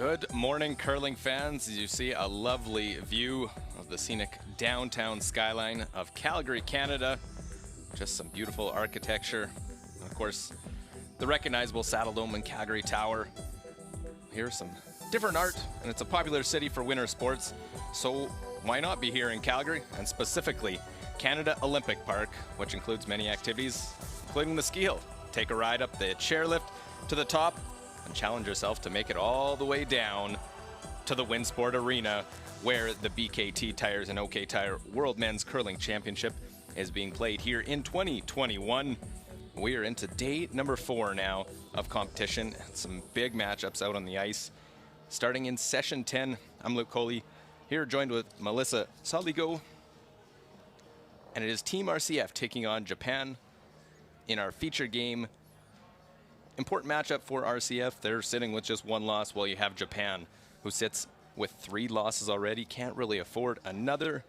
Good morning, curling fans. As you see, a lovely view of the scenic downtown skyline of Calgary, Canada. Just some beautiful architecture. And of course, the recognizable Saddle Dome and Calgary Tower. Here's some different art, and it's a popular city for winter sports. So why not be here in Calgary, and specifically Canada Olympic Park, which includes many activities, including the ski hill. Take a ride up the chairlift to the top and challenge yourself to make it all the way down to the Winsport Arena, where the BKT Tires and OK Tire World Men's Curling Championship is being played here in 2021. We are into day number 4 now of competition. Some big matchups out on the ice. Starting in session 10, I'm Luke Coley, here joined with Melissa Saligo. And it is Team RCF taking on Japan in our feature game. Important matchup for RCF. They're sitting with just 1 loss, while you have Japan, who sits with 3 losses already. Can't really afford another.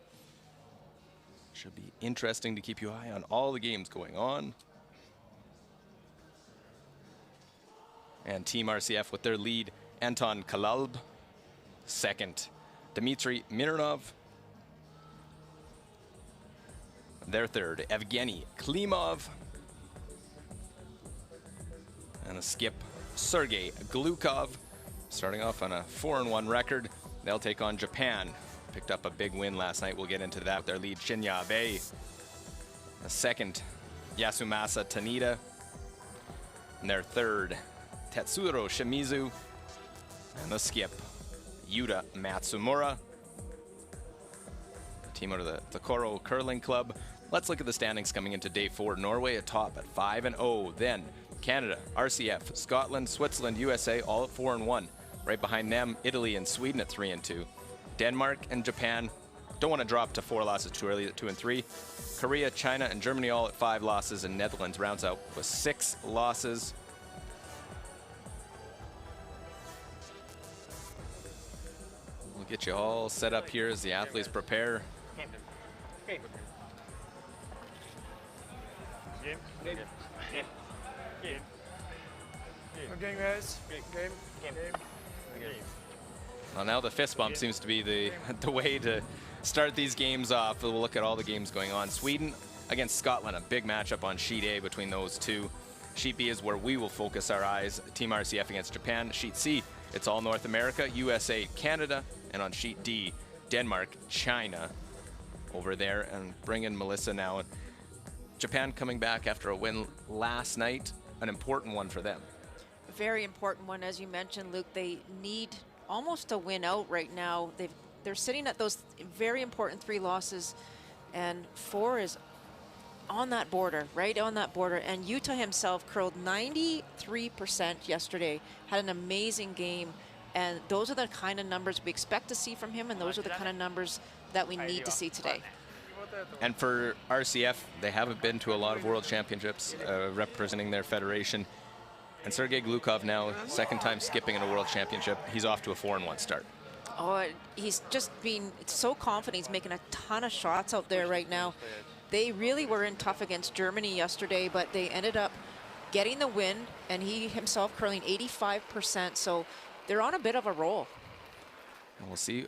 Should be interesting to keep your eye on all the games going on. And Team RCF with their lead, Anton Kalalb. Second, Dmitry Mironov. Their third, Evgeny Klimov. And a skip, Sergei Glukov. Starting off on a 4-1 record. They'll take on Japan. Picked up a big win last night. We'll get into that with their lead, Shinya Abe. A second, Yasumasa Tanida. And their third, Tetsuro Shimizu. And the skip, Yuta Matsumura. Team out of the Koro Curling Club. Let's look at the standings coming into day 4. Norway atop at 5-0. Then Canada, RCF, Scotland, Switzerland, USA, all at 4-1. Right behind them, Italy and Sweden at 3-2. Denmark and Japan don't want to drop to 4 losses too early at 2-3. Korea, China, and Germany all at 5 losses, and Netherlands rounds out with 6 losses. We'll get you all set up here as the athletes prepare. Okay, guys. Game. Well, now the fist bump seems to be the way to start these games off. We'll look at all the games going on. Sweden against Scotland, a big matchup on Sheet A between those two. Sheet B is where we will focus our eyes. Team RCF against Japan. Sheet C, it's all North America, USA, Canada, and on Sheet D, Denmark, China over there. And bring in Melissa now. Japan coming back after a win last night, an important one for them. Very important one, as you mentioned, Luke. They need almost a win out right now. They're sitting at those very important 3 losses, and 4 is on that border, right on that border. And Yuta himself curled 93% yesterday, had an amazing game, and those are the kind of numbers we expect to see from him, and those are the kind of numbers that we need to see today. And for RCF, they haven't been to a lot of world championships representing their federation. And Sergei Glukov now, second time skipping in a world championship. He's off to a 4-1 start. Oh, he's just been so confident. He's making a ton of shots out there right now. They really were in tough against Germany yesterday, but they ended up getting the win, and he himself curling 85%. So they're on a bit of a roll. And we'll see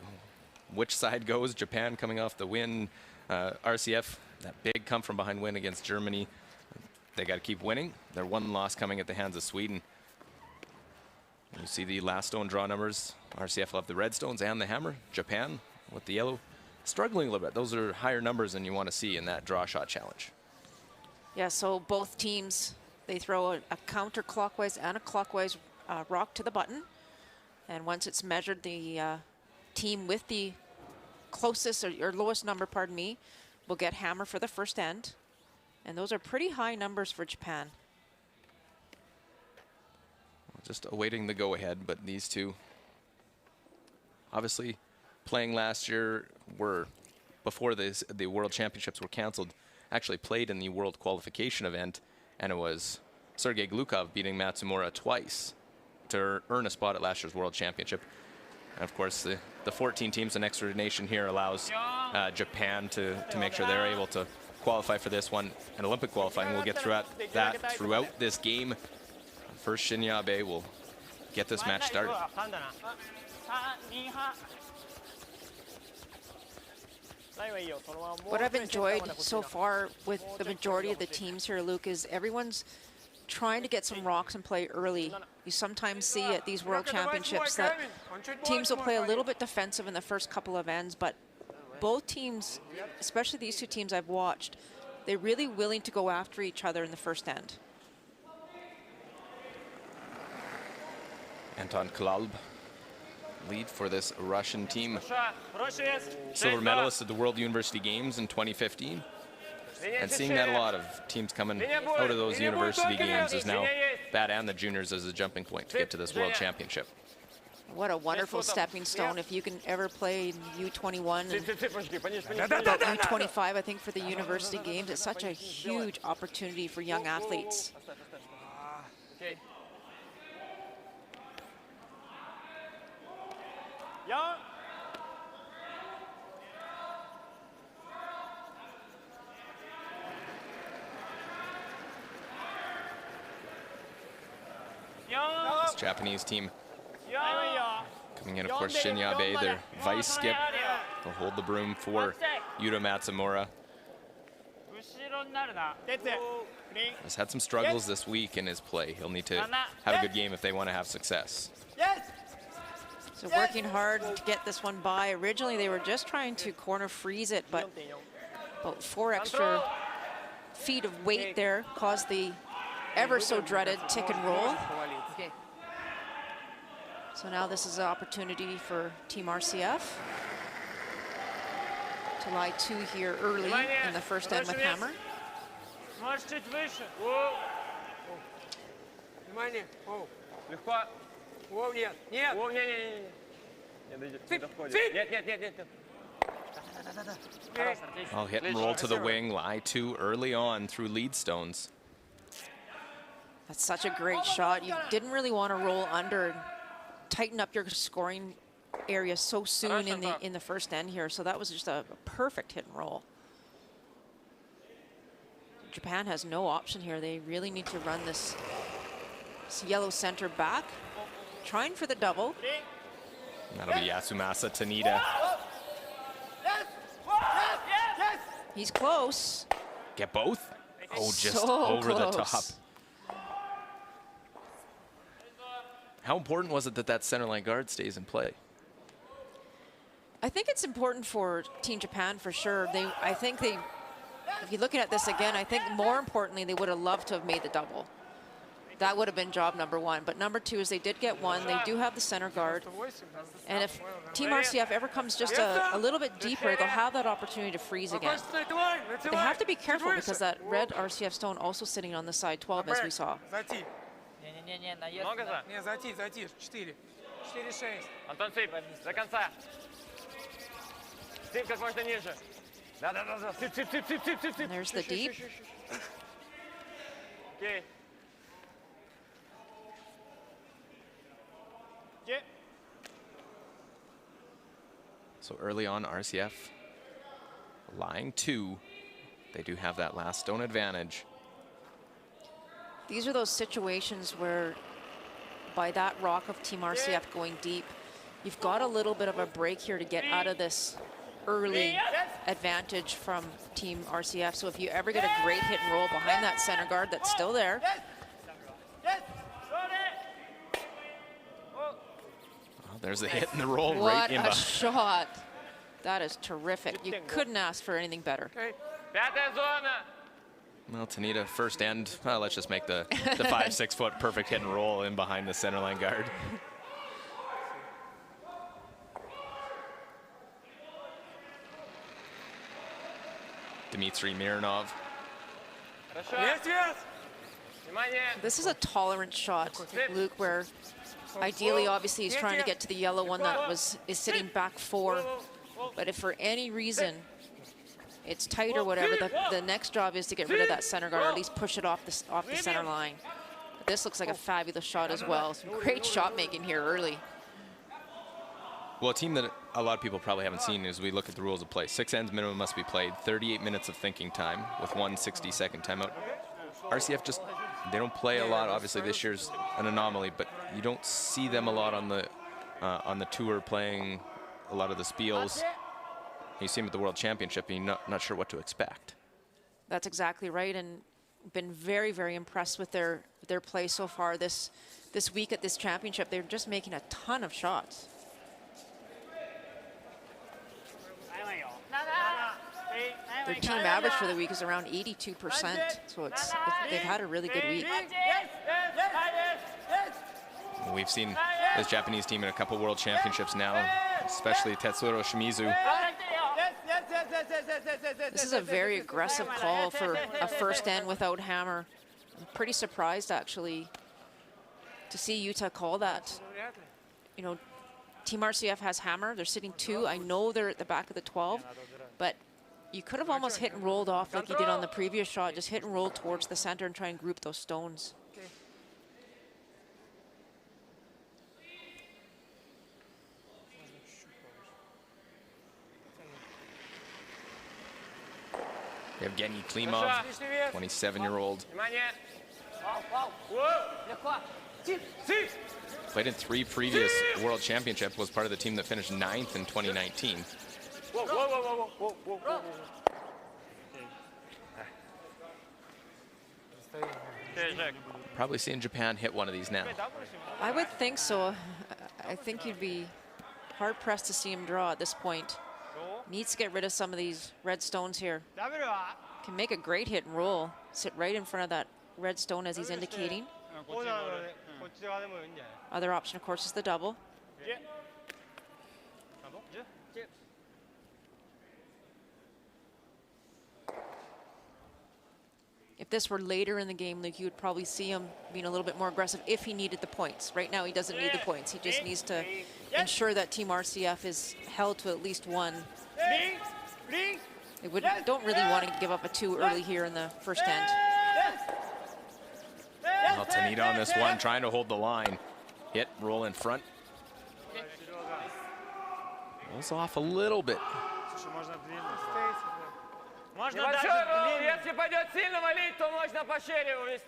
which side goes. Japan coming off the win. RCF, that big come from behind win against Germany. They got to keep winning. Their 1 loss coming at the hands of Sweden. And you see the last stone draw numbers. RCF will have the red stones and the hammer. Japan with the yellow, struggling a little bit. Those are higher numbers than you want to see in that draw shot challenge. Yeah, so both teams, they throw a counterclockwise and a clockwise rock to the button. And once it's measured, the team with the closest or lowest number, pardon me, will get hammer for the first end. And those are pretty high numbers for Japan. Just awaiting the go-ahead, but these two obviously playing last year were, before the World Championships were canceled, actually played in the World Qualification event, and it was Sergei Glukov beating Matsumura twice to earn a spot at last year's World Championship. And of course, the 14 teams, the next nation here allows Japan to make sure they're able to qualify for this one, and Olympic qualifying. We'll get throughout this game. First, Shinya Abe will get this match started. What I've enjoyed so far with the majority of the teams here, Luke, is everyone's trying to get some rocks in play early. You sometimes see at these World Championships that teams will play a little bit defensive in the first couple of ends, but both teams, especially these two teams I've watched, they're really willing to go after each other in the first end. Anton Klalb, lead for this Russian team. Silver medalist at the World University Games in 2015. And seeing that a lot of teams coming out of those university games is now that and the juniors as a jumping point to get to this World Championship. What a wonderful stepping stone if you can ever play U21 and U25, I think, for the university games. It's such a huge opportunity for young athletes. This Japanese team coming in, of course, Shinyabe, their vice skip. They'll hold the broom for Yuta Matsumura. Has had some struggles this week in his play. He'll need to have a good game if they want to have success. So working hard to get this one by. Originally, they were just trying to corner freeze it, but about 4 extra feet of weight there caused the ever so dreaded tick and roll. So now this is an opportunity for Team RCF to lie 2 here early in the first end with hammer. I'll hit and roll to the wing, lie 2 early on through lead stones. That's such a great shot. You didn't really want to roll under and tighten up your scoring area so soon in the first end here. So that was just a perfect hit and roll. Japan has no option here. They really need to run this yellow center back. Trying for the double. That'll be Yasumasa Tanida. He's close. Get both? Oh, just so over close. the top. How important was it that that center line guard stays in play? I think it's important for Team Japan for sure. I think if you're looking at this again, I think more importantly, they would have loved to have made the double. That would have been job number 1. But number 2 is they did get 1. They do have the center guard. And if Team RCF ever comes just a little bit deeper, they'll have that opportunity to freeze again. They have to be careful because that red RCF stone also sitting on the side 12, as we saw. And there's the deep. So early on, RCF lying 2. They do have that last stone advantage. These are those situations where by that rock of Team RCF going deep, you've got a little bit of a break here to get out of this early advantage from Team RCF. So if you ever get a great hit and roll behind that center guard that's still there. Oh, there's the hit and the roll What right in a shot. That is terrific. You couldn't ask for anything better. Well, Tanida, first end, well, let's just make the 5-6 foot perfect hit and roll in behind the center line guard. Dmitry Mironov. This is a tolerant shot, Luke, where ideally, obviously, he's trying to get to the yellow one that is sitting back 4. But if for any reason it's tight or whatever, the next job is to get rid of that center guard, or at least push it off the center line. But this looks like a fabulous shot as well. Some great shot making here early. Well, a team that a lot of people probably haven't seen is we look at the rules of play. 6 ends minimum must be played, 38 minutes of thinking time with 1 60-second timeout. RCF just They don't play a lot. Obviously, this year's an anomaly, but you don't see them a lot on the tour playing a lot of the spiels. You see them at the World Championship, and you're not sure what to expect. That's exactly right, and been very, very impressed with their play so far this week at this championship. They're just making a ton of shots. Their team average for the week is around 82%, so they've had a really good week. We've seen this Japanese team in a couple World Championships now, especially Tetsuro Shimizu. This is a very aggressive call for a first end without hammer. I'm pretty surprised, actually, to see Utah call that. You know, Team RCF has hammer. They're sitting 2. I know they're at the back of the 12, but you could have almost hit and rolled off like you did on the previous shot. Just hit and roll towards the center and try and group those stones. Evgeny Klimov, 27-year-old. Played in 3 previous World Championships, was part of the team that finished 9th in 2019. Probably seeing Japan hit one of these now. I would think so. I think you'd be hard-pressed to see him draw at this point. Needs to get rid of some of these red stones here. Can make a great hit and roll. Sit right in front of that red stone as he's indicating. Other option, of course, is the double. If this were later in the game, Luke, you would probably see him being a little bit more aggressive if he needed the points. Right now, he doesn't need the points. He just needs to ensure that Team RCF is held to at least 1. They don't really want to give up a 2 early here in the first end. Well, Tanita on this one, trying to hold the line. Hit, roll in front. Rolls off a little bit.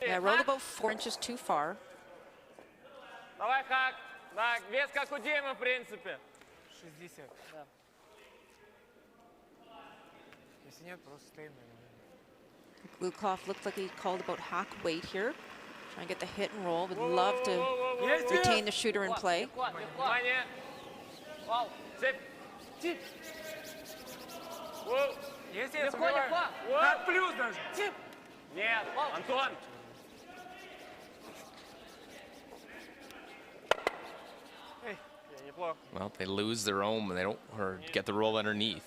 Yeah, rolled about 4 inches too far. Lukov looked like he called about hack weight here. Trying to get the hit and roll. Would love to retain the shooter in play. Well, they lose their own, they don't get the roll underneath.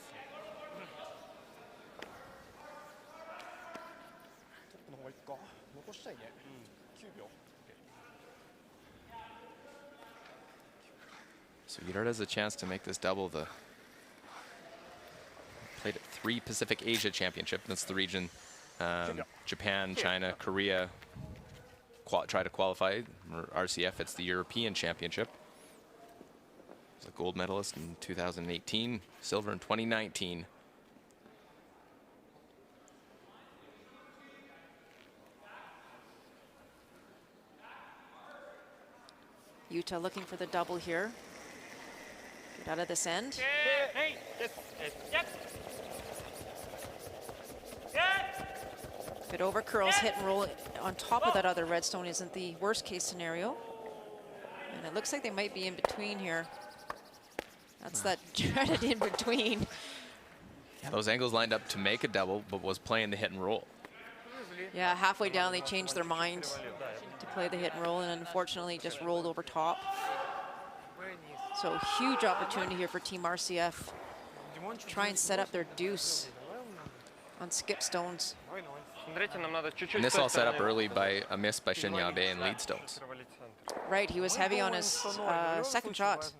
So Girard has a chance to make this double. Played at 3 Pacific Asia Championship. That's the region. Japan, China, Korea try to qualify. Or RCF, it's the European Championship. He's a gold medalist in 2018, silver in 2019. Utah looking for the double here. Get out of this end. If it over curls, hit and roll on top of that other redstone isn't the worst case scenario. And it looks like they might be in between here. That's that dreaded in between. Yeah, those angles lined up to make a double, but was playing the hit and roll. Yeah, halfway down they changed their mind to play the hit and roll, and unfortunately just rolled over top. So huge opportunity here for Team RCF. Try and set up their deuce on skip stones. And this all set up early by a miss by Shinyabe and lead stones. Right, he was heavy on his second shot.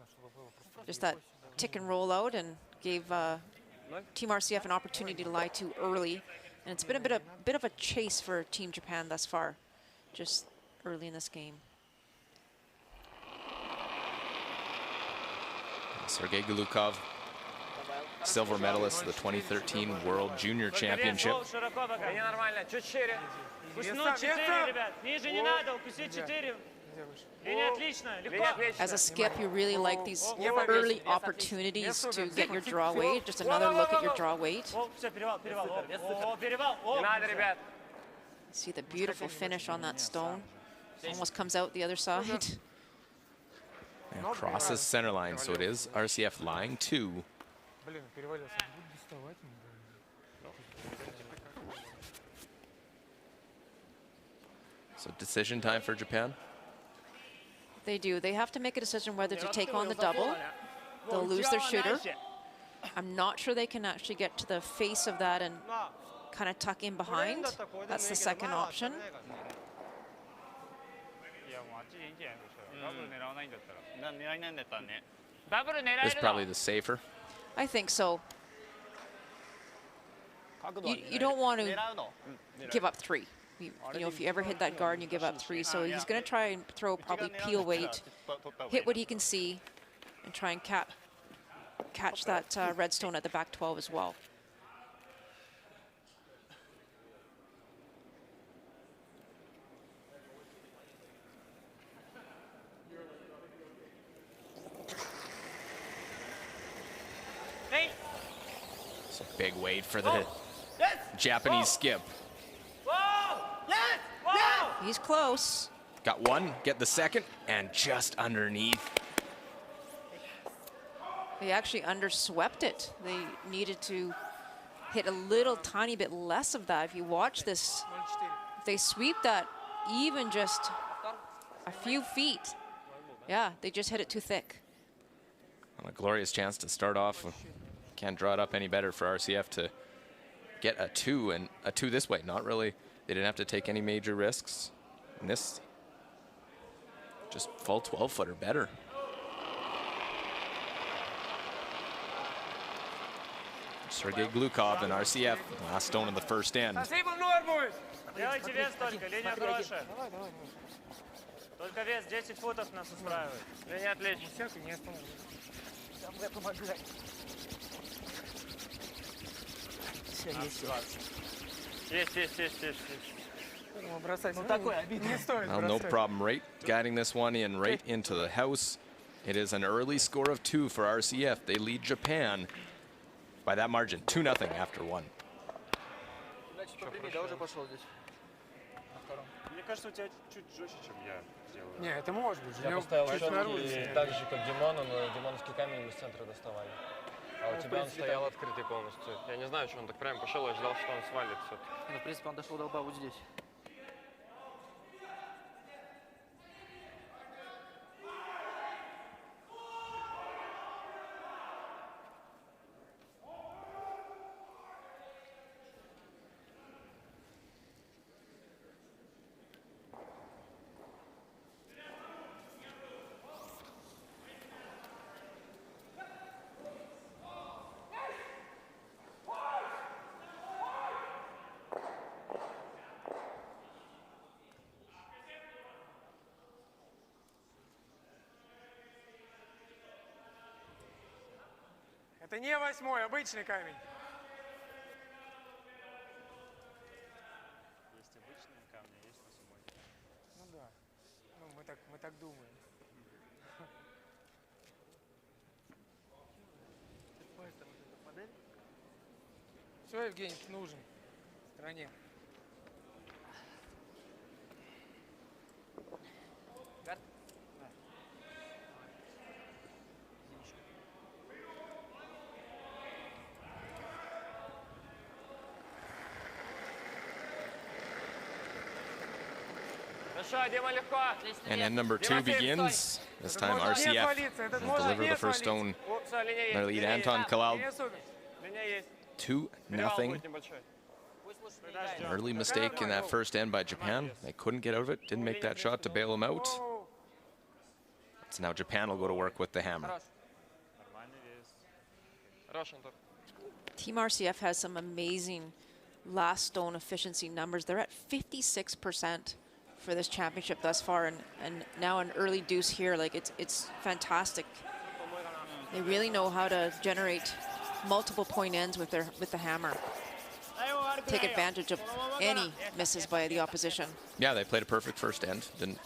Just that tick and roll out, and gave Team RCF an opportunity to lie too early. And it's been a bit of a chase for Team Japan thus far, just early in this game. Sergei Gulukov silver medalist of the 2013 World Junior Championship. As a skip, you really like these early opportunities to get your draw weight. Just another look at your draw weight. See the beautiful finish on that stone. Almost comes out the other side. And crosses center line, so it is RCF line 2. So decision time for Japan. They do. They have to make a decision whether to take on the double. They'll lose their shooter. I'm not sure they can actually get to the face of that and kind of tuck in behind. That's the second option. This is probably the safer. I think so. You don't want to give up 3. You know, if you ever hit that guard and you give up 3, so he's going to try and throw probably peel weight, hit what he can see, and try and catch that red stone at the back 12 as well. So big weight for the Japanese skip. He's close. Got one, get the second, and just underneath. They actually underswept it. They needed to hit a little tiny bit less of that. If you watch this, if they sweep that even just a few feet, yeah, they just hit it too thick. Well, a glorious chance to start off. Can't draw it up any better for RCF to get a 2, and a 2 this way. Not really. They didn't have to take any major risks. And this, just full 12-footer better. Sergei Glukov and RCF, last stone in the first end. Делайте вес только, линия хорошая. Только вес 10 футов нас устраивает. Линия отлично. Есть. Well, no problem, right? Guiding this one in right into the house. It is an early score of 2 for RCF. They lead Japan by that margin, 2-0 after 1. Мне кажется, у тебя чуть жестче, чем я сделаю. Не, это может быть. Я поставил щетки так же, как Димону, но димоновский камень мы с центра доставали. А у тебя он стоял открытый полностью. Я не знаю, что он так прямо пошел, я ждал, что он свалится. Ну, в принципе, он дошел до лба вот здесь. Это не 8-й, обычный камень. Есть обычные камни, есть 8-й. Ну да. Ну, мы так думаем. Все, Евгений, ты нужен в стране. And end number 2 begins. This time RCF will deliver the first stone. Their lead Anton Kalal. 2-0. An early mistake in that first end by Japan. They couldn't get out of it. Didn't make that shot to bail them out. So now Japan will go to work with the hammer. Team RCF has some amazing last stone efficiency numbers. They're at 56% for this championship thus far, and now an early deuce here. Like it's fantastic. They really know how to generate multiple point ends with the hammer. Take advantage of any misses by the opposition. Yeah, they played a perfect first end. Didn't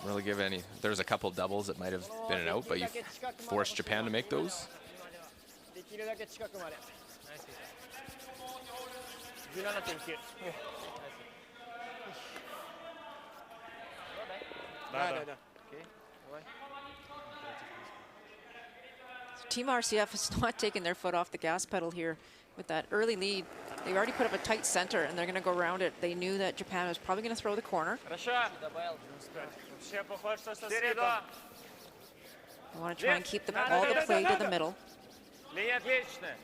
really give any. There's a couple doubles that might have been an out, but you forced Japan to make those. 17.9. Team RCF has not taken their foot off the gas pedal here with that early lead. They already put up a tight center, and they're going to go around it. They knew that Japan was probably going to throw the corner. Вообще похож, что со скидом. They want to try and keep all the play to the middle. Линия отличная.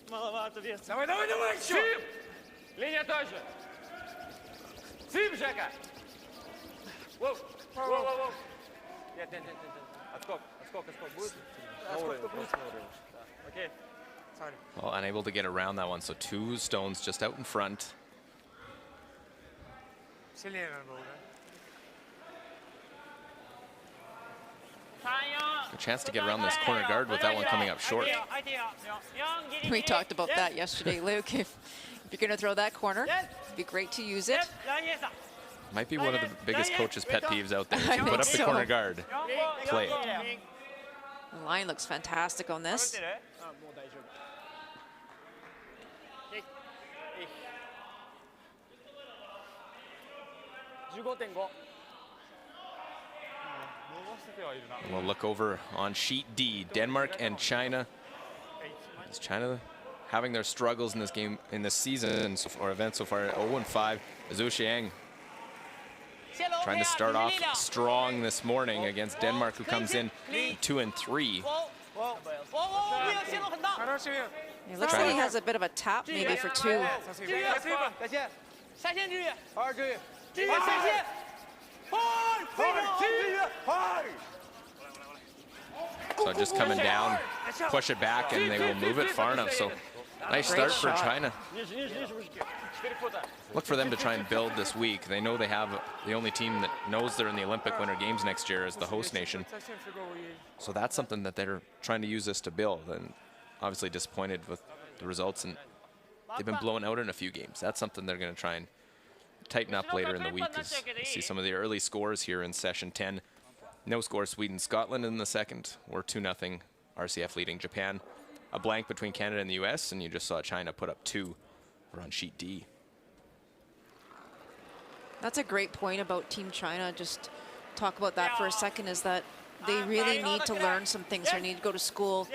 Маловато веса. Давай, давай, давай, еще! Сип! Линия тоже. Сип, Жека! Воу, воу, воу, воу. Нет, нет, нет, нет. Отскок, отскок, отскок. Будет? На уровень, просто на уровень. Да. Окей. Well, unable to get around that one, so 2 stones just out in front. Сильнее надо было, да? A chance to get around this corner guard with that one coming up short. We talked about that yesterday, Luke. If you're going to throw that corner, it'd be great to use it. Might be one of the biggest coach's pet peeves out there. I If you put up think the so. corner guard, play it. The line looks fantastic on this. We'll look over on sheet D, Denmark and China. Is China having their struggles in this game, in this season or event so far? 0-5. Zhu Xiang trying to start off strong this morning against Denmark, who comes in 2-3. Хороший вес. It looks like he has a bit of a tap maybe for 2. So just coming down, push it back, and they will move it far enough. So nice start for China. Look for them to try and build this week. They know they have the only team that knows they're in the Olympic Winter Games next year as the host nation. Совсем фиговый едет. So that's something that they're trying to use this to build. And obviously disappointed with the results, and they've been blown out in a few games. That's something they're going to try and tighten up later in the week. As you see some of the early scores here in session 10. No score, Sweden-Scotland in the second. We're 2-0, RCF leading Japan. A blank between Canada and the US, and you just saw China put up 2. We're on sheet D. That's a great point about Team China. Just talk about that for a second, is that they really need to learn some things. They need to go to school,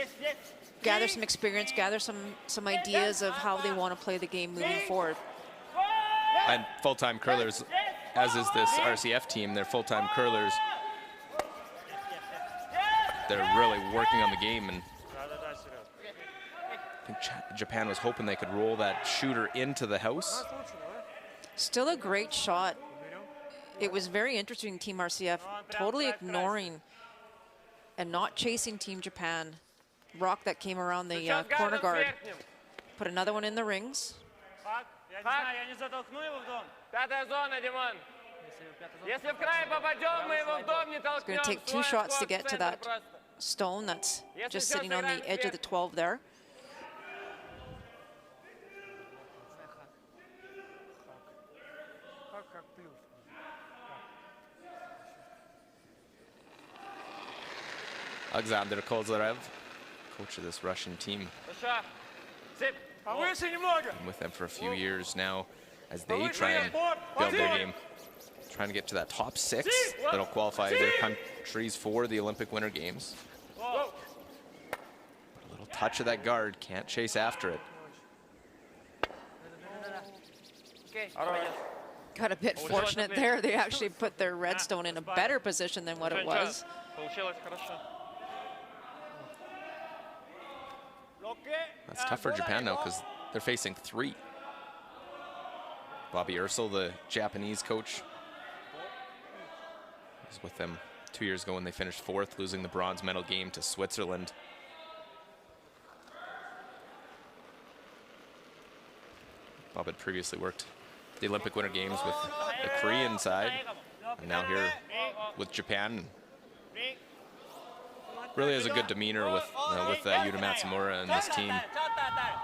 gather some experience, gather some ideas of how they want to play the game moving forward. And full-time curlers, as is this RCF team, they're full-time curlers. They're really working on the game, and I think Japan was hoping they could roll that shooter into the house. Still a great shot. It was very interesting, Team RCF totally ignoring and not chasing Team Japan. Rock that came around the corner guard. Put another one in the rings. Я не знаю, я не затолкну его в дом. Пятая зона, Димон. Если в край попадем, мы его в дом не толкнем. It's going to take 2 shots to get to that stone that's just sitting on the edge of the 12 there. Как плюс. Alexander Kozyrev, coach of this Russian team. Хорошо. Сип. Повыше немного. Been with them for a few years now as they try and build their game. Trying to get to that top 6 that'll qualify their countries for the Olympic Winter Games. Whoa. A little touch of that guard, can't chase after it. Okay. Got a bit fortunate there. They actually put their redstone in a better position than what it was. Получилось хорошо. That's tough for Japan now because they're facing 3. Bobby Ursel, the Japanese coach, was with them 2 years ago when they finished 4th, losing the bronze medal game to Switzerland. Bob had previously worked the Olympic Winter Games with the Korean side, and now here with Japan. Really has a good demeanor with Yuta Matsumura and this team,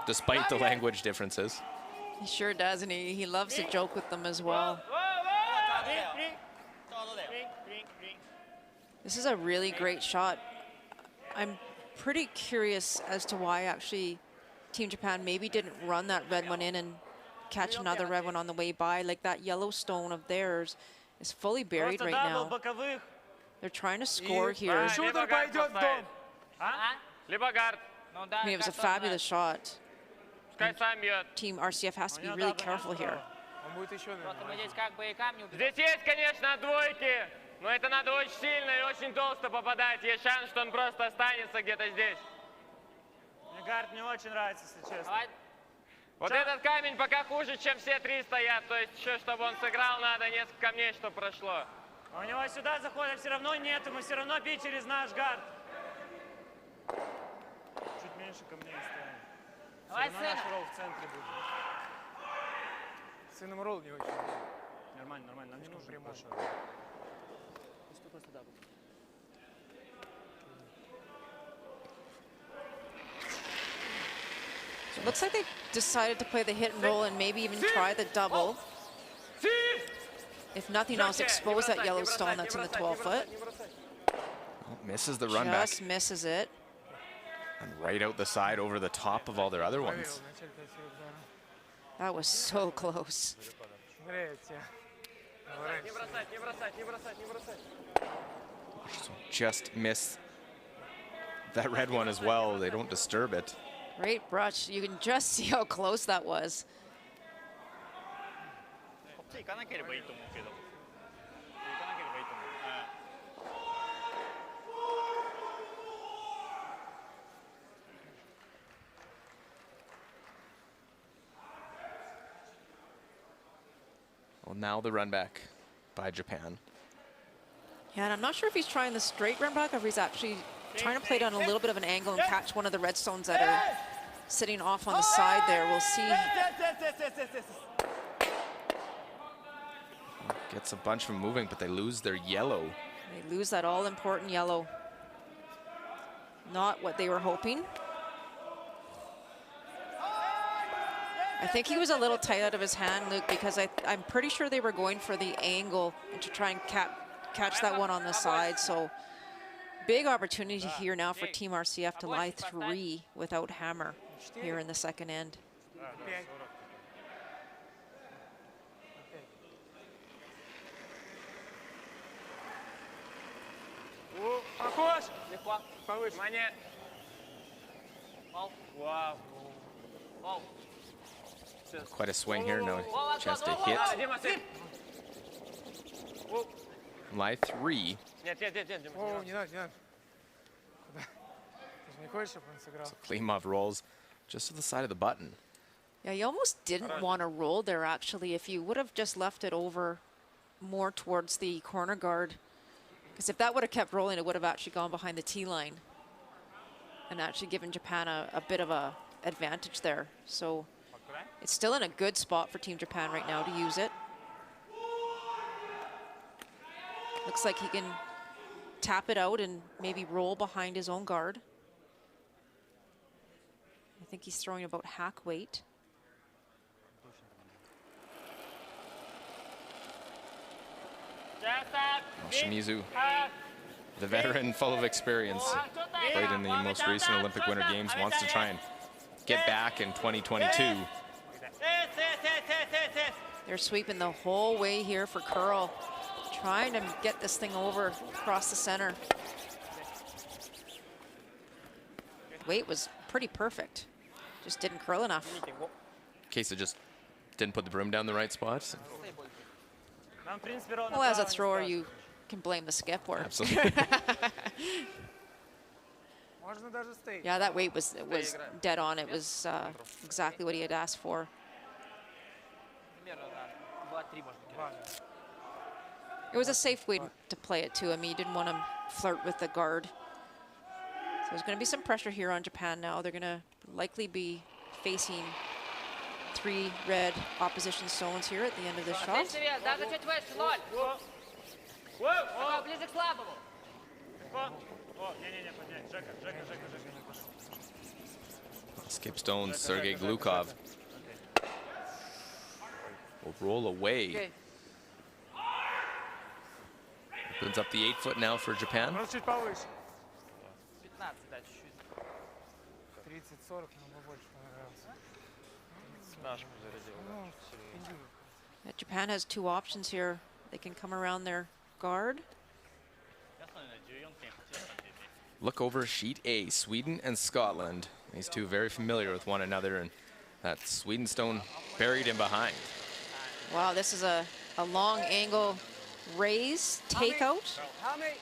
despite the language differences. He sure does, and he loves to joke with them as well. This is a really great shot. I'm pretty curious as to why actually Team Japan maybe didn't run that red one in and catch another red one on the way by. Like that yellow stone of theirs is fully buried right now. They're trying to score here. I mean, it was a fabulous shot. And Team RCF has to be really careful here. Здесь есть, конечно, двойки, но это надо очень сильно и очень толсто попадать. Есть шанс, что он просто останется где-то здесь. Мне гард не очень нравится, если честно. Вот этот камень пока хуже, чем все 3 стоят. То есть еще, чтобы он сыграл, надо несколько камней, чтобы прошло. А у него сюда захода все равно нету, мы все равно бить через наш гард. Чуть меньше камней ставим. Все равно наш ролл в центре будет. Сыном ролл не очень. Нормально, нормально, нам не нужно прямой. It looks like they decided to play the hit and roll and maybe even try the double. If nothing else, expose that yellow stone that's in the 12-foot. Oh, misses the run back. Just misses it. And right out the side over the top of all their other ones. That was so close. So just miss that red one as well. They don't disturb it. Great brush. You can just see how close that was. Well, now the run back by Japan. Yeah, and I'm not sure if he's trying the straight run back or if he's actually trying to play down a little bit of an angle and catch one of the redstones that are sitting off on the side there. We'll see. Gets a bunch from moving, but they lose their yellow. They lose that all-important yellow. Not what they were hoping. I think he was a little tight out of his hand, Luke, because I'm pretty sure they were going for the angle and to try and catch that one on the side. So big opportunity here now for Team RCF to lie 3 without hammer here in the second end. Quite a swing here. No chance to hit. Lie 3. So Klimov rolls just to the side of the button. Yeah, you almost didn't want to roll there, actually, if you would have just left it over more towards the corner guard. Because if that would have kept rolling, it would have actually gone behind the tee line and actually given Japan a bit of a advantage there. So it's still in a good spot for Team Japan right now to use it. Looks like he can tap it out and maybe roll behind his own guard. I think he's throwing about hack weight. Shimizu, the veteran full of experience, played in the most recent Olympic Winter Games, wants to try and get back in 2022. They're sweeping the whole way here for curl, trying to get this thing over across the center. Weight was pretty perfect, just didn't curl enough. Kesa just didn't put the broom down the right spot. Well, as a thrower, you can blame the skip or. Absolutely. Yeah, that weight was dead on. It was exactly what he had asked for. It was a safe way to play it too. I mean, he didn't want to flirt with the guard. So there's going to be some pressure here on Japan now. They're going to likely be facing 3 red opposition stones here at the end of this shot. О, не-не-не, поднять. Жека. Skip Stone, Sergei Glukov will roll away. Окей. Opens up the 8-foot now for Japan. Ну, чуть повыше. 15, да, чуть-чуть. 30-40, но больше понравился. Наш зарядил. Ну, иди. Japan has two options here. They can come around their guard. Look over sheet A, Sweden and Scotland. These two very familiar with one another, and that Sweden stone buried in behind. Wow, this is a long angle raise, takeout. How many?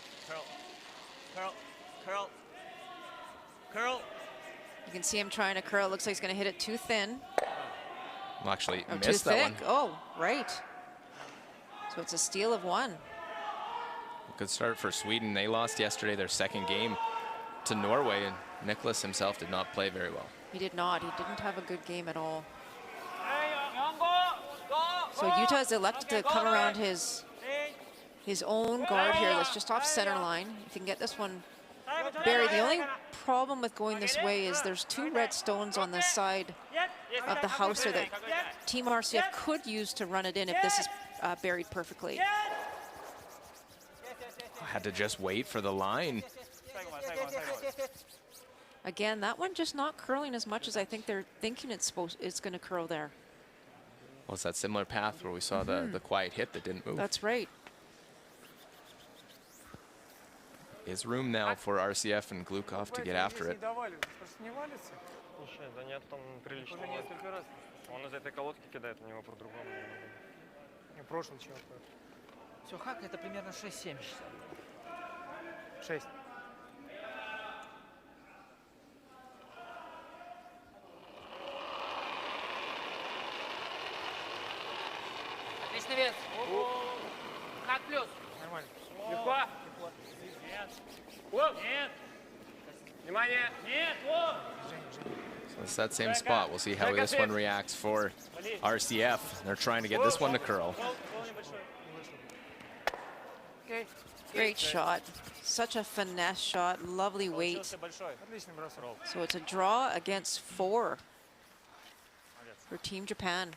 Curl. You can see him trying to curl. Looks like he's going to hit it too thin. Well, actually, Or too missed that thick. one. Oh, right. So it's a steal of one. Good start for Sweden. They lost yesterday their second game to Norway, and Nicholas himself did not play very well. He did not. He didn't have a good game at all. So Utah has elected to come around his own guard here that's just off center line. If you can get this one buried. The only problem with going this way is there's two red stones on the side of the house there that Team RCF could use to run it in if this is buried perfectly. Had to just wait for the line. Again, that one just not curling as much as I think they're thinking it's going to curl there. Well, it's that similar path where we saw the quiet hit that didn't move. That's right. Is room now for RCF and Glukov to get after it. Не доваливается, просто не валится. Слушай, да нет, там прилично. Уже несколько раз. Он из этой колодки кидает, у него по-другому. Не, прошлый чего. Все, хак это примерно 6-7. 6. Отличный вес. Хак плюс. Нормально. Легко? Нет. Внимание. Нет. So it's that same spot. We'll see how this one reacts for RCF. They're trying to get this one to curl. Окей. Great shot. Such a finesse shot. Lovely weight. Отличный бросок. So it's a draw against 4 for Team Japan.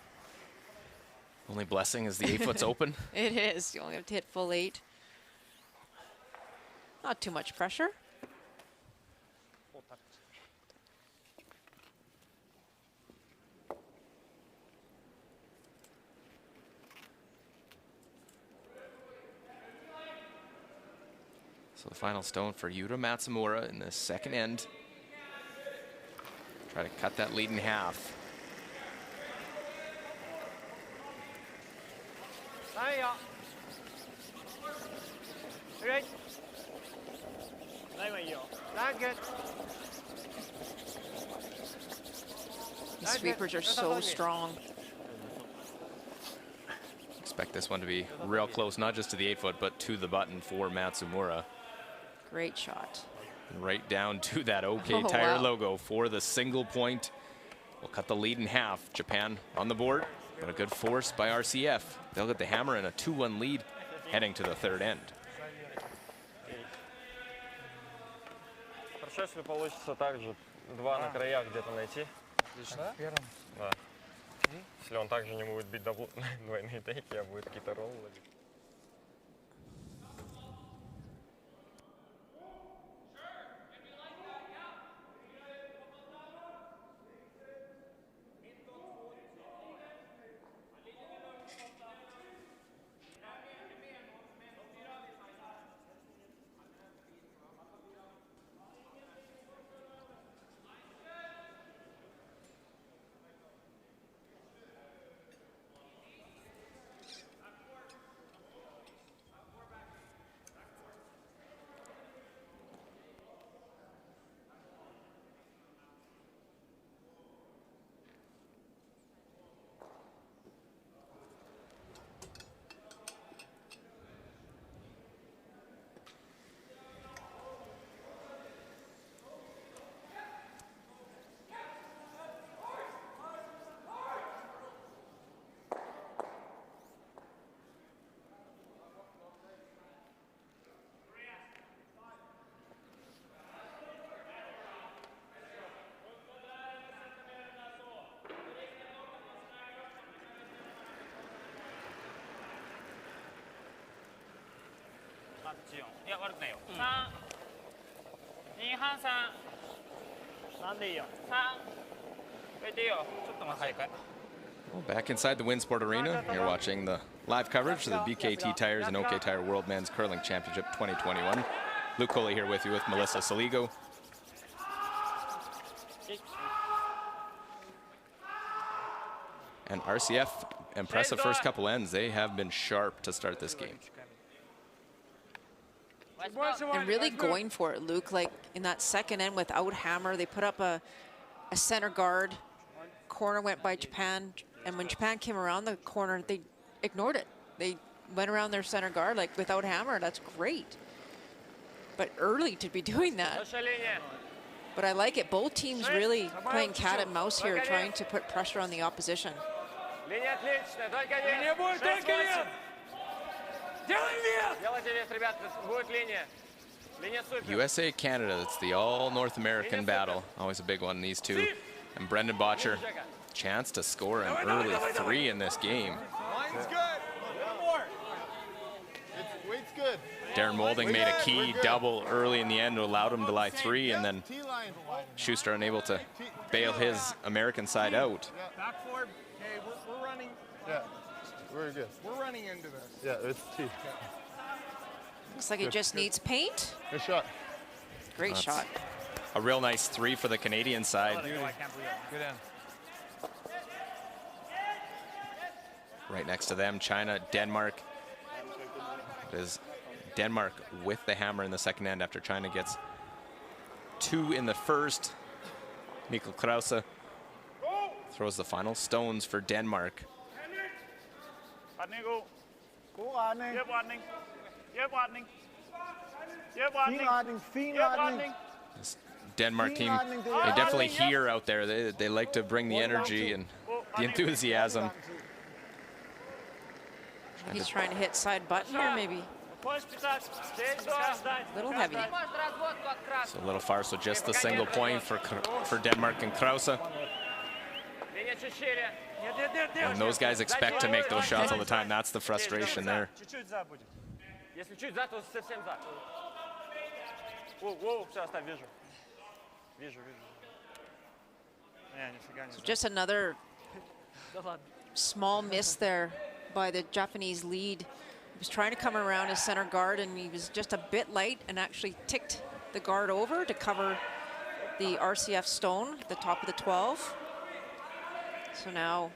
Only blessing is the 8-foot's open. It is. You only have to hit full 8. Not too much pressure. So the final stone for Yuta Matsumura in the second end. Try to cut that lead in half. The sweepers are so strong. Expect this one to be real close, not just to the 8-foot, but to the button for Matsumura. Great shot. And right down to that OK Oh, Tire wow. logo for the single point. We'll cut the lead in half. Japan on the board, but a good force by RCF. They'll get the hammer and a 2-1 lead heading to the third end. Хорошо, если получится также два на краях где-то найти. Отлично. Первым. Да. Если он также не будет бить двойные тейки, а будет какие-то роллы ловить. や、悪くないよ。3、2半3。3でいいよ。3。増えていいよ。ちょっと待って。Well, back inside the Winsport Arena, you're watching the live coverage of the BKT Tires and OK Tire World Men's Curling Championship 2021. Luke Coley here with you with Melissa Saligo. And RCF, impressive first couple ends. They have been sharp to start this game. And really going for it, Luke. Like in that second end without hammer, they put up a center guard. Corner went by Japan. And when Japan came around the corner, they ignored it. They went around their center guard like without hammer. That's great. But early to be doing that. But I like it. Both teams really playing cat and mouse here, trying to put pressure on the opposition. USA Canada, it's the all North American battle. Always a big one, these two. And Brendan Botcher, chance to score an early 3 in this game. Line's good. One more. Weight's good. Darren Molding made a key double early in the end to allow him to lie 3, and then Schuster unable to bail his American side out. Back forward. Hey, we're running. Yeah, very good. We're running into this. Yeah, it's T. Looks like it just needs paint. Good shot. Great shot. A real nice 3 for the Canadian side. Good end. Right next to them, China, Denmark. It is Denmark with the hammer in the second end after China gets 2 in the first. Mikkel Krause throws the final stones for Denmark. This Denmark team, they definitely hear out there. They like to bring the energy and the enthusiasm. He's trying to hit side button here, maybe. A little heavy. So a little far, so just the single point for Denmark and Krause. And those guys expect to make those shots all the time. That's the frustration there. So just another small miss there by the Japanese lead. He was trying to come around his center guard, and he was just a bit light and actually ticked the guard over to cover the RCF stone at the top of the 12. So now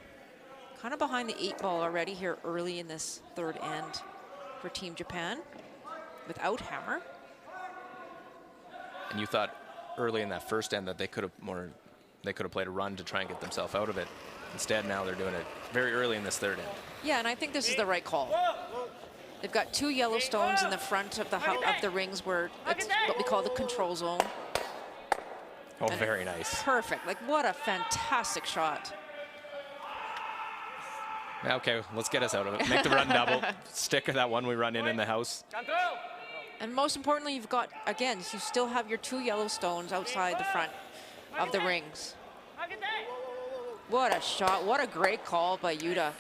kind of behind the 8 ball already here early in this third end for Team Japan without hammer. And you thought early in that first end that they could have played a run to try and get themselves out of it. Instead, now they're doing it very early in this third end. Yeah, and I think this is the right call. They've got 2 yellow stones in the front of the rings where it's what we call the control zone. Oh, and very nice. Perfect. Like, what a fantastic shot. Okay, let's get us out of it. Make the run double. Stick with that one we run in the house. And most importantly, you've got, again, you still have your 2 yellow stones outside the front of the rings. What a shot. What a great call by Yuta.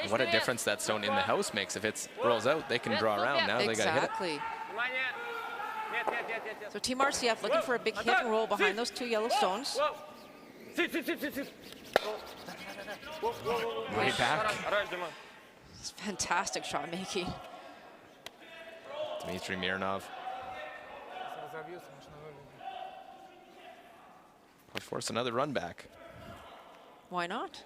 What a difference that stone in the house makes. If it rolls out, they can draw around. Now they got to hit it. Exactly. So Team RCF looking for a big hit and roll behind those 2 yellow stones. Right back. It's fantastic shot making. Dmitry Mironov. Probably force another run back. Why not?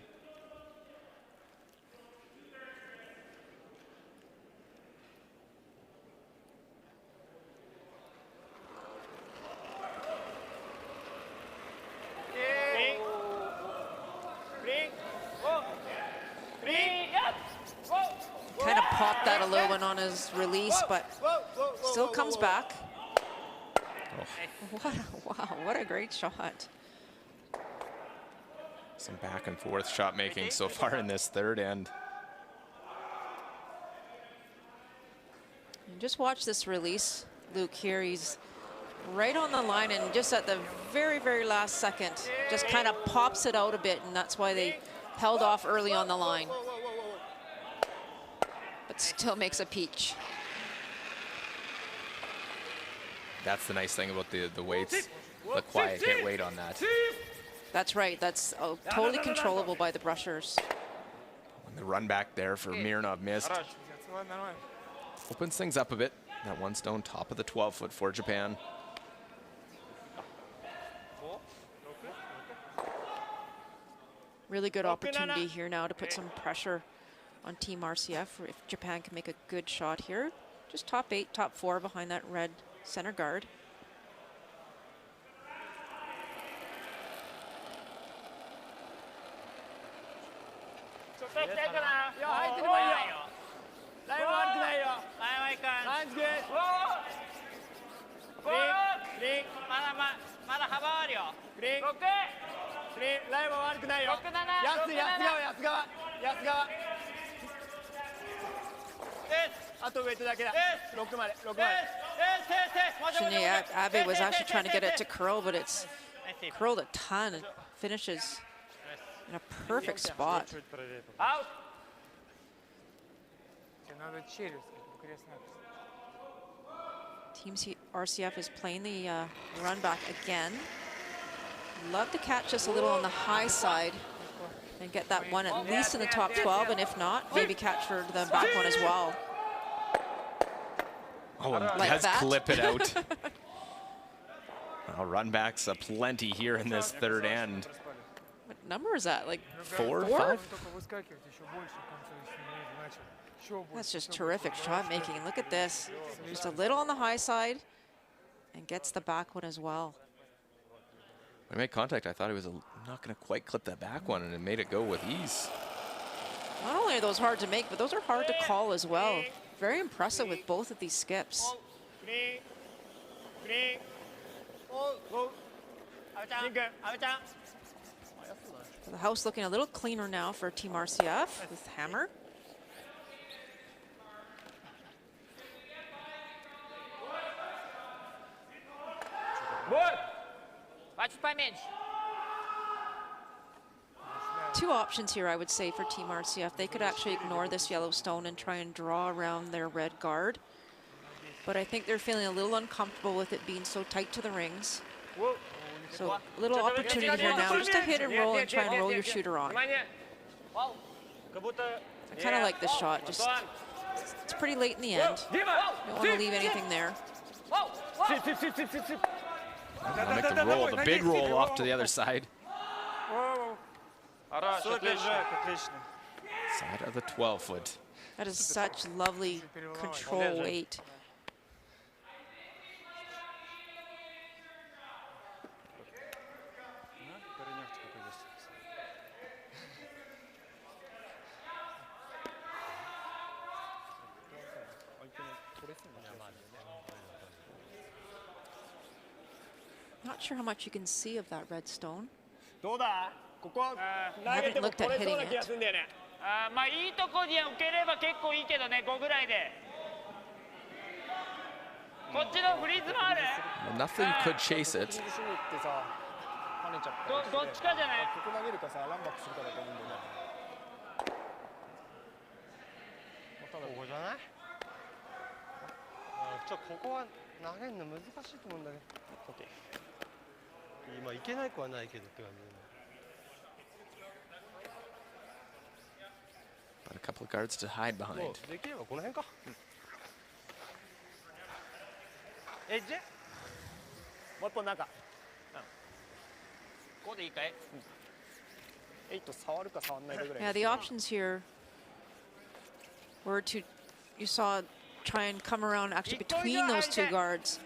Kind of popped that a little bit on his release, but still comes back. Oh. Wow, what a great shot. Some back and forth shot making so far in this third end. And just watch this release, Luke, here. He's right on the line, and just at the very, very last second, just kind of pops it out a bit, and that's why they held off early on the line. but still makes a peach. That's the nice thing about the weights, the quiet hit weight on that. That's right. That's totally controllable by the brushers. And the run back there for Mironov missed. Opens things up a bit. That one stone top of the 12-foot for Japan. Really good opportunity here now to put some pressure on Team RCF if Japan can make a good shot here. Just top 8, top 4 behind that red center guard. Shinya Abe was actually trying to get it to curl, but it's curled a ton and finishes in a perfect spot. Out. Team RCF is playing the run back again. Love to catch us a little on the high side and get that one at least in the top 12, and if not, maybe catch for the back one as well. Oh, and Like does that? clip it out. Well, run backs aplenty here in this third end. What number is that? Like 4, 4? 5? That's just terrific shot making. And look at this. Just a little on the high side and gets the back one as well. When I made contact, I thought he was not going to quite clip that back one, and it made it go with ease. Not only are those hard to make, but those are hard to call as well. Very impressive with both of these skips. The house looking a little cleaner now for Team RCF with Hammer. Чуть поменьше. Two options here, I would say, for Team RCF. They could actually ignore this yellow stone and try and draw around their red guard. But I think they're feeling a little uncomfortable with it being so tight to the rings. So a little opportunity here now just to hit and roll and try and roll your shooter on. I kind of like this shot. Just it's pretty late in the end. Don't want to leave anything there. I'll make the roll, the big roll off to the other side. Side of the 12-foot. That is such lovely control weight. Not sure how much you can see of that red stone. I haven't looked at hitting it. まあいいとこに受ければ結構いいけどね、5ぐらいで。こっちのフリーズもある。 Well, nothing could chase it. どっちかじゃない。ここ投げるかさ、ランバックするかだと思うんだよね。ここじゃない？ここは投げるの難しいと思うんだけど。今いけない子はないけどって感じ。 But a couple of guards to hide behind. できればこの辺か。エッジ？もう一本中。ここでいいかい8触るか触んないかぐらい。 Yeah, the options here were to, you saw, try and come around actually between those two guards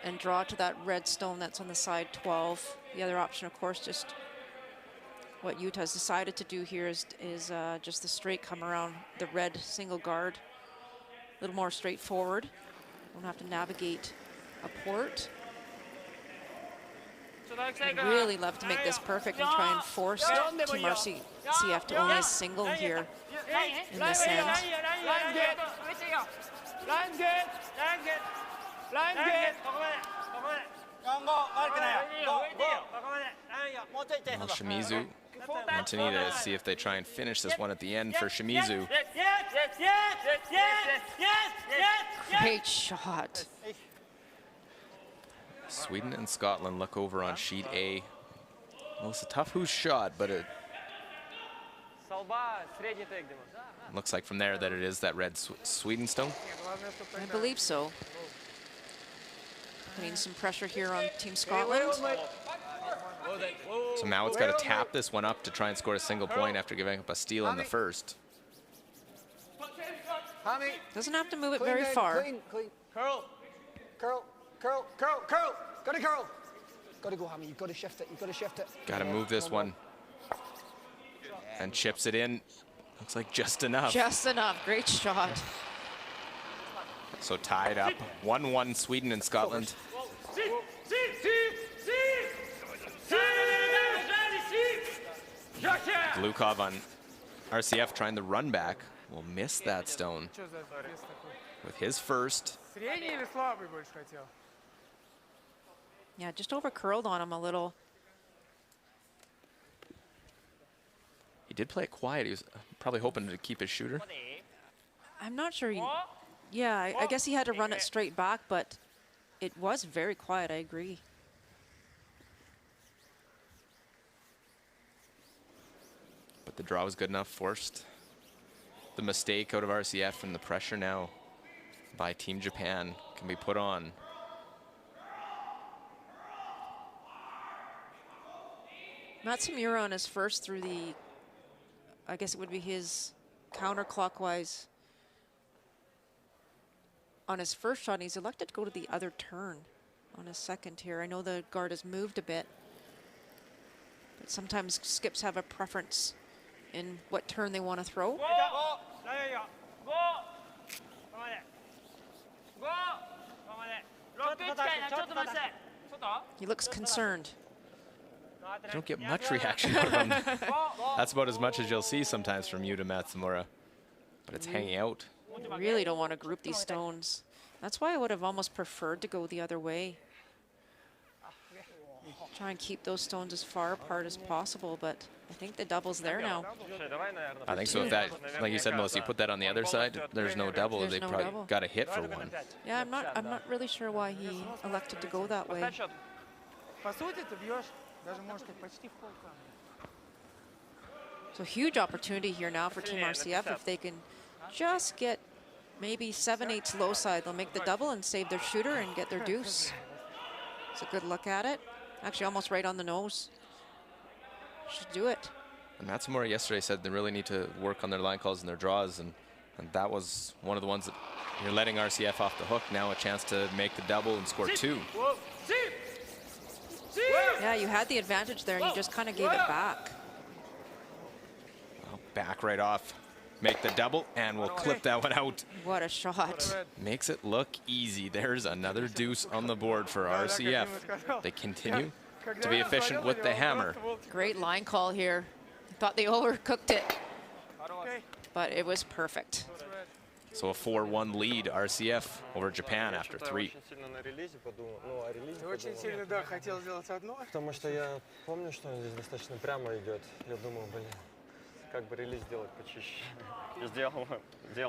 and draw to that red stone that's on the side 12. The other option, of course, just what Utah has decided to do here is just the straight come around the red single guard. A little more straightforward. Don't have to navigate a port. I'd really love to make this perfect and try and force Team RCF to only a single here in this end. Well, Shimizu Montanita, see if they try and finish this one at the end for Shimizu. Great shot. Sweden and Scotland look over on sheet A. Well, it's a tough who's shot, but it looks like from there that it is that red Sweden stone. I believe so. Putting some pressure here on Team Scotland. So now it's got to tap this one up to try and score a single point after giving up a steal in the first. Doesn't have to move it very far. Curl. Curl. Curl. Curl. Curl. Got to curl. Got to go, Hammy. You've got to shift it. You've got to shift it. Got to move this one. And chips it in. Looks like just enough. Just enough. Great shot. So tied up. 1-1 Sweden and Scotland. Glukov on RCF trying the run back. Will miss that stone with his first. Средний или слабый больше хотел? Yeah, just over curled on him a little. He did play it quiet. He was probably hoping to keep his shooter. I'm not sure. Yeah, I guess he had to run it straight back, but it was very quiet. I agree. But the draw was good enough, forced the mistake out of RCF, and the pressure now by Team Japan can be put on. Matsumura on his first through the, I guess it would be his counterclockwise. On his first shot, he's elected to go to the other turn on his second here. I know the guard has moved a bit, but sometimes skips have a preference in what turn they want to throw. He looks concerned. You don't get much reaction out of him. That's about as much as you'll see sometimes from Yuta Matsumura. But it's hanging out. Really don't want to group these stones. That's why I would have almost preferred to go the other way. Try and keep those stones as far apart as possible, but I think the double's there now. I think so. If that, like you said, Melissa, you put that on the other side, there's no double. There's They no probably double. got a hit for one. Yeah, I'm not really sure why he elected to go that way. По сути, ты бьешь, даже можно сказать, почти в пол камня. So huge opportunity here now for Team RCF. If they can just get maybe 7/8 low side, they'll make the double and save their shooter and get their deuce. It's a good look at it. Actually, almost right on the nose. Should do it. And Matsumura yesterday said they really need to work on their line calls and their draws, and that was one of the ones that you're letting RCF off the hook. Now a chance to make the double and score two. Yeah, you had the advantage there and you just kind of gave it back. Well, back right off. Make the double, and we'll clip that one out. What a shot. Makes it look easy. There's another deuce on the board for RCF. They continue to be efficient with the hammer. Great line call here. Thought they overcooked it, but it was perfect. So a 4-1 lead, RCF over Japan after 3. Ты очень сильно, да, хотел сделать одно. Потому что я помню, что он здесь достаточно прямо идет. Я думал, блин, как бы релиз сделать почище. Сделал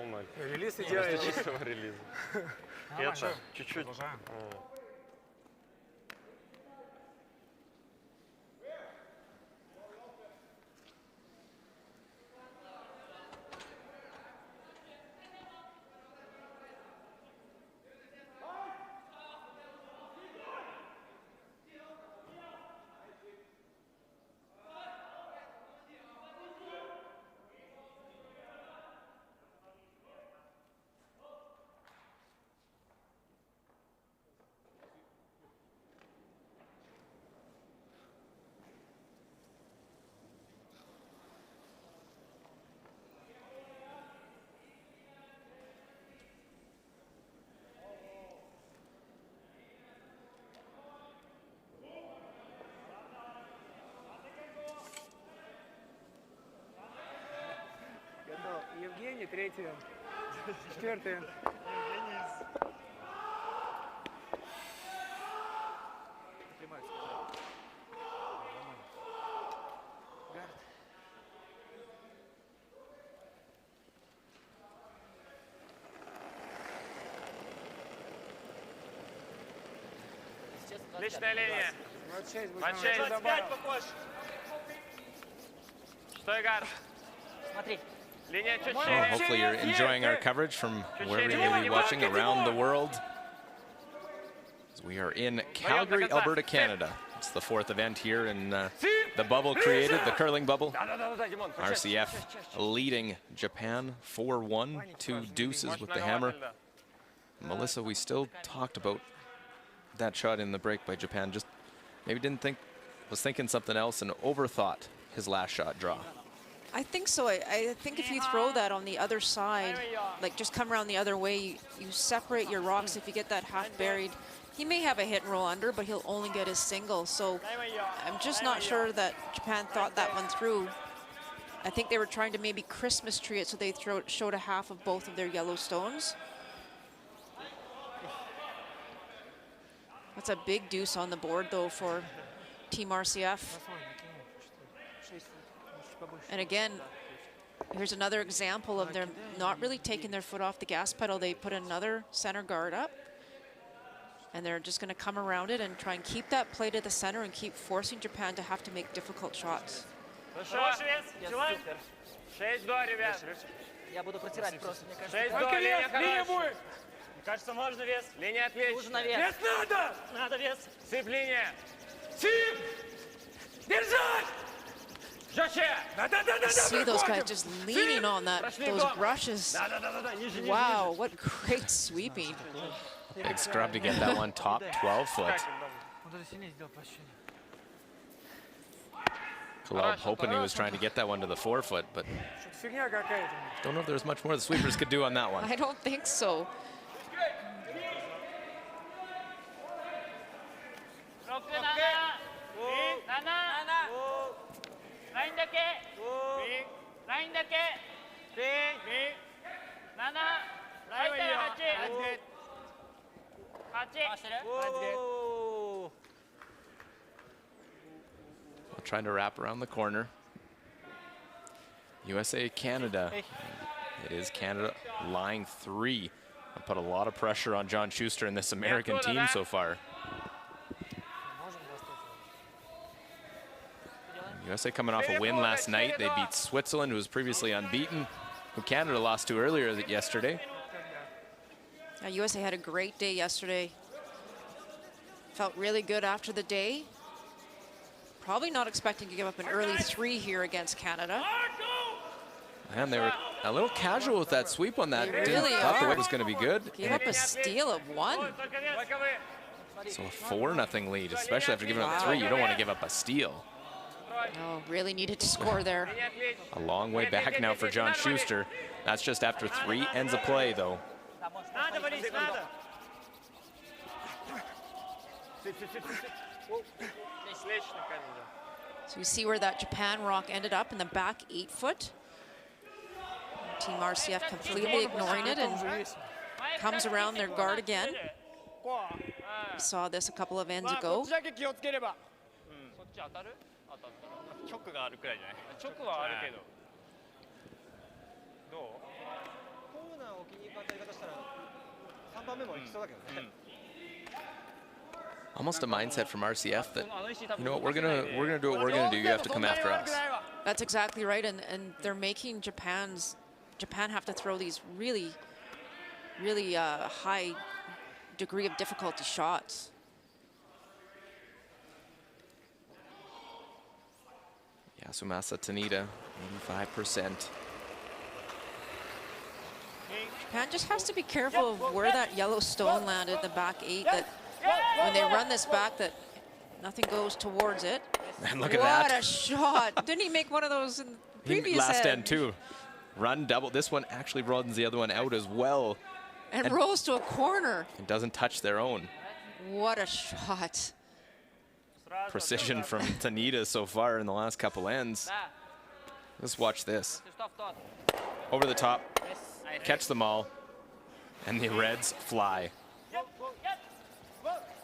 мой. Релиз идеальный. Чистого релиза. Это чуть-чуть. Евгений, третий. Четвертый. Гард. Отличная линия. 26 будет. 26. 25 попозже. Стой, гард. Смотри. Линия чуть Well, шире. hopefully you're enjoying our coverage from wherever you may be watching around the world. As we are in Calgary, Alberta, Canada. It's the 4th event here in the bubble created, the curling bubble. Да-да-да, Димон, RCF leading Japan 4-1, 2 deuces with the hammer. Melissa, we still talked about that shot in the break by Japan. Just maybe was thinking something else and overthought his last shot draw. I think so. I think if you throw that on the other side, like just come around the other way, you separate your rocks if you get that half buried. He may have a hit and roll under, but he'll only get his single. So I'm just not sure that Japan thought that one through. I think they were trying to maybe Christmas tree it so they showed a half of both of their yellow stones. That's a big deuce on the board, though, for Team RCF. And again, here's another example of them not really taking their foot off the gas pedal. They put another center guard up, and they're just going to come around it and try and keep that plate at the center and keep forcing Japan to have to make difficult shots. Хороший вес. Желаем? 6 до, ребят. Я буду протирать просто. Мне кажется, 6 до, линия хорошая. Мне кажется, можно вес. Линия отличная. нужно вес. Надо! Надо вес. Сыпь линия. Сыпь! Держать! Жестче! See those guys just leaning on those brushes. Wow, what great sweeping. Big scrub to get that one top 12 foot. Он даже сильнее сделал по ощущениям. Kalab hoping he was trying to get that one to the 4 foot, but Что-то фигня какая-то. don't know if there's much more the sweepers could do on that one. I don't think so. 라인 닿게. 라인 닿게. 나나. 라인 같이. Trying to wrap around the corner. USA, Canada. It is Canada line 3. I put a lot of pressure on John Schuster and this American team so far. USA coming off a win last night. They beat Switzerland, who was previously unbeaten, who Canada lost to earlier yesterday. USA had a great day yesterday. Felt really good after the day. Probably not expecting to give up an early 3 here against Canada. And they were a little casual with that sweep on that. They really Thought the are. weight was going to be good. Gave up a steal of 1. So a 4-0 lead, especially after giving up 3. You don't want to give up a steal. Oh, really needed to score there. A long way back now for John Schuster. That's just after 3 ends of play, though. So you see where that Japan rock ended up in the back 8 foot. Team RCF completely ignoring it and comes around their guard again. We saw this a couple of ends ago. チョクがあるくらいじゃない？チョクはあるけど。どう？こういうのを置きに行く当たり方したら3番目も行きそうだけどね。Almost a mindset from RCF that, you know what, we're gonna do what we're gonna do. You have to come after us. That's exactly right, and they're making Japan have to throw these really high degree of difficulty shots. Yasumasa Tanita, 85%. Japan just has to be careful of where that yellow stone landed in the back 8, that when they run this back that nothing goes towards it. And look at that. What a shot. Didn't he make one of those in the previous last end too? Run double. This one actually runs the other one out as well. And rolls to a corner. It doesn't touch their own. What a shot. Precision from Tanita so far in the last couple ends. Let's watch this. Over the top, catch them all, and the Reds fly.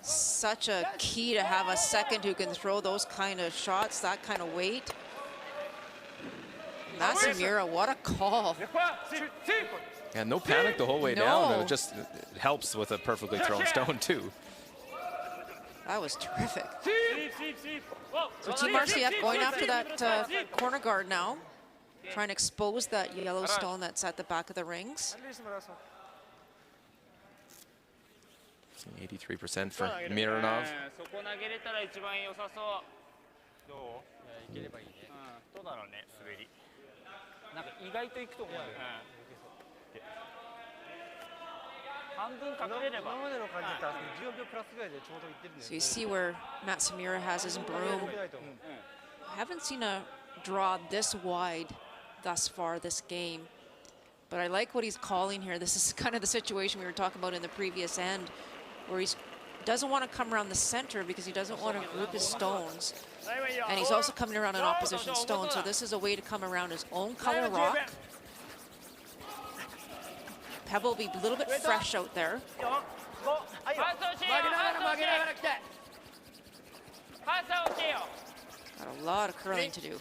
Such a key to have a second who can throw those kind of shots, that kind of weight. Masamura, what a call. And no panic the whole way down. It just helps with a perfectly thrown stone too. That was terrific. Sweep, sweep, sweep. Whoa. So Team RCF going after that corner guard now, trying to expose that yellow stone that's at the back of the rings. 83% for Mironov. そこ投げれたら一番良さそう。どう？いければいいね。どうだろうね、滑り。なんか意外といくと思うよ。半分隠れれば。今までの感じだったら14秒プラスぐらいでちょうどいってるんだよ So you see where Matsumiura has his broom. Haven't seen a draw this wide thus far this game. But I like what he's calling here. This is kind of the situation we were talking about in the previous end, where he doesn't want to come around the center because he doesn't want to group his stones. And he's also coming around an opposition stone, so this is a way to come around his own color rock. Pebble will be a little bit fresh out there. Got a lot of curling to do.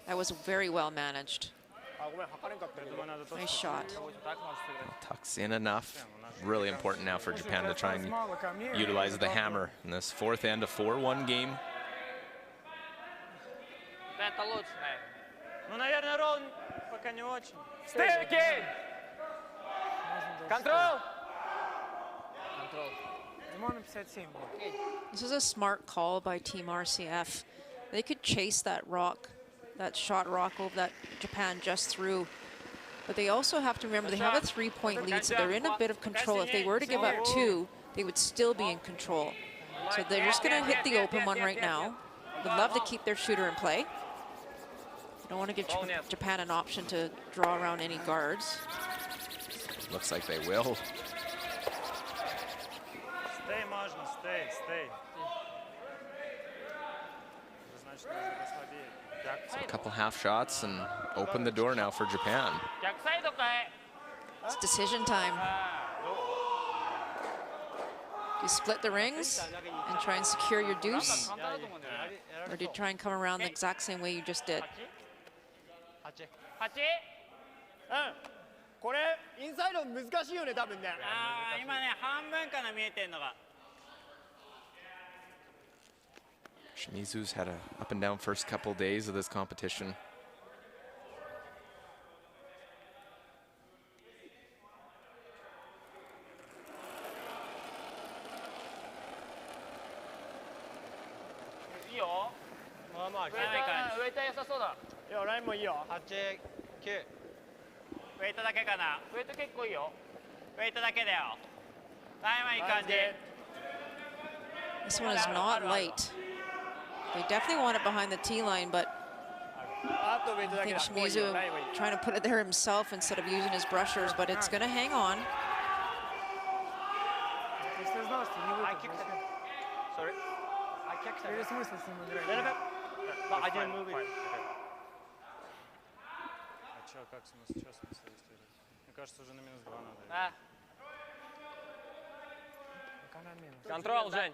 That was very well managed. Nice shot. Tucks in enough. Really important now for Japan to try and utilize the hammer in this fourth end, a 4-1 game. Stay again. Control. This is a smart call by Team RCF. They could chase that rock, that shot rock over that Japan just threw. But they also have to remember they have a 3-point lead, so they're in a bit of control. If they were to give up 2, they would still be in control. So they're just going to hit the open one right now. Would love to keep their shooter in play. Don't want to give Japan an option to draw around any guards. Looks like they will. Stay, можно, stay, stay. So a couple half shots and open the door now for Japan. It's decision time. Do you split the rings and try and secure your deuce? Or do you try and come around the exact same way you just did? これインサイド難しいよね多分ね。今ね半分から見えてんのが。Shimizu's had a up and down first couple days of this competition. This one is not light. They definitely want it behind the tee line, but I think Shimizu trying to put it there himself instead of using his brushers, but it's going to hang on. I kicked it. Sorry? I kicked it. But I didn't move it. Control, Жень.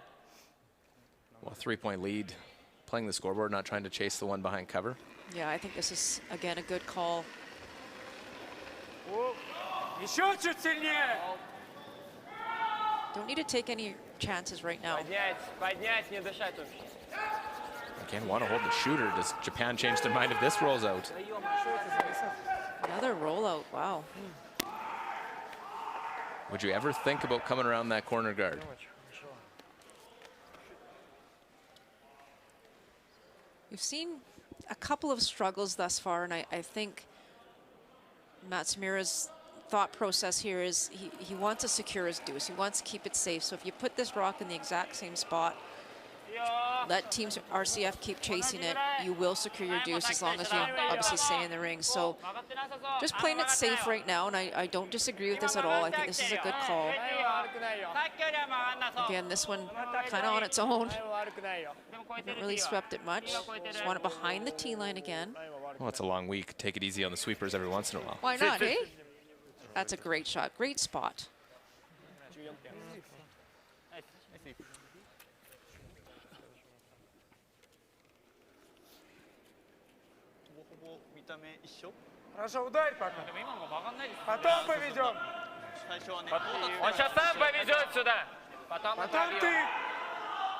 Well, 3-point lead. Playing the scoreboard, not trying to chase the one behind cover. Yeah, I think this is, again, a good call. Еще чуть сильнее. Don't need to take any chances right now. Поднять, не дышать вообще. Again, want to hold the shooter. Does Japan change their mind if this rolls out? Another rollout, wow. Would you ever think about coming around that corner guard? We've seen a couple of struggles thus far, and I think Matsumiura's thought process here is he wants to secure his deuce. He wants to keep it safe. So if you put this rock in the exact same spot, let teams RCF keep chasing it, you will secure your deuce as long as you obviously stay in the ring. So just playing it safe right now, and I don't disagree with this at all. I think this is a good call. Again, this one kind of on its own. Haven't really swept it much. Just want it behind the tee line again. Well, it's a long week. Take it easy on the sweepers every once in a while. Why not, eh? That's a great shot. Great spot. Хорошо, ударь пока. Потом поведем. Он сейчас сам повезет сюда. Потом ты.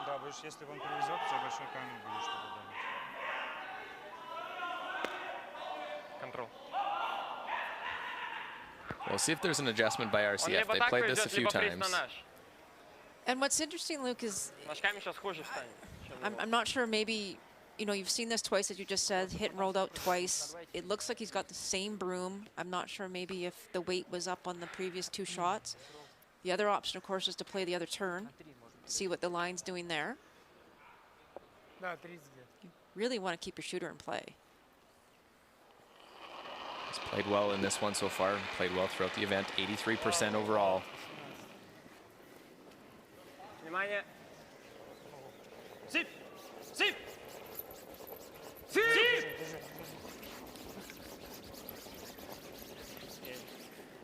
Да, будешь, если он привезет, у тебя большой камень будет, чтобы добить. Контрол. We'll see if there's an adjustment by Он RCF. либо They так played this a повезет, few либо приз на times. наш. And what's interesting, Luke, is Наш камень сейчас хуже станет. чем его. I'm not sure, maybe, you know, you've seen this twice, as you just said, hit and rolled out twice. It looks like he's got the same broom. I'm not sure maybe if the weight was up on the previous 2 shots. The other option, of course, is to play the other turn, see what the line's doing there. Да, 30 где-то. You really want to keep your shooter in play. He's played well in this one so far. Played well throughout the event. 83% overall. Внимание. Сип! Сип!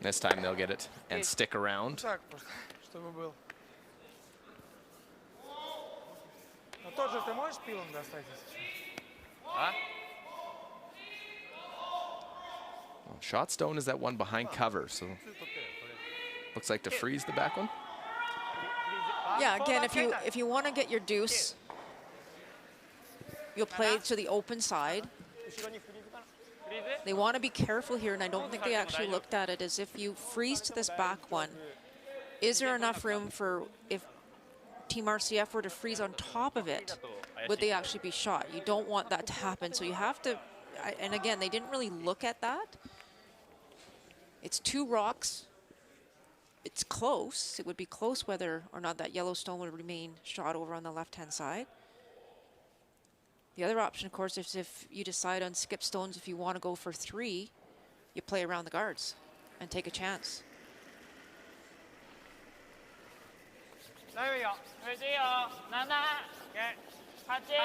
This time they'll get it and stick around. Так просто, чтобы был. Ну тот же ты можешь пилом достать, если что? А? Well, shot stone is that one behind cover, so looks like to freeze the back one. Yeah, again, if you want to get your deuce, you'll play to the open side. They want to be careful here, and I don't think they actually looked at it as if you freeze to this back one. Is there enough room for, if Team RCF were to freeze on top of it, would they actually be shot? You don't want that to happen, so you have to, and again, they didn't really look at that. It's 2 rocks. It's close. It would be close whether or not that yellow stone would remain shot over on the left-hand side. The other option, of course, is if you decide on skip stones, if you want to go for 3, you play around the guards and take a chance.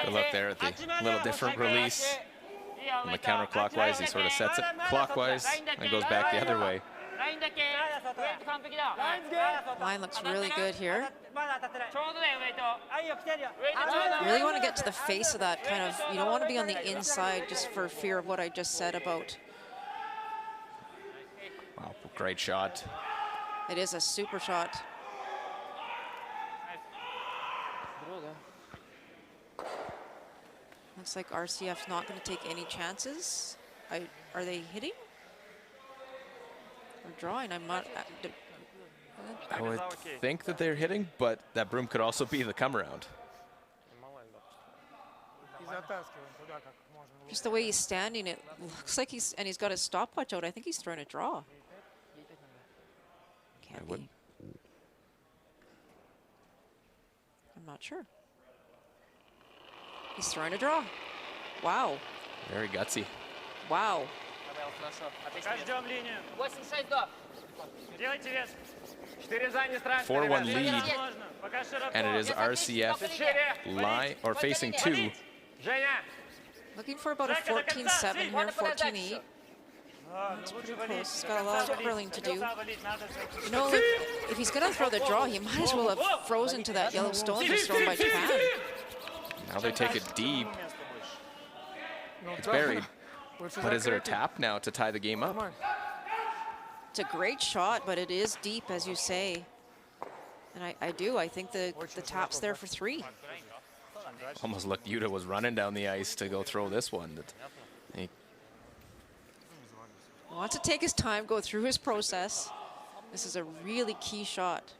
Good look there at the little different release. On the counterclockwise, he sort of sets it clockwise and goes back the other way. Line looks really good here. Really want to get to the face of that kind of, you don't want to be on the inside just for fear of what I just said about. Wow, great shot. It is a super shot. Looks like RCF's not going to take any chances. Are they hitting? Or drawing? I'm not. I would think that they're hitting, but that broom could also be the come around. И затаскиваем туда, как можно лучше. Just the way he's standing, it looks like he's got his stopwatch out. I think he's throwing a draw. Can't be. I'm not sure. He's throwing a draw. Wow. Very gutsy. Wow. Ждем линию. 8-6 до. Делайте вес. 4 за, не страшно. 4-1 ребята. lead, Можно. Пока широко. and it is RCF line or facing 2. Женя. Looking for about a 14-7 here, 14-8. That's pretty close. He's got a lot of curling to do. You know, if he's going to throw the draw, he might as well have frozen to that yellow stone just thrown by Japan. Now they take it deep. It's buried. But is there a tap now to tie the game up? It's a great shot, but it is deep, as you say. And I think the tap's there for 3. Almost looked Yuta was running down the ice to go throw this one. He wants to take his time, go through his process. This is a really key shot.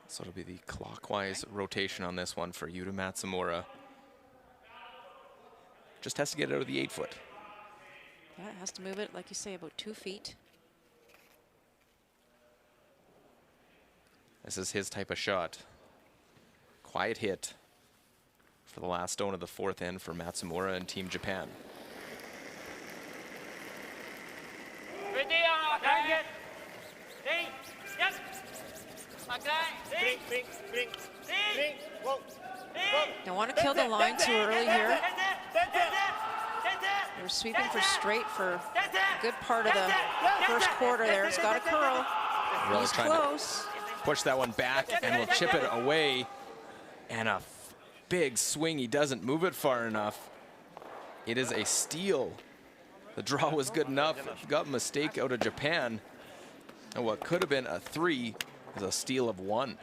So it'll be the clockwise rotation on this one for Yuta Matsumura. Just has to get it out of the 8-foot. Yeah, it has to move it, like you say, about 2 feet. This is his type of shot. Quiet hit for the last stone of the 4th end for Matsumura and Team Japan. Don't want to kill the line too early here. They were sweeping for straight for a good part of the first quarter there. It's got a curl. Really He's trying close. to push that one back and will chip it away. And a big swing. He doesn't move it far enough. It is a steal. The draw was good enough. Got a mistake out of Japan. And what could have been a 3 is a steal of 1.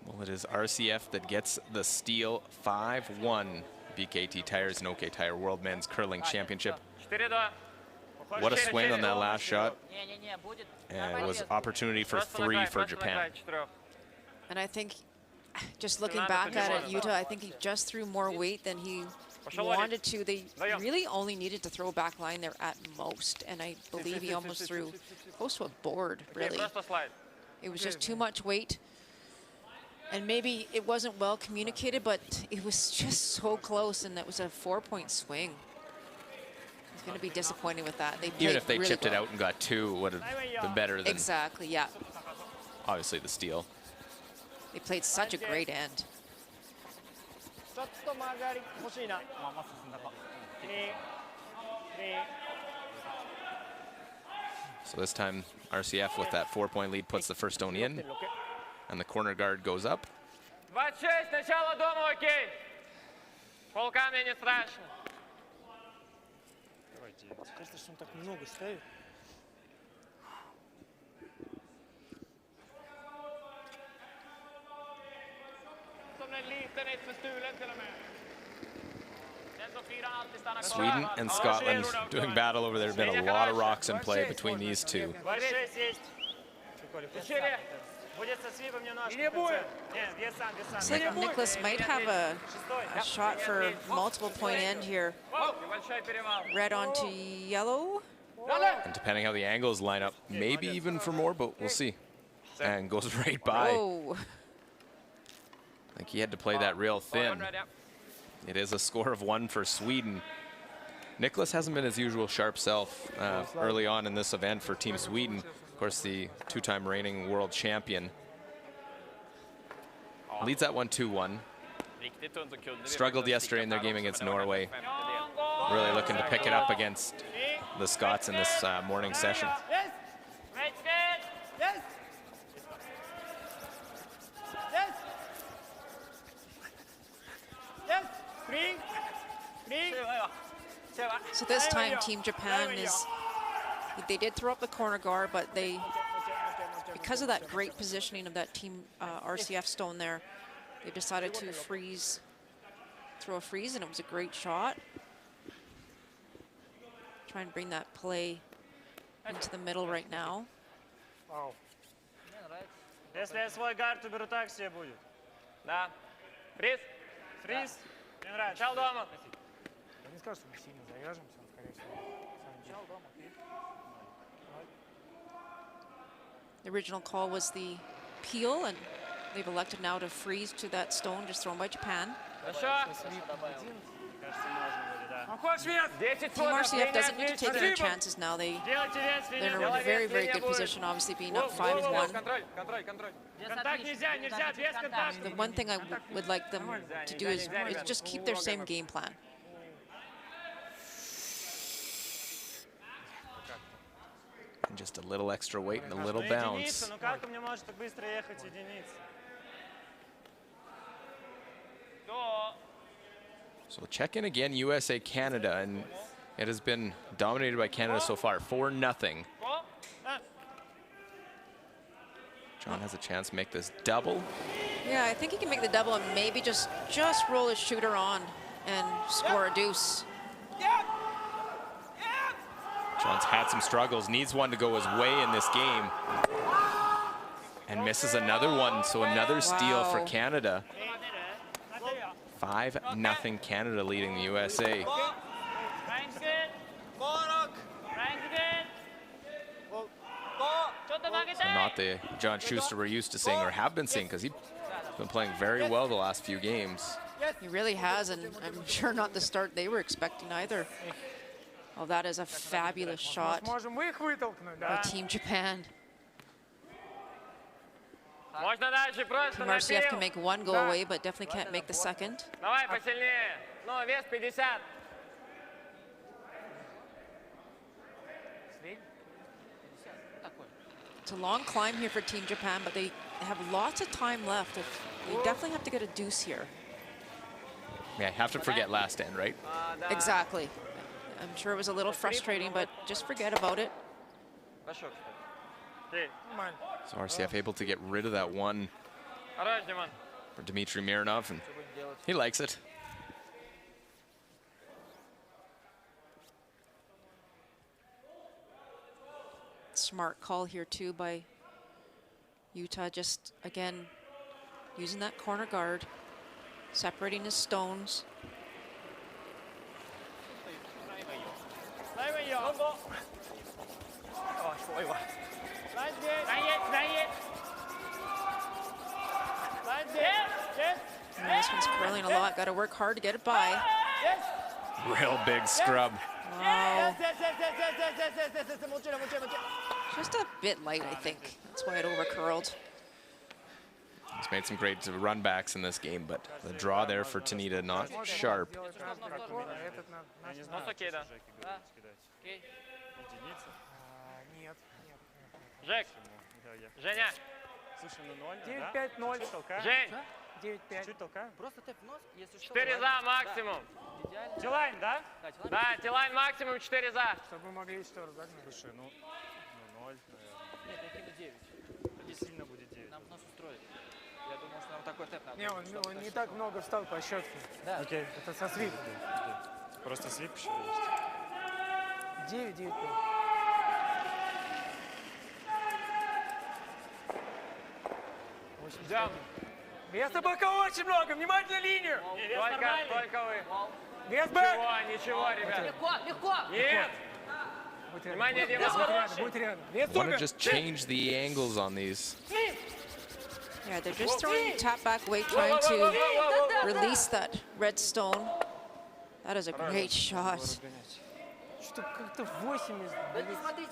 Well, it is RCF that gets the steal. 5-1. BKT Tires and OK Tire World Men's Curling Championship. What a swing on that last shot. And it was opportunity for 3 for Japan. And I think, just looking back at it, Yuta, I think he just threw more weight than he wanted to. They really only needed to throw a back line there at most. And I believe he almost threw close to a board, really. It was just too much weight. And maybe it wasn't well communicated, but it was just so close, and that was a 4-point swing. It's going to be disappointing with that. Even if they really chipped it out and got 2, would have been better than exactly, yeah. Obviously the steal. They played such a great end. So this time RCF with that 4-point lead puts the first stone in. And the corner guard goes up. 26, начало дома, окей. Полками не страшно. Кажется, что он так много ставит. Som en liten ett för stulen till och med. Den som firar alltid stannar kvar. Sweden and Scotland doing battle over there. Been a lot of rocks in play between these two. Looks like Nicholas might have a shot for multiple point end here. Red onto yellow. And depending how the angles line up, maybe even for more, but we'll see. And goes right by. Oh. I think he had to play that real thin. It is a score of 1 for Sweden. Nicholas hasn't been his usual sharp self early on in this event for Team Sweden. Of course, the 2-time reigning world champion. Leads that one 2-1. Struggled yesterday in their game against Norway. Really looking to pick it up against the Scots in this morning session. So this time Team Japan is, they did throw up the corner guard, but they, because of that great positioning of that Team RCF stone there, they decided to freeze, throw a freeze, and it was a great shot. Try and bring that play into the middle right now. Если я свой гард уберу, так себе будет. Да. Фриз? Фриз? Мне нравится. Начало дома. Я не скажу, что мы сильно завяжемся, он, скорее всего. Начало дома, окей. The original call was the peel, and They've elected now to freeze to that stone just thrown by Japan. Хорошо. Кажется, можно вроде, да. Уходишь вверх. 10 Team футов. RCF Линия doesn't need to take any отлично. chances now. Делайте вес, They're линия. in a very, very good position, obviously being up 5-1. Контроль, контроль, контроль. Контакт нельзя, нельзя, без контакта. The one thing I would like them to do is just keep their same game plan. And just a little extra weight and a little Ну, bounce. единица, ну как ты мне можешь так быстро ехать, единица? So check in again, USA, Canada, and it has been dominated by Canada so far, 4-0. John has a chance to make this double. Yeah, I think he can make the double and maybe just roll his shooter on and score a deuce. John's had some struggles, needs one to go his way in this game. And misses another one, so another steal for Wow. Canada. 5-0 Canada leading the USA. Ryan's good. Ryan's good. So not the John Schuster we're used to seeing or have been seeing, because he's been playing very well the last few games. He really has, and I'm sure not the start they were expecting either. Oh, that is a fabulous shot Можем мы их вытолкнуть, by да? Team Japan. Можно дальше, просто Team на RCF can пил. make one go away, but definitely can't make the second. Давай посильнее. Ну, вес 50. It's a long climb here for Team Japan, but they have lots of time left. They definitely have to get a deuce here. Yeah, have to forget last end, right? Exactly. I'm sure it was a little frustrating, but just forget about it. Хорошо, кстати. Нормально. So RCF able to get rid of that one Хорош, Димон. for Dmitry Mironov, and he likes it. Smart call here too by Utah, just again using that corner guard, separating his stones. Дай ее. Ryan's good. Ryan's good. Yes. And this one's curling a lot. Got to work hard to get it by. Yes. Real big scrub. Wow, Yes. もちろん、もちろん、もちろん。 just a bit light, I think. That's why it overcurled. He's made some great run backs in this game, but the draw there for Tanita not sharp. Делать разные корпусы, а этот надо. Я не Ну, знаю, окей, да. единица. Нет, нет. Жек, Женя, Слушай, ну 0, да? 9-5-0. Чуть толкаем. Жень, 9-5. Чуть толкаем. Просто тэп в нос, если что. 4 за максимум. Идеально. Тилайн, да? Да, Тилайн. Да, Тилайн максимум 4 за. Чтобы мы могли что разогнать. Слушай, ну 0, наверное. Нет, я кину 9. Не сильно будет 9. Нам нос устроит. Я думаю, что нам такой тэп надо. Не, он не так много встал по щетке. Да. Окей. Это со свип. Просто свип еще есть. 9-9-5. Идем. Места бока очень много. Внимательно линию. Только вы. Вес бэк. Ничего, ребят. Легко, легко. Нет. Будь Внимание, рядом. Дима. Будь рядом. Вес Want to супер. just change the angles on these. Yeah, they're just throwing tap back weight, trying to release that red stone. That is a great shot. Что как-то 80.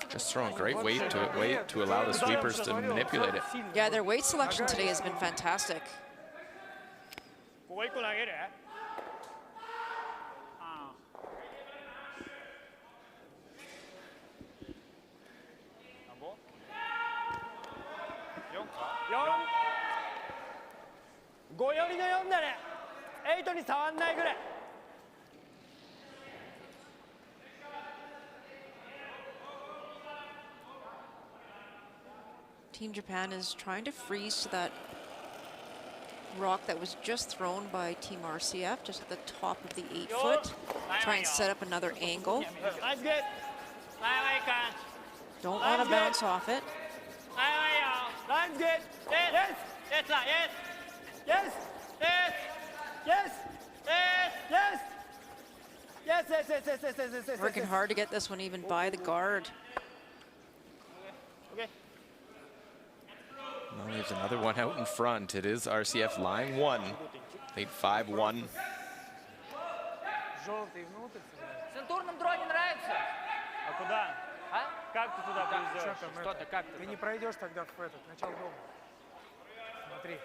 Just throwing great weight to allow the sweepers to manipulate it. Yeah, their weight selection today has been fantastic. ここ1個投げるあなんぼ ?4 か ?4 5寄りの4だね8に触んないぐらい Team Japan is trying to freeze to that rock that was just thrown by Team RCF, just at the top of the 8-foot. Try and set up another angle. That's good. Don't want to bounce off it. That's good. Yes. Yes. Yes. Yes. Yes. Yes. Yes. Yes. Working hard to get this one even by the guard. Okay. Well, there's another one out in front. It is RCF line 1. Lead 5-1. Желтый внутрь сыграет. В центурном дроне нравится? А куда? А? Как ты туда Чё придешь? там Что это? ты, как Ты ты? не пройдешь тогда в этот, начало дома. Смотри.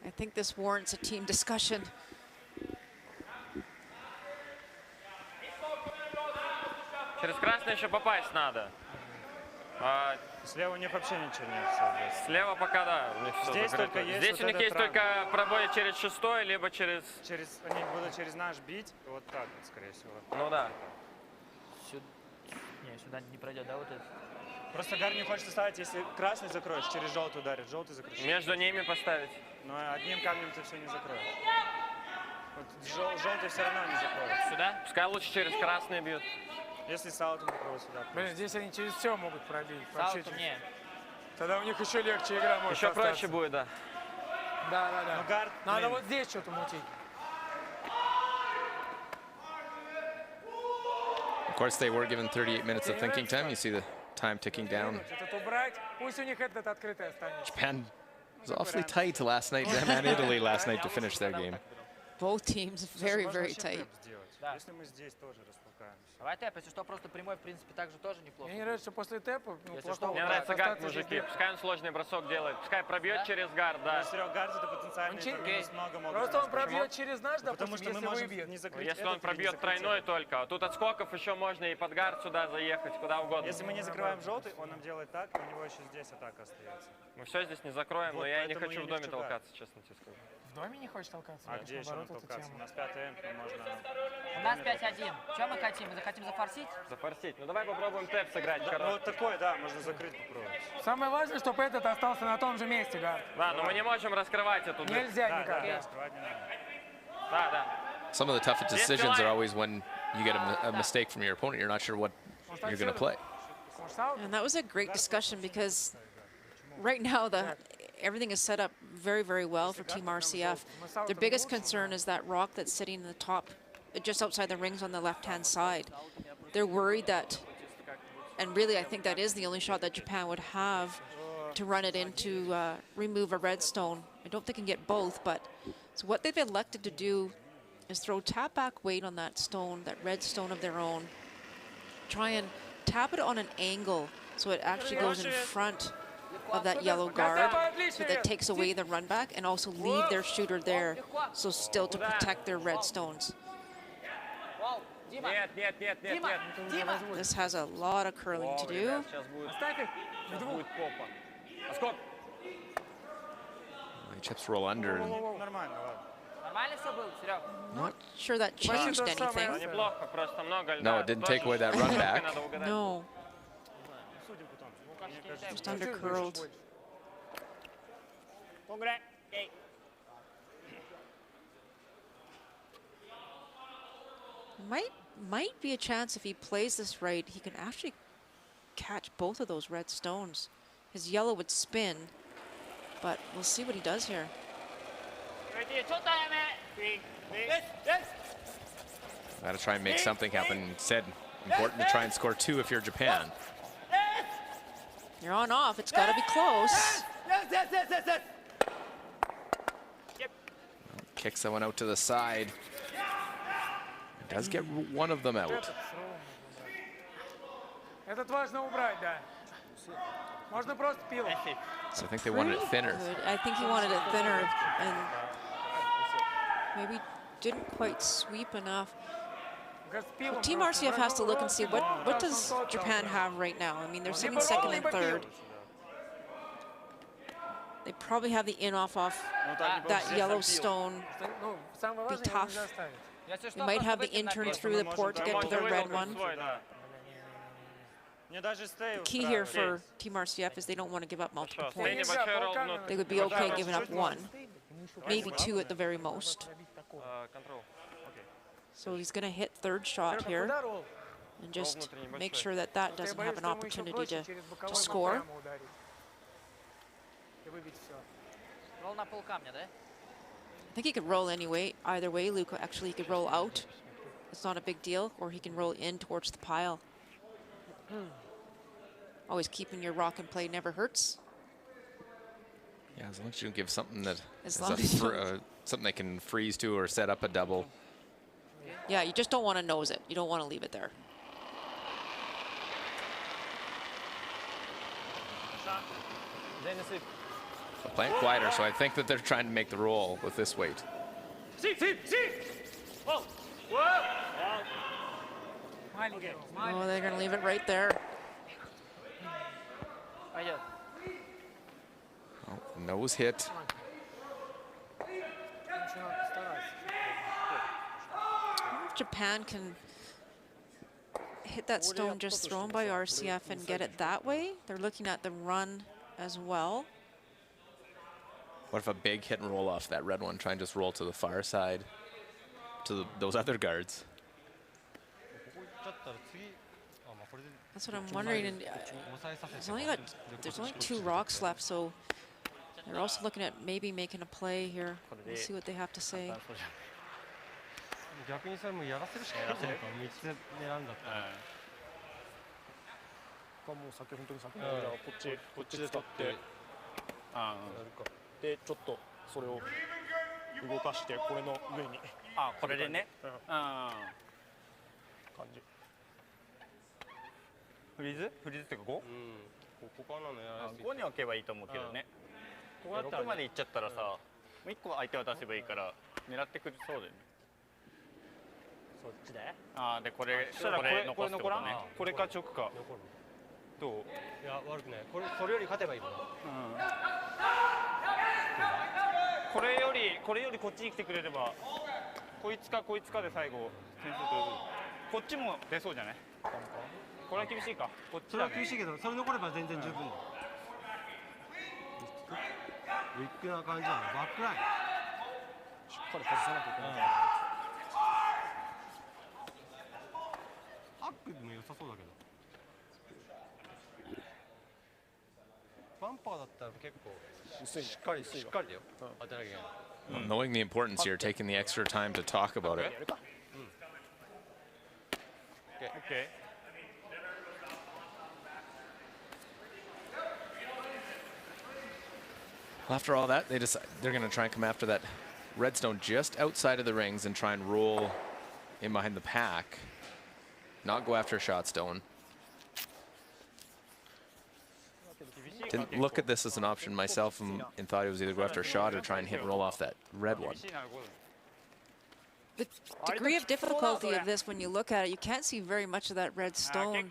I think this warrants a team discussion. Через красный еще попасть надо. А Слева у них вообще ничего нет. Всё, слева пока, да, у них всё Здесь закрыто. только есть Здесь вот у них этот есть ран. только пробой через 6, либо через... они будут через наш бить, вот так вот, скорее всего. Ну да. Не, сюда не пройдет, да, вот это? Просто гар не хочется ставить, если красный закроешь, через желтый ударит, желтый закроешь. Между ними поставить. Но одним камнем ты все не закроешь. Вот желтый все равно не закроет. Сюда? Пускай лучше через красные бьют. Если саутом закроют сюда. Блин, здесь они через все могут пробить. Вообще Сауту через- не. Тогда у них еще легче игра может Еще проще остаться. будет, да. Да, да, да. Но гард, Надо блин. вот здесь что-то мутить. Of course, they were given 38 minutes of thinking time. You see the time ticking down. Этот убрать. Пусть у них этот открытый останется. Japan was awfully tight last night. Japan, Italy last night to finish their game. Both teams Слушай, very, можно very вообще tight. тэп сделать. Да. Если мы здесь тоже располкаемся. Давай тэп, если что, просто прямой, в принципе, так же тоже неплохо. Мне не нравится, что после тэпа, ну, Если плохого что, Мне так, нравится гард, остаться здесь мужики. делать. Пускай он сложный бросок делает. Пускай пробьет Да? через гард, да. Серег, гард это потенциальный Он че- минус много могут. Просто он быть. пробьет через наш, Потому допустим, что мы если можем выбьет. не закрыть Если этот он или не пробьет закрыть тройной этот. только. А тут от скоков еще можно и под гард сюда заехать, куда угодно. Если мы не закрываем желтый, он нам делает так, и у него еще здесь атака остается. Мы все здесь не закроем, Вот но я не поэтому хочу я в не доме хочу, да. толкаться, честно тебе скажу. В доме не хочешь толкаться? А где еще нам наоборот, эта толкаться? У тема. нас 5 эмп, можно... У нас 5-1. Что мы хотим? Мы захотим зафорсить? Зафорсить. Ну давай попробуем тэп сыграть. Да, ну короткий. вот такой, да, можно закрыть попробовать. Самое важное, чтобы этот остался на том же месте, да. Да, но мы не можем раскрывать эту дверь. Нельзя Да, никак. да, да. раскрывать не надо. Да, да. Some of the toughest decisions are always when you get a mistake from your opponent. You're not sure what you're going to play. Может, аут? And that was a great discussion because right now everything is set up very, very well for Team RCF. Their biggest concern is that rock that's sitting in the top, just outside the rings on the left-hand side. They're worried that, and really I think that is the only shot that Japan would have to run it in to remove a red stone. I don't think they can get both, but so what they've elected to do is throw tap back weight on that stone, that red stone of their own. Try and tap it on an angle so it actually goes in front of that yellow guard, so that takes away the run back, and also leave their shooter there, so still to protect their red stones. Дима! Нет, нет, нет, нет, Дима! нет. Дима! This has a lot of curling to О, do. ребят, сейчас будет, Оставь их. будет попа. А сколько? Chips roll under. And Нормально, ладно. Нормально все было, Серег? Not sure that changed то самое. Ну, anything. неплохо, просто много льда. No, it didn't Тоже take away that run back. надо угадать. No, Судим потом. just under curled. Might be a chance if he plays this right, he can actually catch both of those red stones. His yellow would spin, but we'll see what he does here. Got to try and make something happen. Said important to try and score 2 if you're Japan. You're on off, it's got to be close. Kicks that one out to the side. Does get one of them out. Этот важно убрать, да. Можно просто пилом. So I think they wanted it thinner. Good. I think he wanted it thinner and maybe didn't quite sweep enough. Кажется, пилом Team просто. RCF has to look and see what Да, does он тот Japan толкает. have right now. I mean, they're sitting Либо second ролл, and либо third. пил. They probably have the in off Ну, так, либо that здесь yellow опил. stone. Ну, самое Be важное, его tough. нельзя оставить. Если They что, might просто have the выкинь на in turn пол. through the port to get to Можно the red выдохнуть one. свой, да. Мне даже стей Key here устраивает. for Team RCF is they don't want to give up multiple Хорошо, стей points. небольшой ролл внутрь. They would be okay giving up one, maybe 2 at the very most. Контрол. So he's going to hit third shot Серега, here куда ролл? and just внутренний make большой. sure that that Я doesn't боюсь, have an что ему еще opportunity проще to через боковой to мог score. прямо ударить. И выбить всё. Ролл на пол камня, да? I think he could roll anyway. Either way, Luke, actually, he could roll out. It's not a big deal. Or he can roll in towards the pile. Always keeping your rock in play never hurts. Yeah, as long as you don't give something that As is long a as you don't- something they can freeze to or set up a double. Yeah, you just don't want to nose it. You don't want to leave it there. So playing quieter, so I think that they're trying to make the roll with this weight. See. Whoa. Okay. Oh, they're going to leave it right there. Oh, nose hit. Japan can hit that stone just thrown by RCF and get it that way. They're looking at the run as well. What if a big hit and roll off that red one? Try and just roll to the far side to those other guards. That's what I'm wondering. And there's only 2 rocks left, so they're also looking at maybe making a play here. We'll see what they have to say. 逆にそれもやらせるしかないのか、3つ狙うんだったら。もう先本当に先のじゃあこっちで立ってやるか。でちょっとそれを動かしてこれの上に。これでね。感じ。フリーズってここ？ここなのやらせて。ここに置けばいいと思うけどね。ここまで行っちゃったらさ、もう1個相手渡せばいいから狙ってくれそうだよね。そっちで？でこれ残すってことね。これか直か。どう？いや悪くない。それより勝てばいいもん。これよりこっちに来てくれれば、こいつかで最後点数取る。こっちも出そうじゃない？これは厳しいか。こっちそれは厳しいけど、それ残れば全然十分だよ。ウィックな感じだね。バックライン。しっかり外さなきゃいけない。アックでも良さそうだけど。バンパーだったら結構しっかりだよ。当てなきゃいけない。Well, knowing the importance here, taking the extra time to talk about it. Okay. Well, after all that, they decide they're going to try and come after that redstone just outside of the rings and try and roll in behind the pack. Not go after a shot stone. Didn't look at this as an option myself and thought it was either go after a shot or try and hit and roll off that red one. The degree of difficulty of this, when you look at it, you can't see very much of that red stone.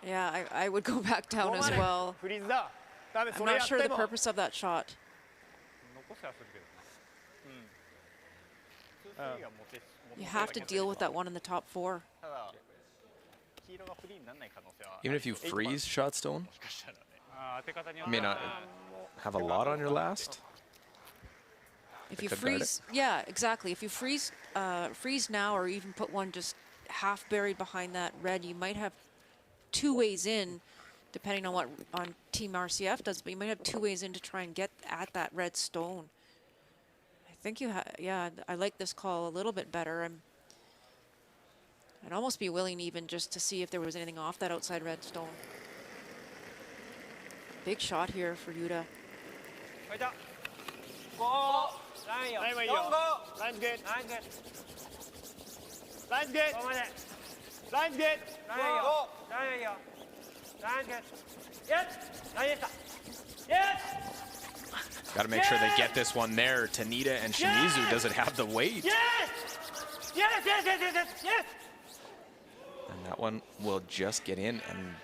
Yeah, I would go back down as well. I'm not sure the purpose of that shot. You have to deal with that one in the top 4. Even if you freeze shot stone, you may not have a lot on your last. If you freeze, yeah, exactly. If you freeze now, or even put one just half buried behind that red, you might have 2 ways in, depending on what Team RCF does. But you might have 2 ways in to try and get at that red stone. I think yeah, I like this call a little bit better. I'd almost be willing even just to see if there was anything off that outside red stone. Big shot here for Yuta. Line's good. Line's good. Got to make sure they get this one there. Tanita and Shimizu, does it have the weight? Yes. And that one will just get in and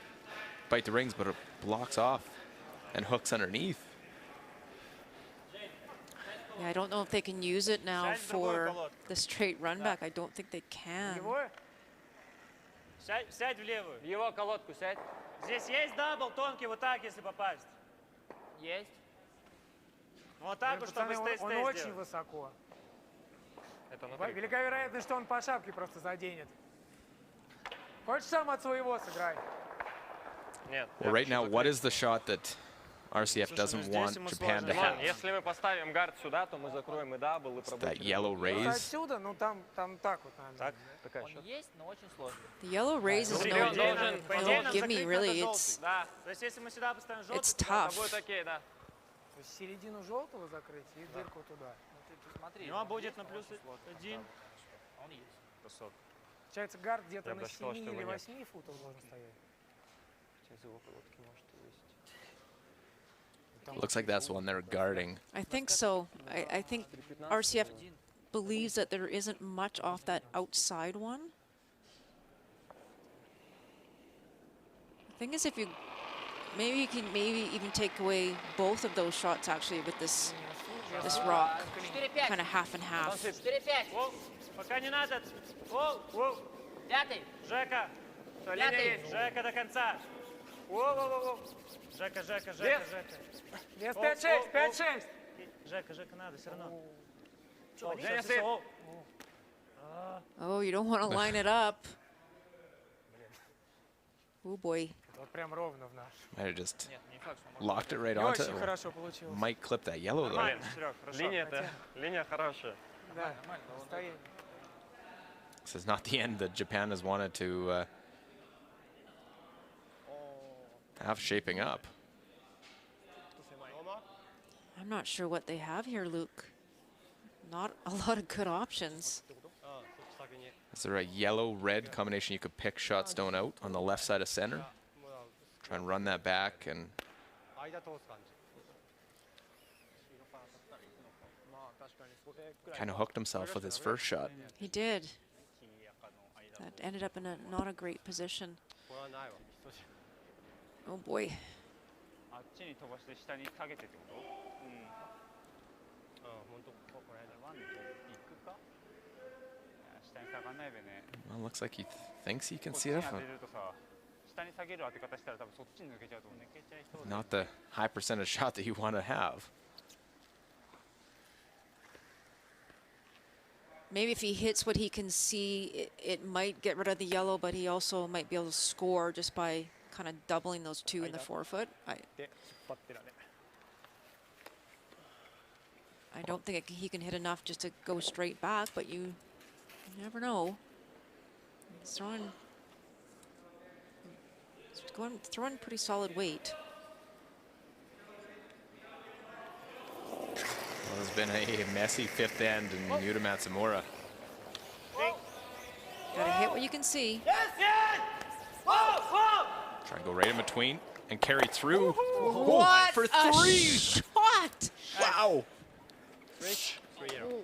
bite the rings, but it blocks off and hooks underneath. Yeah, I don't know if they can use it now for the straight run back. I don't think they can. Сядь в левую. В его колодку сядь. Здесь есть дабл тонкий вот так, если попасть. Есть. Вот так вот, чтобы Он стей очень высоко. Велика вероятность, что он по шапке просто заденет. Хочешь сам от своего сыграй? Well, right now, what is the shot that RCF doesn't want Japan to have Если мы поставим гард сюда, то мы закроем и дабл, и that yellow Вот raise. отсюда, ну там так вот надо. Так, такая Он счет. есть, но очень сложно. The yellow raise is Смотри, no, он должен, по идее, no нам give me закрыть really. надо It's желтый. Да, то есть если мы сюда поставим желтый, it's то tough. будет окей, да. То есть середину желтого закрыть и дырку туда. Ну ты посмотри. У него он будет есть, на но плюс очень сложно 1. поставить. Он есть. Получается, гард где-то Я на бы сказал, 7 что или его нет. 8 футов должен стоять. Из его проводки может и есть. Looks like that's one they're guarding. I think so. I think RCF believes that there isn't much off that outside one. The thing is, if you maybe you can even take away both of those shots actually with this rock, 4-5. kind of half and half. 4-5. Воу, пока не надо. Воу, воу. Пятый. Жека. Что, линия Пятый. есть. Жека до конца. Воу, воу, воу, воу. Жека, Жека, Жека, Жека. Вес Оп, 5-6, оп, 5-6. Жека, Жека, надо все равно. Женя, Женя, сыпь. Oh, you don't want to line it up. Oh boy. Вот прям ровно в наш. Might have just Нет, не факт, что он locked it right Не onto очень it. хорошо получилось. Might clip that yellow though. Нормально, Серег, хорошо. Линия хорошая. Да, расстояние. This is not the end that Japan has wanted to have shaping up. I'm not sure what they have here, Luke. Not a lot of good options. Is there a yellow-red combination you could pick shot stone out on the left side of center? Try and run that back and kind of hooked himself with his first shot. He did. That ended up in not a great position. Oh boy. あっちに飛ばして下に下げてってこと？本当これワンで行くか？いや下に下がんないべね。 Well, looks like he thinks he can こっ see ちに it. 当てるとさ、下に下げる当て方したら多分そっちに抜けちゃうと思う。抜けちゃいそうで。 Not the high percentage shot that you want to have. Maybe if he hits what he can see, it might get rid of the yellow, but he also might be able to score just by kind of doubling those two in the forefoot. I don't think he can hit enough just to go straight back, but you never know. He's throwing pretty solid weight. Well, there's been a messy fifth end in Yuta Matsumura. Gotta hit what you can see. Try and go right in between and carry through. What for a three! shot! Wow!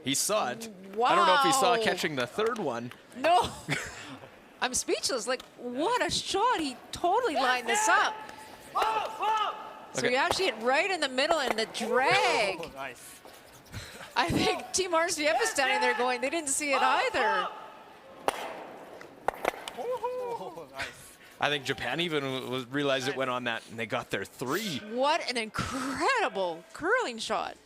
He saw it. I don't know if he saw Wow. catching the third one. No, I'm speechless. Like, what a shot! He totally lined this up. So Okay. he actually hit right in the middle and the drag. Nice. I think Team RCF is standing there going, they didn't see it either. I think Japan even realized it went on that, and they got their three. What an incredible curling shot.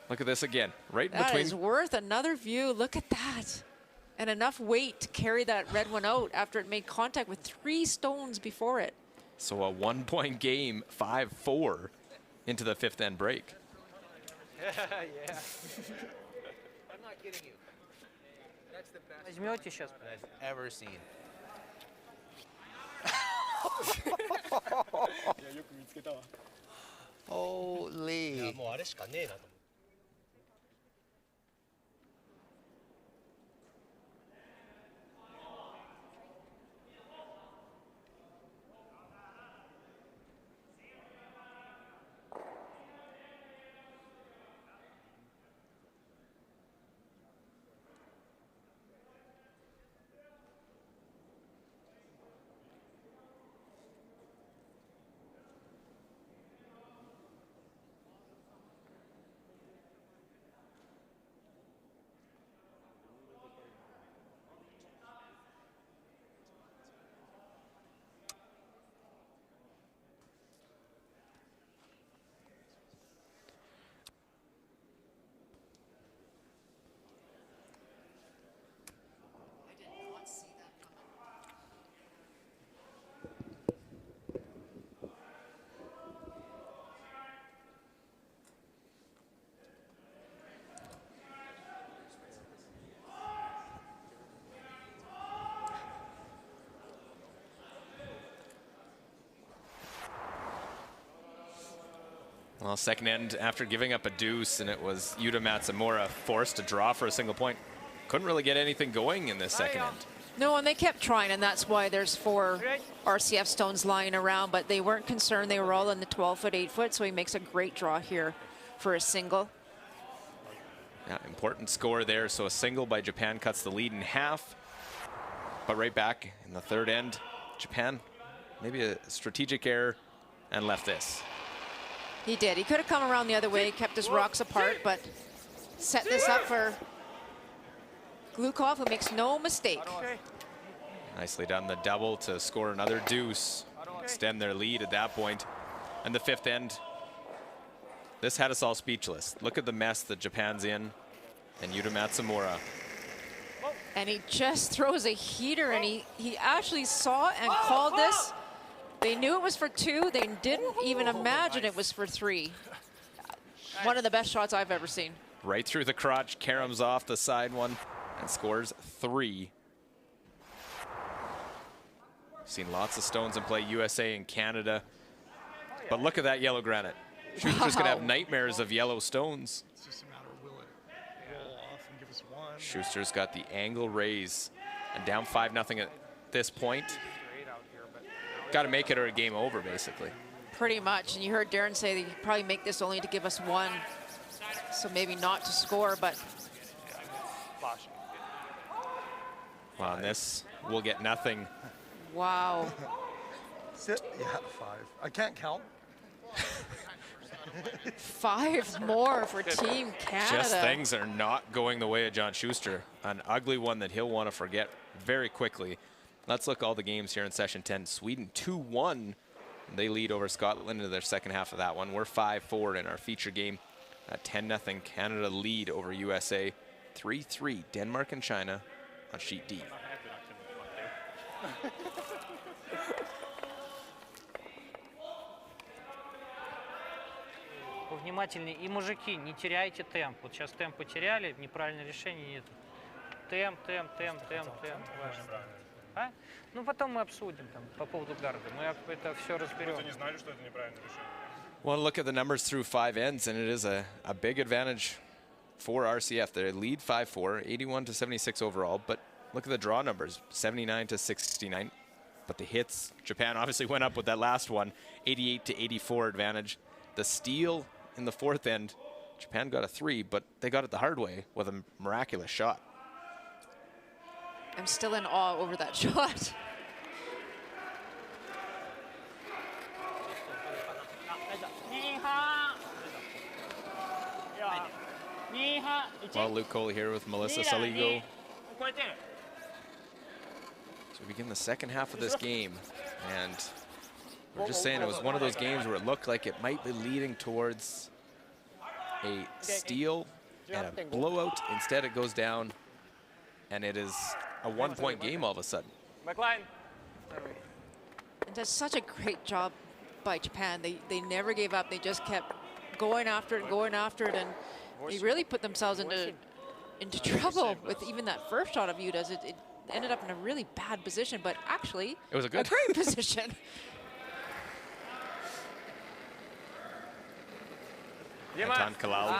Look at this again, right in That between. is worth another view. Look at that. And enough weight to carry that red one out after it made contact with 3 stones before it. So a 1-point game, 5-4 into the fifth end break. Yeah. I'm not kidding you. That's the best Возьмете сейчас. I've ever seen. Holy. もうあれしかねえなと思って。Well, second end after giving up a deuce, and it was Yuta Matsumura forced to draw for a single point. Couldn't really get anything going in this second end. No, and they kept trying, and that's why there's 4 RCF stones lying around, but they weren't concerned. They were all in the 12-foot, 8-foot, so he makes a great draw here for a single. Yeah, important score there. So a single by Japan cuts the lead in half. But right back in the third end, Japan, maybe a strategic error, and left this. He did. He could have come around the other way, kept his rocks apart, but set this up for Glukov, who makes no mistake. Nicely done, the double to score another deuce, extend their lead at that point. And the fifth end, this had us all speechless. Look at the mess that Japan's in, and Yuta Matsumura. And he just throws a heater, and he actually saw and called this. They knew it was for 2. They didn't even imagine it was for 3. One of the best shots I've ever seen. Right through the crotch, caroms off the side one, and scores 3. Seen lots of stones in play, USA and Canada. But look at that yellow granite. Schuster's gonna have nightmares of yellow stones. It's just a matter of will it roll off and give us 1. Schuster's got the angle raise, and down 5-0 at this point. Got to make it or a game over, basically. Pretty much, and you heard Darren say that he'd probably make this only to give us 1, so maybe not to score, but. Well, on this, we'll get nothing. Wow. Yeah, 5. I can't count. 5 more for Team Canada. Just things are not going the way of John Schuster. An ugly one that he'll want to forget very quickly. Let's look all the games here in session 10. Sweden 2-1. They lead over Scotland into their second half of that one. We're 5-4 in our feature game. 10-0 Canada lead over USA. 3-3 Denmark and China on sheet D. Повнимательнее. И, мужики, не теряйте темп. Вот сейчас темп потеряли, неправильное решение нет. Темп. Важно. А? Ну, потом мы обсудим там, по поводу гарда. Мы это все разберем. Не знали, что это неправильное решение. Well, look at the numbers through 5 ends, and it is a big advantage for RCF. They lead 5-4, 81-76 overall, but look at the draw numbers, 79-69. But the hits, Japan obviously went up with that last one, 88-84 advantage. The steal in the fourth end, Japan got a 3, but they got it the hard way with a miraculous shot. I'm still in awe over that shot. Well, Luke Cole here with Melissa Saligo. So we begin the second half of this game, and we're just saying it was one of those games where it looked like it might be leading towards a steal and a blowout. Instead, it goes down, and it is a 1-point game all of a sudden. It does such a great job by Japan. They never gave up. They just kept going after it, and they really put themselves into trouble with even that first shot of Yuta's. It ended up in a really bad position, but actually it was a good great position. Anton Kalal,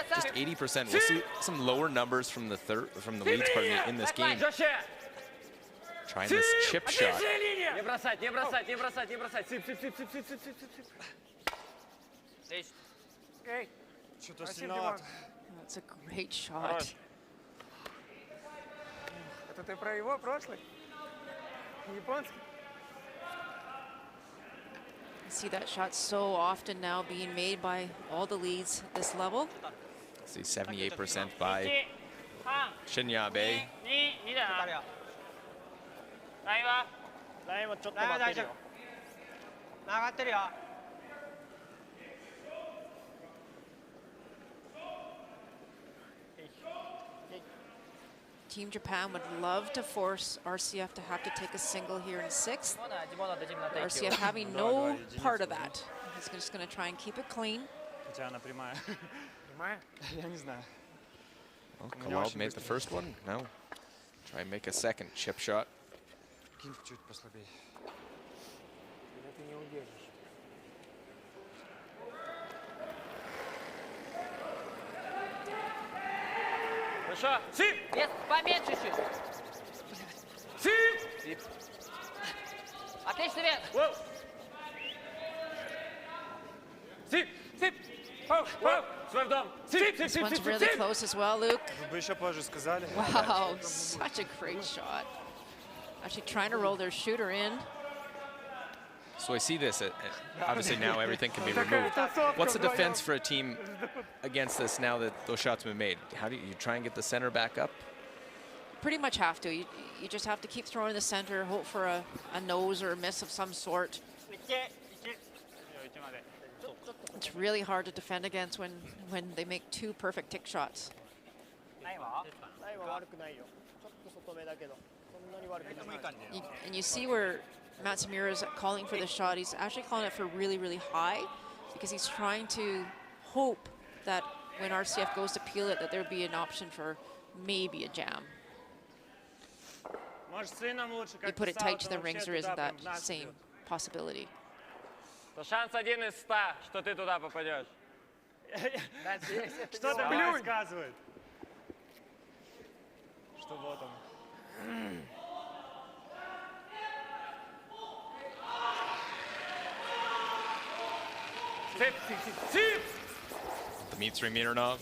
just 80%. We'll see some lower numbers from the leads partner in this game. Trying this chip shot. Не бросать. That's a great shot. Это ты про его прошлый? Японский? See that shot so often now being made by all the leads at this level. See 78% by Shinya Abe. ラインはちょっと待ってるよ。曲がってるよ。Team Japan would love to force RCF to have to take a single here in 6th. RCF having no part of that. He's just going to try and keep it clean. Прямая? Я не знаю. Well, Kalal made the first one. Now try and make a second chip shot. Кинь чуть послабее. Ты не удержишь. Хорошо. Сип! Вес поменьше чуть. Сип! Отлично, вес. Воу! Сип! Сип! Воу! Воу! Свой в дом! Сип! Сип! This Сип! one's Сип! really Сип! close as well, Luke. Вы бы еще позже сказали. Wow, such a great shot. Actually trying to roll their shooter in. So I see this. Obviously now everything can be removed. What's the defense for a team against this now that those shots have been made? How do you try and get the center back up? Pretty much have to. You just have to keep throwing the center, hope for a nose or a miss of some sort. It's really hard to defend against when they make two perfect tick shots. And you see where Matsumura is calling for the shot. He's actually calling it for really, really high because he's trying to hope that when RCF goes to peel it, that there'd be an option for maybe a jam. You put it tight to the rings, there isn't that same possibility. То шанс 1 из 100, что ты туда попадешь. Что-то плюнь. Сказывает. Что вот он. Сип! Сип! Dmitry Mironov,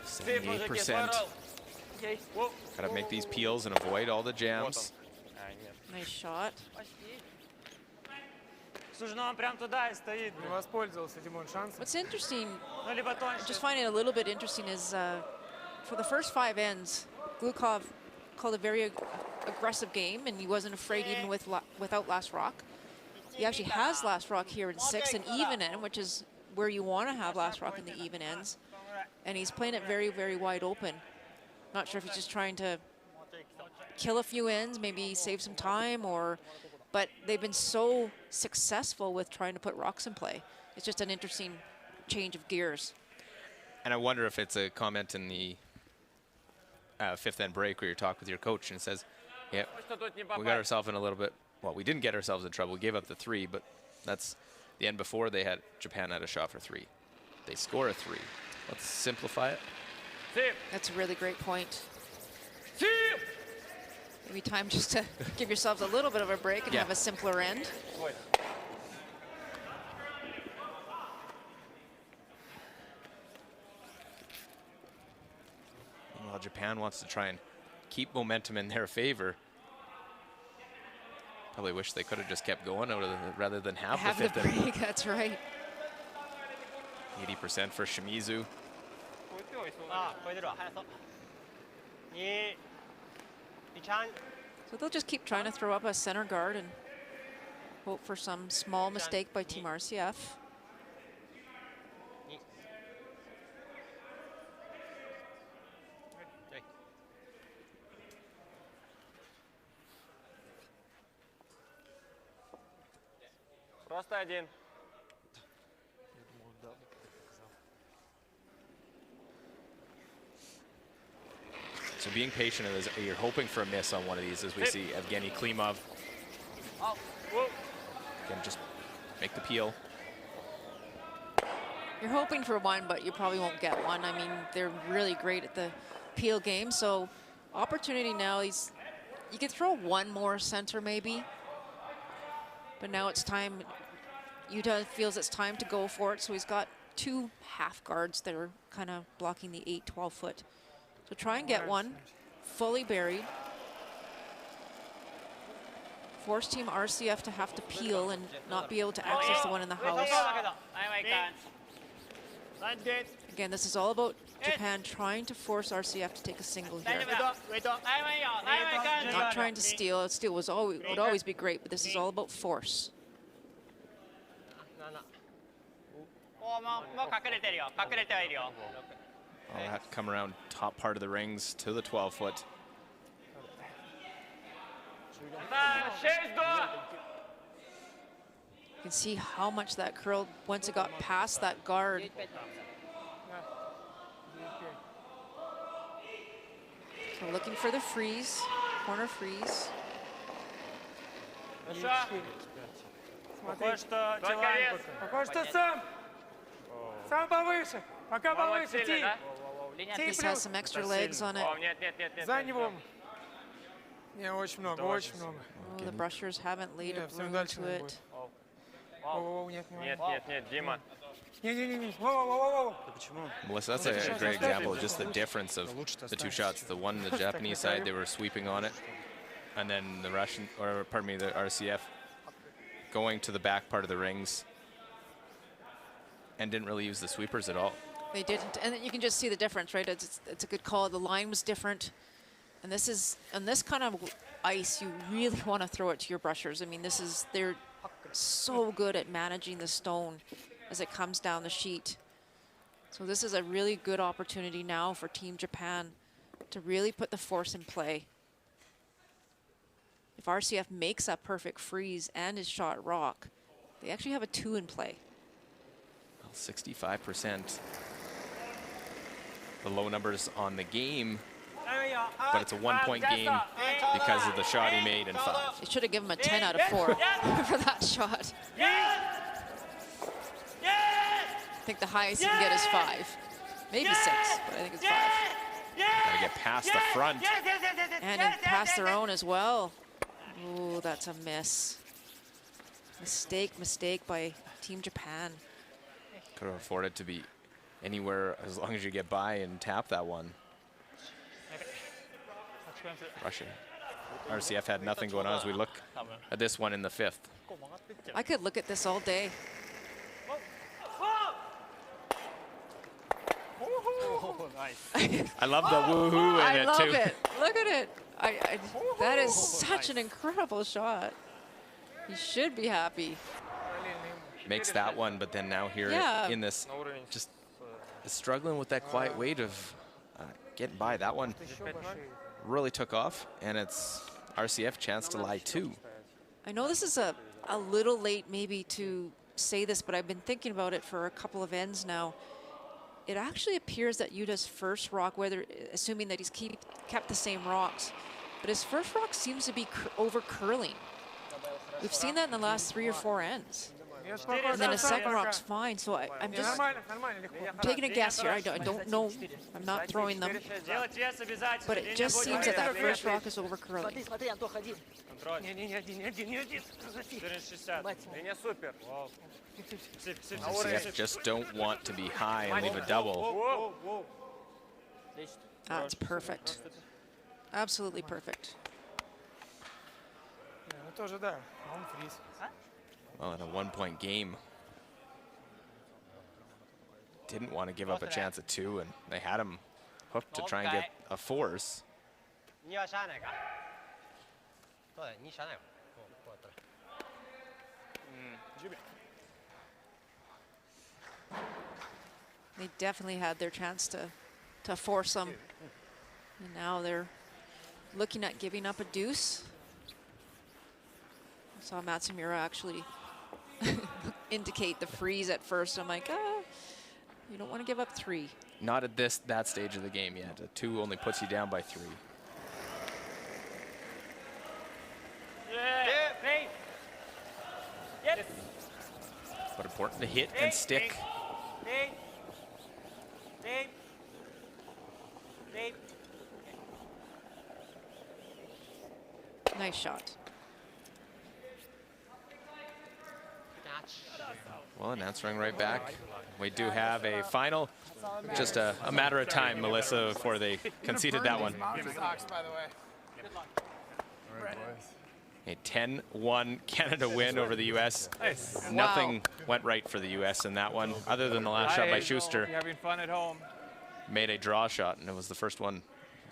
Сип, мужики, 78%. здорово. Gotta make these peels and avoid all the jams. Nice shot. Слушай, ну он прям туда и стоит. Не воспользовался Димон шансом. What's interesting, Ну либо тоньше. just finding it a little bit interesting is for the first 5 ends, Glukov called a very aggressive game, and he wasn't afraid even without last rock. He actually has last rock here in 6 and even end, which is where you want to have last rock in the even ends. And he's playing it very, very wide open. Not sure if he's just trying to kill a few ends, maybe save some time, but they've been so successful with trying to put rocks in play. It's just an interesting change of gears. And I wonder if it's a comment in the 5th end break where you talk with your coach and it says, yeah, we got ourselves in a little bit, well, we didn't get ourselves in trouble. We gave up the 3, but that's the end before Japan had a shot for 3. They score a 3. Let's simplify it. That's a really great point. Сип! Maybe time just to give yourselves a little bit of a break and have a simpler end. Well, Japan wants to try and keep momentum in their favor. Probably wish they could have just kept going rather than have the 5th end. break, that's right. 80% for Shimizu. So they'll just keep trying to throw up a center guard and hope for some small mistake by Team RCF. Просто 1. So being patient, as you're hoping for a miss on one of these, as we see Evgeny Klimov. Again, just make the peel. You're hoping for one, but you probably won't get one. I mean, they're really great at the peel game, so opportunity now. You could throw one more center maybe, but now it's time. Utah feels it's time to go for it, so he's got 2 half guards that are kind of blocking the 8-12 foot. So try and get one, fully buried. Force Team RCF to have to peel and not be able to access the one in the house. Again, this is all about Japan trying to force RCF to take a single here. Not trying to steal. Steal would always be great, but this is all about force. All that come around top part of the rings to the 12 foot. You can see how much that curled once it got past that guard. So looking for the freeze, corner freeze. Пока что сам повыше. Пока повыше, Тим. This has some extra legs on it. О, нет, нет, нет, нет. За нет, него. всё. Не, очень много, очень много. Oh, the brushers haven't laid Yeah, a всем bloom дальше to надо it. будет. Воу, нет, Нет, нет, нет, Дима. Не. Воу. Melissa, that's a great example, just the difference of the two shots. The one, the Japanese side, they were sweeping on it, and then the Russian, or pardon me, the RCF, going to the back part of the rings, and didn't really use the sweepers at all. They didn't, and you can just see the difference, right? It's a good call. The line was different, and this is on this kind of ice. You really want to throw it to your brushers. I mean, they're so good at managing the stone as it comes down the sheet. So this is a really good opportunity now for Team Japan to really put the force in play. If RCF makes that perfect freeze and is shot rock, they actually have a 2 in play. Well, 65%. The low numbers on the game, but it's a 1-point game because of the shot he made in 5. It should have given him a 10 out of 4 for that shot. I think the highest you can get is 5. Maybe 6, but I think it's 5. Gotta get past the front. And then past their own as well. Ooh, that's a miss. Mistake by Team Japan. Could have afforded to be anywhere as long as you get by and tap that one. Russia. RCF had nothing going on as we look at this one in the 5th. I could look at this all day. I love the woohoo in I it love too. it. Look at it. That is such an incredible shot. He should be happy. Makes that one, but then now here Yeah. in this, just struggling with that quiet weight of getting by. That one really took off, and it's RCF chance to lie 2. I know this is a little late maybe to say this, but I've been thinking about it for a couple of ends now. It actually appears that Yuta's first rock, assuming that he's kept the same rocks, but his first rock seems to be over curling. We've seen that in the last 3 or 4 ends. And then his second rock's fine, so I'm just taking a guess here. I don't know. I'm not throwing them. But it just seems that that first rock is over curling. RCF just don't want to be high and leave a double. That's perfect. Absolutely perfect. Тоже да, он фриз. Well, in a 1-point game, didn't want to give up a chance at 2, and they had him hooked to try and get a force. They definitely had their chance to force them. And now they're looking at giving up a deuce. I saw Matsumura actually indicate the freeze at first. I'm like, you don't want to give up 3. Not at that stage of the game yet. A 2 only puts you down by 3. But important to hit and stick. Nice shot. Well, and answering right back. We do have a final. Just a matter of time, Melissa, before they conceded that one. A 10-1 Canada win over the U.S. Nothing went right for the U.S. in that one, other than the last shot by Schuster. Having fun at home. Made a draw shot, and it was the first one.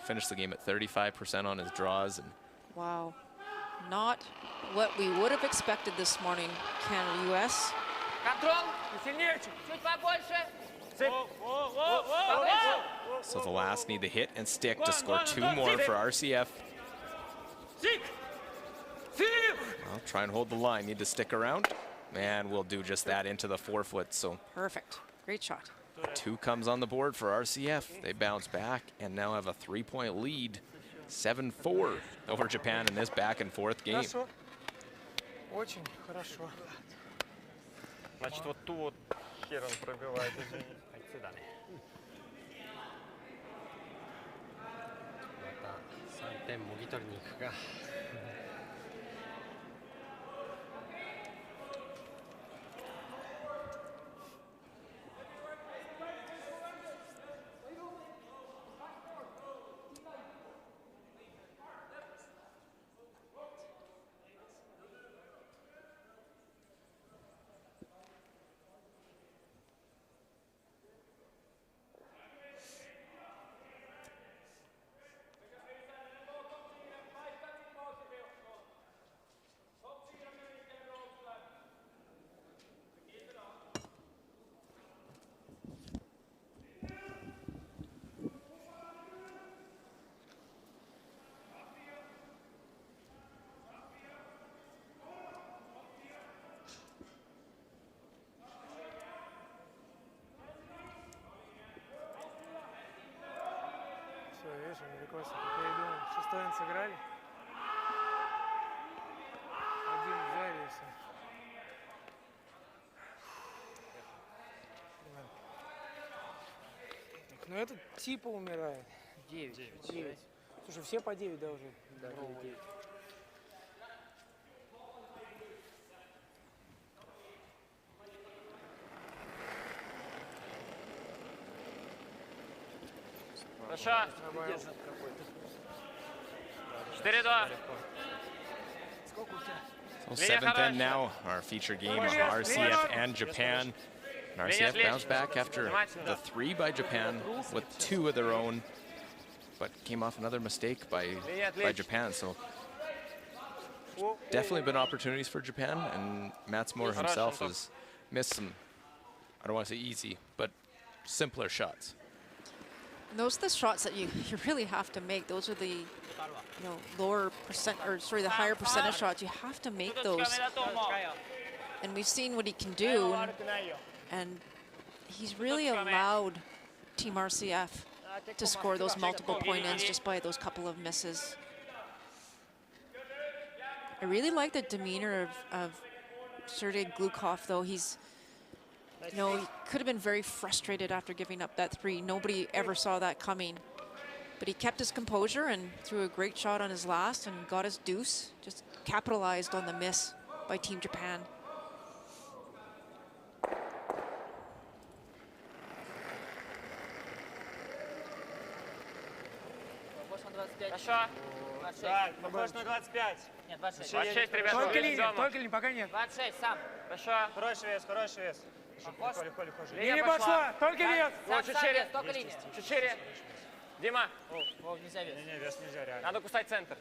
Finished the game at 35% on his draws. And wow. Not what we would have expected this morning, Canada-U.S. So the last need the hit and stick to score 2 more for RCF. Well, try and hold the line. Need to stick around. And we'll do just that into the 4-foot. So perfect. Great shot. 2 comes on the board for RCF. They bounce back and now have a 3-point lead. 7-4 over Japan in this back and forth game. Очень хорошо. Значит, вот ту вот хер он пробивает, извини. 点もぎ取りに行くか。Все, видишь, американцы, как я и думал, шестой он сыграли. Один взяли и все. Ну этот типа умирает. 9. Слушай, все по 9, да, уже? Да, 9. Хорошо. 4-2. So 7th end now, our feature game of RCF and Japan. And RCF bounced back after the 3 by Japan with 2 of their own, but came off another mistake by Japan. So definitely been opportunities for Japan, and Matsmoor himself has missed some, I don't want to say easy, but simpler shots. And those are the shots that you really have to make. Those are the lower percent, or sorry, the higher percentage shots. You have to make those. And we've seen what he can do, and he's really allowed Team RCF to score those multiple point ends just by those couple of misses. I really like the demeanor of Sergei Glukov, though. He's, he could have been very frustrated after giving up that 3. Nobody ever saw that coming. But he kept his composure and threw a great shot on his last and got his deuce. Just capitalized on the miss by Team Japan. Хорошо. Так, похож на 25. Нет, 26. 26, ребята. Только линия, пока нет. 26, сам. Хорошо. Хороший вес. Коля. Линия пошла, только вес. Вот, Сам 4. вес, только линия. 4. Дима, Нельзя вес. Не, вес нельзя, реально. надо кусать центр.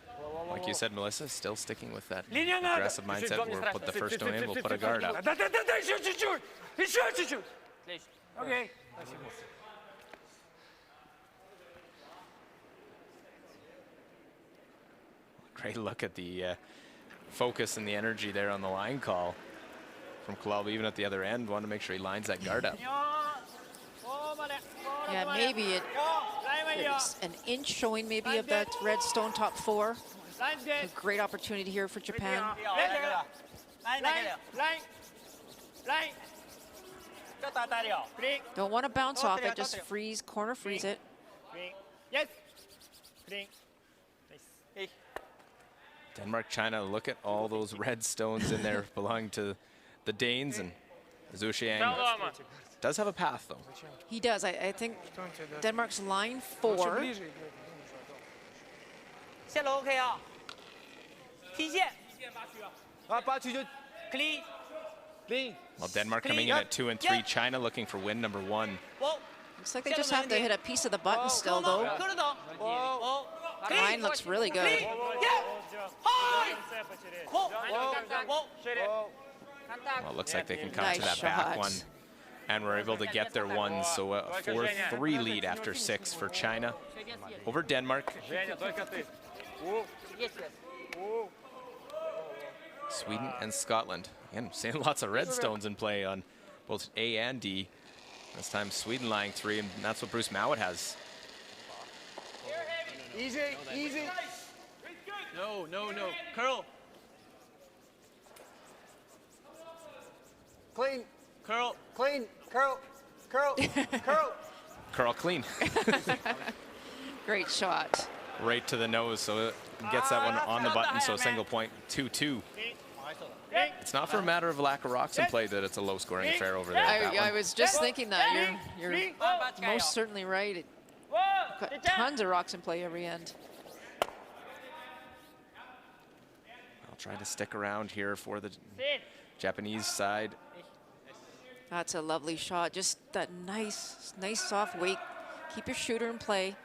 Like you said, Melissa, still sticking with that Линия надо. aggressive mindset. We'll put the first one in, we'll put a guard up. Да, еще чуть-чуть. Еще чуть-чуть. Отлично. Окей. Great look at the focus and the energy there on the line call from Kalal, even at the other end. Want to make sure he lines that guard up. Yeah, maybe there's an inch showing maybe of that red stone top 4. A great opportunity here for Japan. Don't want to bounce off it, just corner freeze it. Denmark, China, look at all those red stones in there belonging to the Danes, and Zhu Xiang does have a path, though. He does. I think Denmark's line 4. Well, Denmark coming in at 2 and 3. China looking for win number 1. Looks like they just have to hit a piece of the button still, though. Line looks really good. Well, it looks like they can come to Nice that back shot. one. And we're able to get their 1, so a 4-3 lead after 6 for China over Denmark. Sweden and Scotland. Again, seeing lots of red stones in play on both A and D. This time Sweden lying 3, and that's what Bruce Mowat has. Easy. No. Curl. Clean. Curl. Clean. Curl. Curl clean. Great shot. right to the nose, so it gets that one on the button, so a single point, 2-2. It's not for a matter of lack of rocks in play that it's a low-scoring affair over there. I was just thinking that. You're most certainly right. Got tons of rocks in play every end. I'll try to stick around here for the Japanese side. That's a lovely shot. Just that nice soft weight. Keep your shooter in play.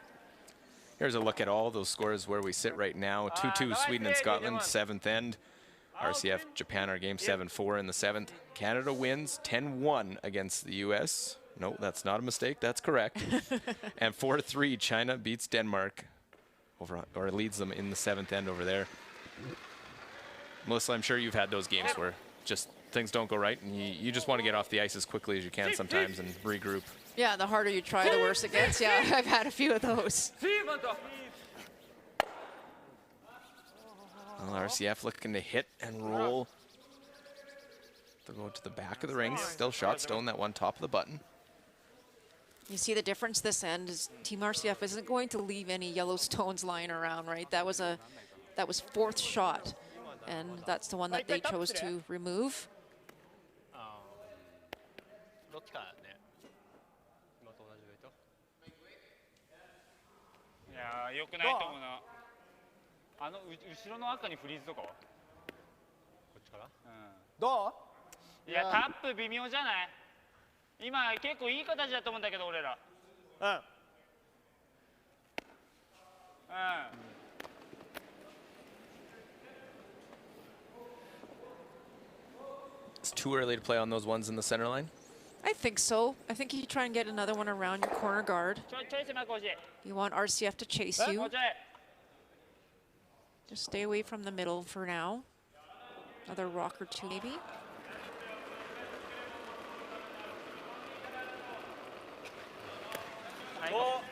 Here's a look at all those scores where we sit right now. 2-2 Sweden and Scotland, 7th end. RCF Japan are game 7-4 in the 7th. Canada wins 10-1 against the US. No, that's not a mistake. That's correct. And 4-3 China beats Denmark or leads them in the 7th end over there. Melissa, I'm sure you've had those games where just things don't go right and you just want to get off the ice as quickly as you can sometimes and regroup. Yeah, the harder you try, the worse it gets. Yeah, I've had a few of those. Well, RCF looking to hit and roll. They'll go to the back of the ring. Still shot stone, that one top of the button. You see the difference this end is Team RCF isn't going to leave any yellow stones lying around, right? That was fourth shot, and that's the one that they chose to remove. Yeah, 良くないと思うな。後ろの赤にフリーズとかは？こっちから？どう？いや、タップ微妙じゃない？今結構いい形だと思うんだけど俺ら。うん。It's too early to play on those ones in the center line. I think so. I think you try and get another one around your corner guard. You want RCF to chase you. Just stay away from the middle for now. Another rock or two, maybe.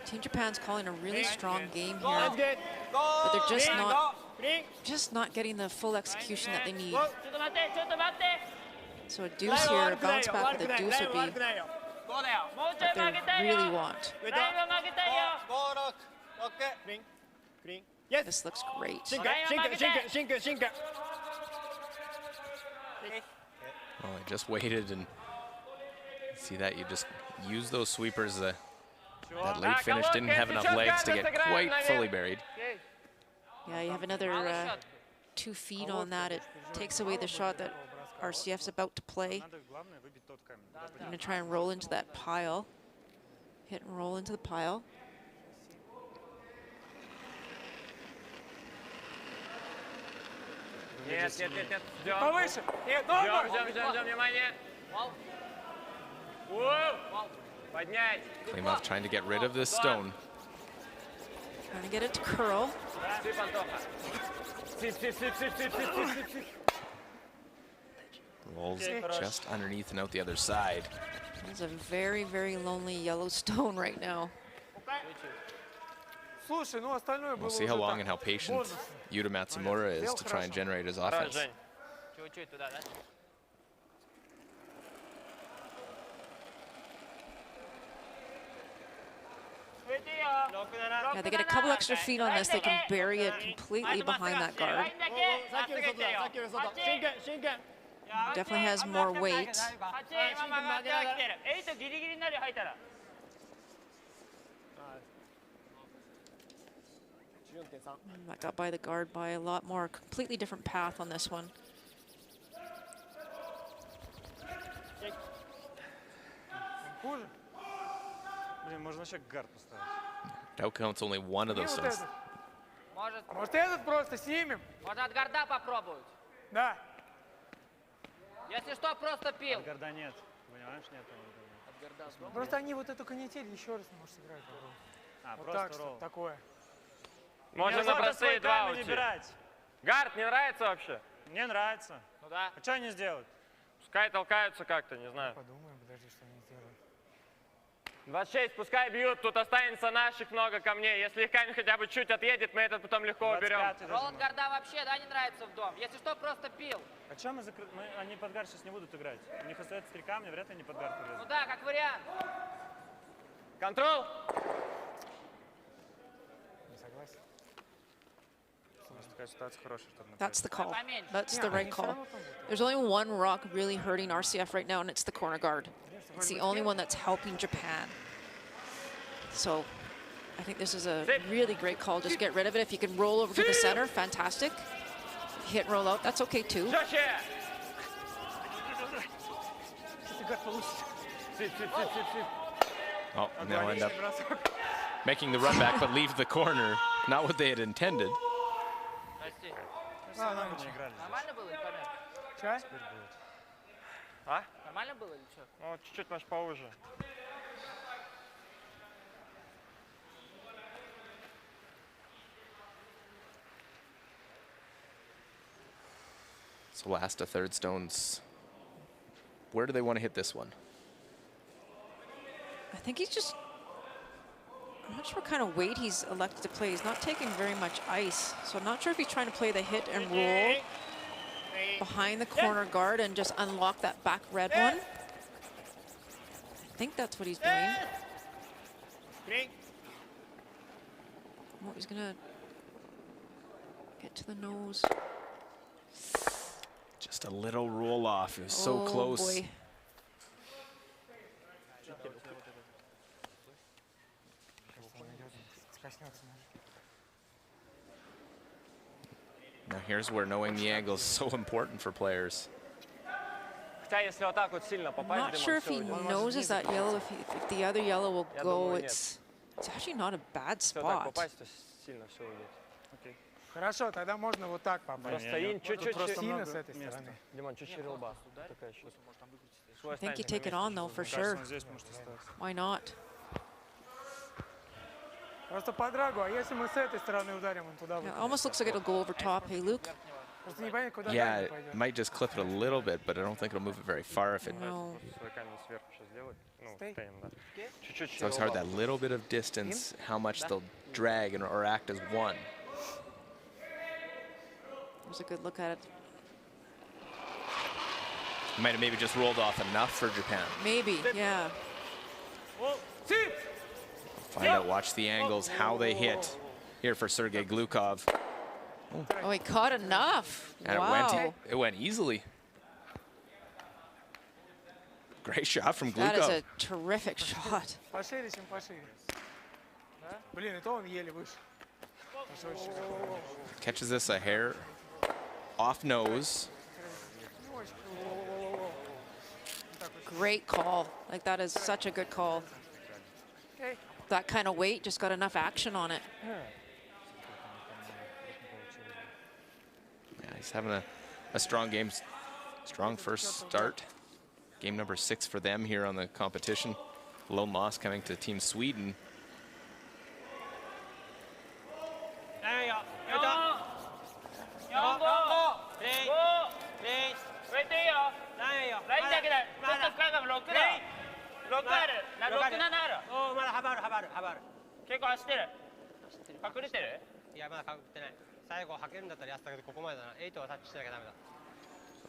Team Japan's calling a really strong game here, but they're just not getting the full execution that they need. So a deuce here, a bounce back with a deuce would be what they really want. This looks great. Well, I just waited and see that you just use those sweepers. That late finish didn't have enough legs to get quite fully buried. Yeah, you have another 2 feet on that. It takes away the shot that RCF's about to play. I'm going to try and roll into that pile. Hit and roll into the pile. Повыше. Ждем, внимание. Поднять. Klimov trying to get rid of this stone. Trying to get it to curl. Rolls just underneath and out the other side. It's a very, very lonely yellow stone right now. We'll see how long and how patient Yuta Matsumura is to try and generate his offense. Yeah, they get a couple extra feet on this. They can bury it completely behind that guard. Definitely has more weight. That got by the guard by a lot more. Completely different path on this one. Doubt counts only one of those stones. Может этот просто снимем? Можно от гарда попробовать. Да. Если что, просто пил. От гарда нет. Понимаешь, нет. Просто они вот эту канитель еще раз можешь сыграть. Вот так, такое. Можно на простые два уйти. Гард, не нравится вообще? Мне нравится. Ну да. А что они сделают? Пускай толкаются как-то, не знаю. Подумаем, подожди, что они сделают. 26, пускай бьют, тут останется наших много камней. Если их камень хотя бы чуть отъедет, мы этот потом легко уберем. Ролл от гарда вообще, да, не нравится в дом. Если что, просто пил. А что мы они под гард сейчас не будут играть? У них остается 3 камня, вряд ли они под гард Ну полезут. да, как вариант. Контрол. Не согласен? That's the call. That's the right call. There's only one rock really hurting RCF right now, and it's the corner guard. It's the only one that's helping Japan. So I think this is a really great call. Just get rid of it. If you can roll over to the center, fantastic. If you hit and roll out, that's okay too. Oh, now end up making the run back, but leave the corner. Not what they had intended. Нормально было, Памир? Че? А? Нормально было или что? Ну, чуть-чуть, может, поуже. So last to third stones. Where do they want to hit this one? I think he's just, I'm not sure what kind of weight he's elected to play. He's not taking very much ice. So I'm not sure if he's trying to play the hit and roll behind the corner guard and just unlock that back red one. I think that's what he's doing. Oh, he's gonna get to the nose. Just a little roll off. It was so close. Boy. Now here's where knowing the angle is so important for players. I'm not sure if he noses that yellow, if the other yellow will go. It's actually not a bad spot. Хорошо, тогда можно вот так попасть. Сильно с этой стороны. Диман, чуть-чуть ролба. Такая щит. I think you take it on though, for sure. Why not? Просто по драгу, а если мы с этой стороны ударим, он туда Yeah, будет. almost looks like it'll go over top. Hey, Luke. Просто непонятно, куда Yeah, дальше it пойдет. might just clip it a little bit, but I don't think it'll move it very far if it. No. Свой камень сверху сейчас сделать. Ну, Стой. стоим, да. Чуть-чуть So it's hard that little bit of distance, how much they'll drag or act as one. There's a good look at it. Might have maybe just rolled off enough for Japan. Maybe, yeah. Find out, watch the angles, how they hit here for Sergei Glukov. Oh, he caught enough. And Wow. it went easily. Great shot from That is Glukov. a terrific shot. Пошире, чем пошире. Блин, это он еле выше. Пошел еще. Catches this a hair off nose. Great call. Like, that is such a good call. That kind of weight just got enough action on it. Yeah, he's having a strong game, strong first start. Game number 6 for them here on the competition. Lone loss coming to Team Sweden.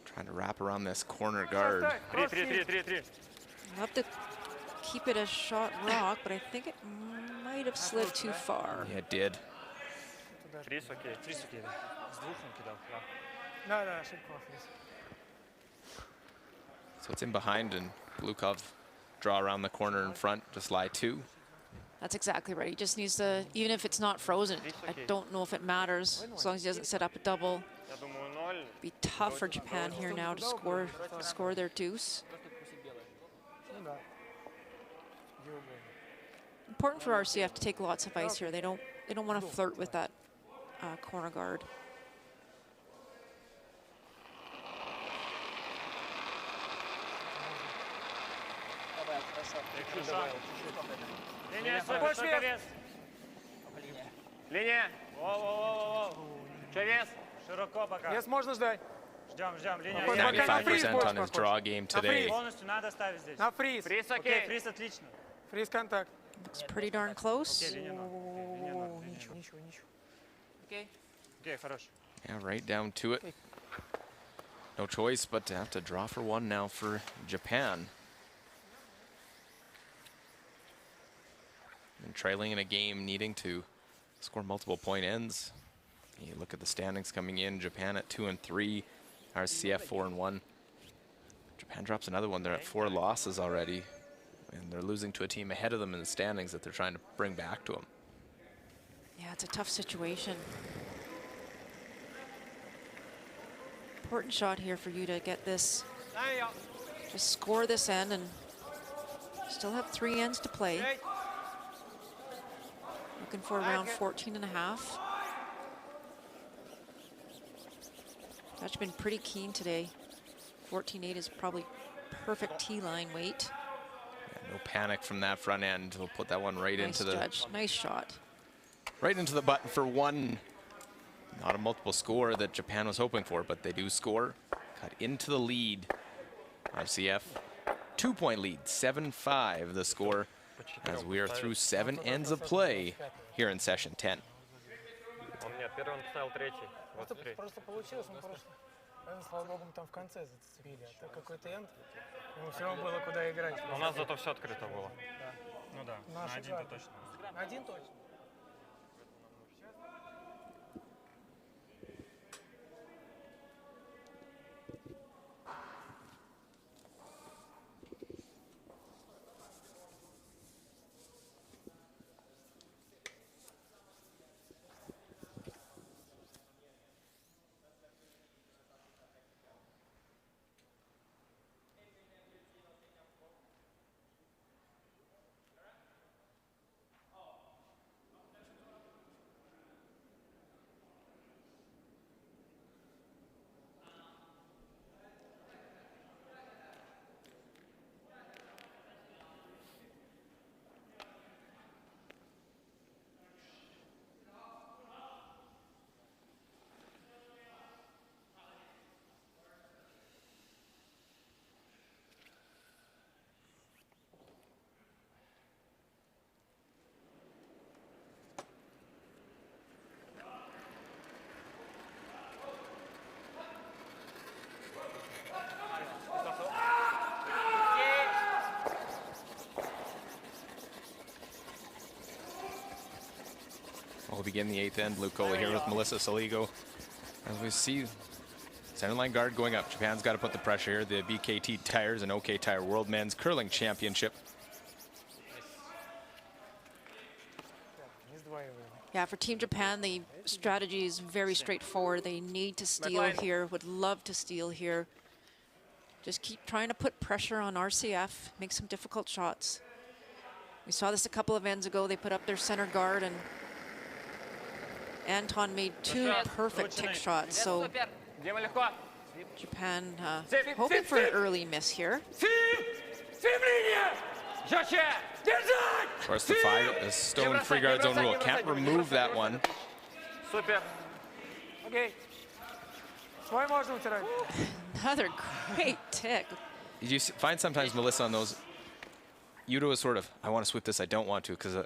Trying to wrap around this corner guard. Love to keep it a short rock, but I think it might have slid too far. Yeah, it did. Фриз окей. Фриз окей, да. С двух он кидал. Да, да, ошибка. So it's in behind, and Glukov draw around the corner in front, just lie 2. That's exactly right. He just needs to, even if it's not frozen, I don't know if it matters, as long as he doesn't set up a double. Я думаю, 0. Be tough for Japan here now to score their deuce. Ну да. Important for RCF to take lots of ice here. They don't want to flirt with that corner guard. Линия. Воу. Че вес? Широко пока. Вес можно ждать. Ждем, линия. 95% on his draw game today. Полностью надо ставить здесь. На фриз. Фриз окей. Фриз отлично. Фриз контакт. Looks pretty darn close. О, ничего. Okay. Окей, хорош. Yeah, right down to it. No choice but to have to draw for one now for Japan. And trailing in a game, needing to score multiple point ends. You look at the standings coming in, Japan at 2 and 3, RCF 4 and 1. Japan drops another one, they're at 4 losses already, and they're losing to a team ahead of them in the standings that they're trying to bring back to them. Yeah, it's a tough situation. Important shot here for you to get this, just score this end, and still have 3 ends to play. Looking for around 14.5. That's been pretty keen today. 14.8 is probably perfect tee line weight. Yeah, no panic from that front end. We'll put that one right Nice into the judge. Nice shot. right into the button for 1. Not a multiple score that Japan was hoping for, but they do score. Cut into the lead. RCF 2-point lead, 7-5 the score, as we are through 7 ends of play here in session 10. Просто получилось, он просто, слава богу, там в конце зацепили. Это какой-то энд, ему все равно было куда играть. У нас зато все открыто было. Ну да, на один-то точно. Один точно. We'll begin the 8th end. Luke Coley here with Melissa Saligo. As we see centerline guard going up. Japan's got to put the pressure here. The BKT Tires and OK Tire World Men's Curling Championship. Yeah, for Team Japan, the strategy is very straightforward. They need to steal here, would love to steal here. Just keep trying to put pressure on RCF, make some difficult shots. We saw this a couple of ends ago. They put up their center guard, and Anton made 2 perfect tick shots. So Japan hoping for an early miss here. Of course, the 5 stone free guard zone rule. Can't remove that one. Okay. Свой можно утирать. Another great tick. You find sometimes, Melissa, on those, Yuto is sort of, I want to sweep this, I don't want to, because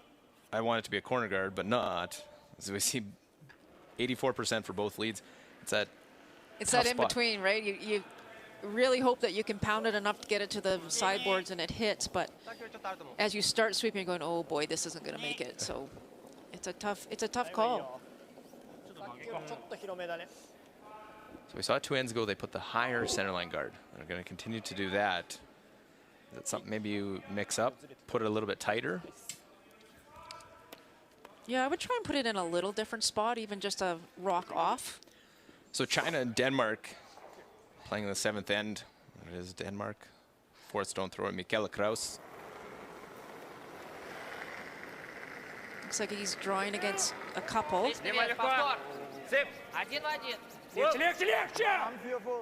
I want it to be a corner guard, but not. As we see 84% for both leads. It's that in between, right? You really hope that you can pound it enough to get it to the sideboards and it hits, but as you start sweeping, you're going, oh boy, this isn't going to make it. So it's a tough call. So we saw 2 ends ago, they put the higher centerline guard. They're going to continue to do that. Is that something maybe you mix up, put it a little bit tighter? Yeah, I would try and put it in a little different spot, even just a rock off. So China and Denmark playing in the 7th end. It is Denmark. 4th stone thrower, Michaela Kraus. Looks like he's drawing against a couple.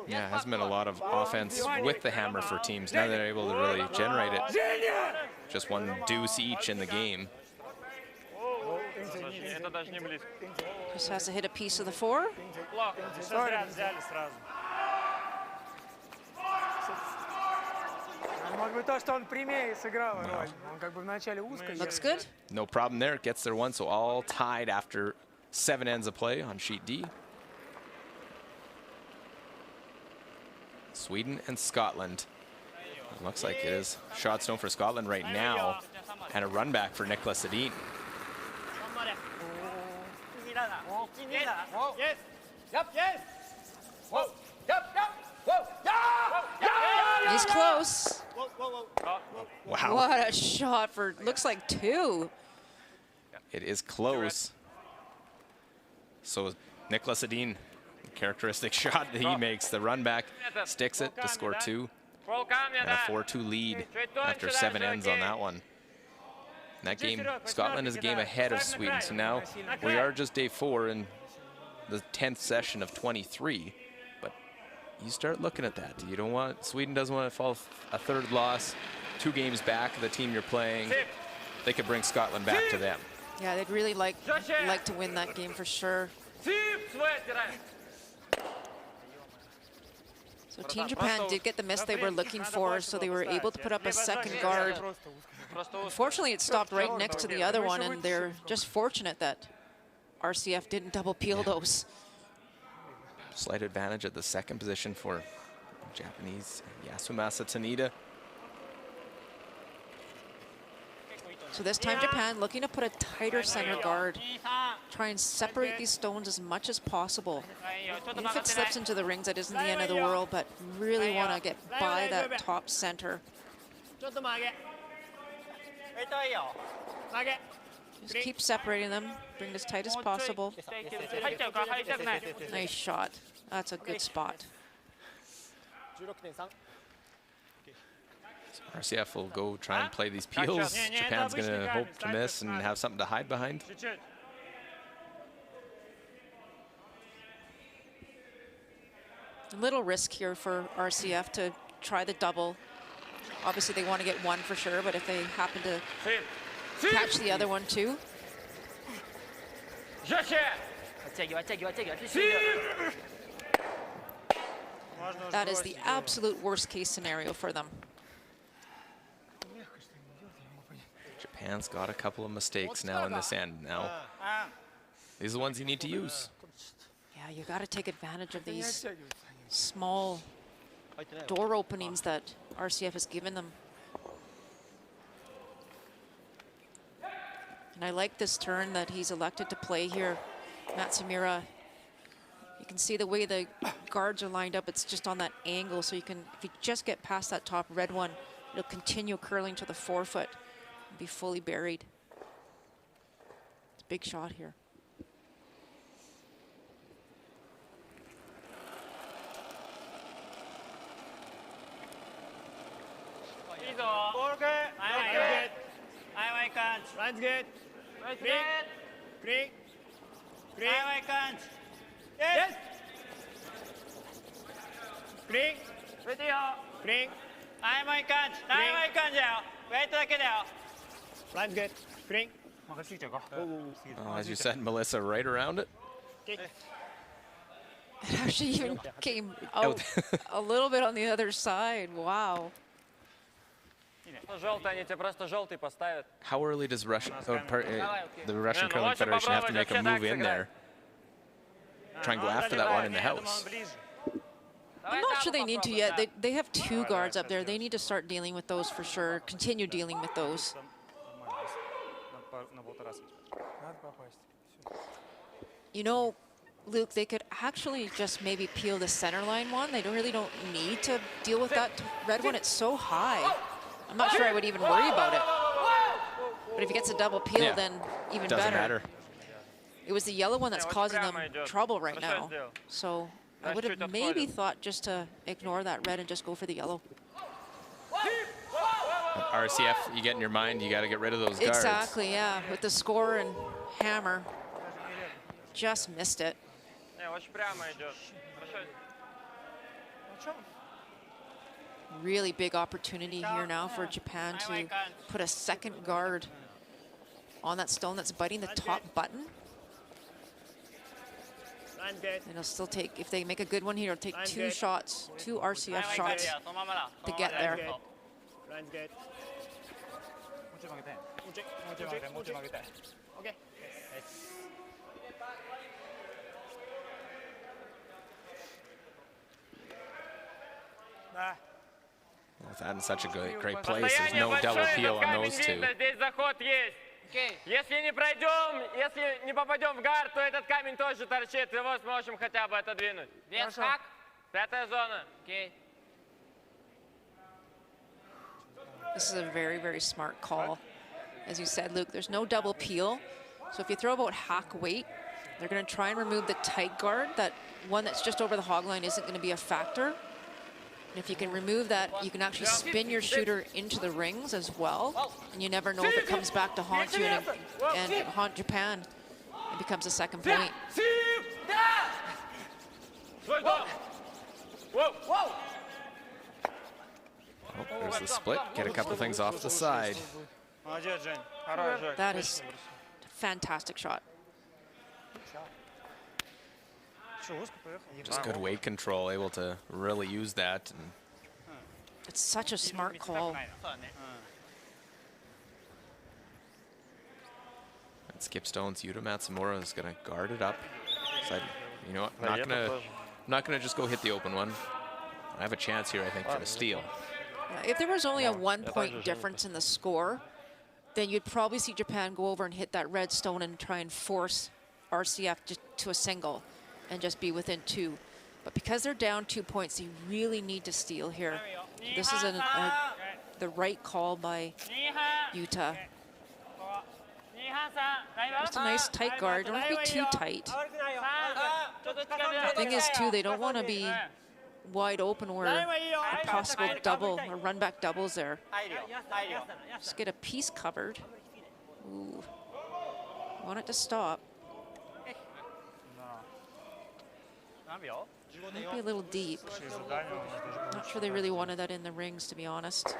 Yeah, hasn't been a lot of offense with the hammer for teams. Now they're able to really generate it. Just 1 deuce each in the game. Just has to hit a piece of the 4. Looks good. No problem there. Gets their 1, so all tied after 7 ends of play on sheet D. Sweden and Scotland. It looks like it is shot stone for Scotland right now, and a run back for Nicholas Sedin. Yes. Yep. Yes. Whoa. Yep. Yep. Whoa. Yeah. He's close. Whoa, whoa, whoa. Wow. What a shot for, looks like 2. It is close. So Nicholas Edin, characteristic shot that he makes. The run back, sticks it to score 2. And a 4-2 lead after 7 ends on that one. In that game, Scotland is a game ahead of Sweden. So now we are just day 4 in the 10th session of 23. But you start looking at that. You don't want, Sweden doesn't want to fall a 3rd loss, 2 games back of the team you're playing. They could bring Scotland back to them. Yeah, they'd really like to win that game for sure. So Team Japan did get the miss they were looking for, so they were able to put up a second guard. Unfortunately, it stopped right next to the other one, and they're just fortunate that RCF didn't double peel those. Slight advantage at the second position for Japanese Yasumasa Tanida. So this time Japan looking to put a tighter center guard, try and separate these stones as much as possible. And if it slips into the rings, that isn't the end of the world, but really want to get by that top center. Just keep separating them, bring it as tight as possible. Nice shot. That's a good spot. RCF will go try and play these peels. Japan's going to hope to miss and have something to hide behind. A little risk here for RCF to try the double. Obviously, they want to get one for sure, but if they happen to catch the other one too. That is the absolute worst case scenario for them. Japan's got a couple of mistakes now in this end. Now, these are the ones you need to use. Yeah, you got to take advantage of these small door openings that RCF has given them. And I like this turn that he's elected to play here, Matsumura. You can see the way the guards are lined up. It's just on that angle, so you can, if you just get past that top red one, it'll continue curling to the forefoot and be fully buried. It's a big shot here. Line's good. Green. Yes. Green. Green. Line's good. Green. As you said, Melissa, right around it. It actually even came out a little bit on the other side. Wow. How early does Russia, the Russian Curling Federation have to make a move in there? Try and go after that one in the house. I'm not sure they need to yet. They have 2 guards up there. They need to start dealing with those for sure. Continue dealing with those. You know, Luke, they could actually just maybe peel the center line one. They don't need to deal with that red one. It's so high. I'm not sure I would even worry about it. But if he gets a double peel, then even Doesn't better. matter. It was the yellow one that's causing them trouble right now. So I would have maybe thought just to ignore that red and just go for the yellow. RCF, you get in your mind, you got to get rid of those guards. Exactly, yeah. With the score and hammer. Just missed it. Really big opportunity here now for Japan to put a second guard on that stone that's biting the top button. And it'll still take, if they make a good one here, it'll take 2 shots, 2 RCF shots to get there. With that in such a great place, there's no double peel on those 2. Окей. Если не пройдем, если не попадем в гард, то этот камень тоже торчит. Его сможем хотя бы отодвинуть. Вес как? 5-я зона. Окей. This is a very, very smart call. As you said, Luke, there's no double peel. So if you throw about hack weight, they're going to try and remove the tight guard. That one that's just over the hog line isn't going to be a factor. And if you can remove that, you can actually spin your shooter into the rings as well. And you never know if it comes back to haunt you and haunt Japan. It becomes a second point. Oh, there's the split. Get a couple things off the side. That is a fantastic shot. Just good weight control, able to really use that. And It's such a smart call. and Skip Stone's Yuta Matsumura is going to guard it up. So you know what? I'm not gonna just go hit the open one. I have a chance here, I think, for the steal. Yeah, if there was only a 1-point difference in the score, then you'd probably see Japan go over and hit that red stone and try and force RCF to a single and just be within 2. But because they're down 2 points, they really need to steal here. This is the right call by Yuta. Just a nice tight guard. Don't be too tight. The thing is, too, they don't want to be wide open where a possible double or run back doubles there. Just get a piece covered. Ooh. Want it to stop. Might be a little deep. Not sure they really wanted that in the rings, to be honest.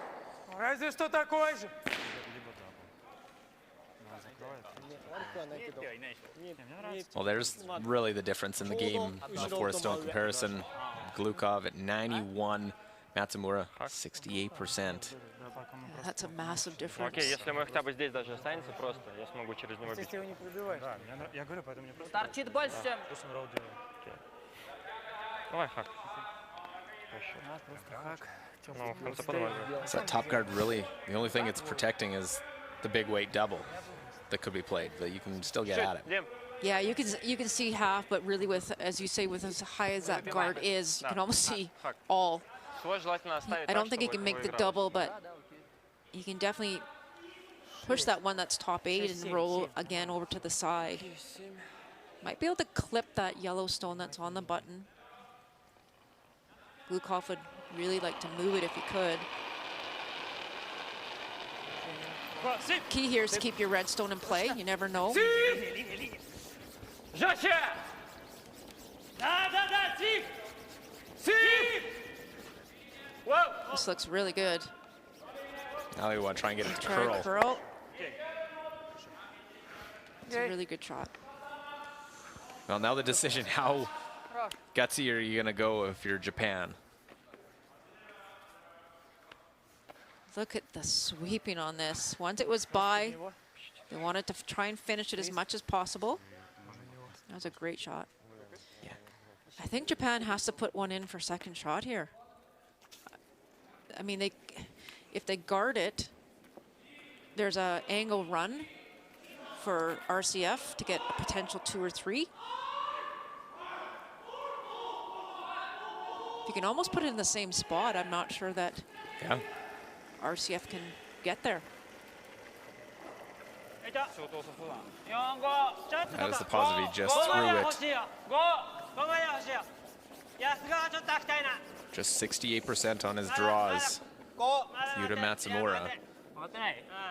Well, there's really the difference in the game in the 4-stone comparison. Glukov at 91, Matsumura 68%. Yeah, that's a massive difference. Окей, если мы хотя бы здесь даже останется просто, я смогу через него бить. Торчит больше, чем... Давай, хак. Ну, в конце подвального. So that top guard really, the only thing it's protecting is the big weight double that could be played, but you can still get at it. Yeah, you can see half, but really with, as you say, with as high as that guard is, you can almost see all. I don't think he can make the double, but he can definitely push that one that's top 8 and roll again over to the side. Might be able to clip that yellow stone that's on the button. Glukov would really like to move it if he could. Key here is to keep your red stone in play. You never know. This looks really good. Now we want to try and get it to curl. Curl. It's a really good shot. Well, now the decision, how gutsy are you going to go if you're Japan? Look at the sweeping on this. Once it was by, they wanted to try and finish it as much as possible. That was a great shot. Yeah. I think Japan has to put one in for second shot here. I mean, if they guard it, there's an angle run for RCF to get a potential 2 or 3. You can almost put it in the same spot. I'm not sure that RCF can get there. That is the positive, he just threw it. Just 68% on his draws. Yuta Matsumura.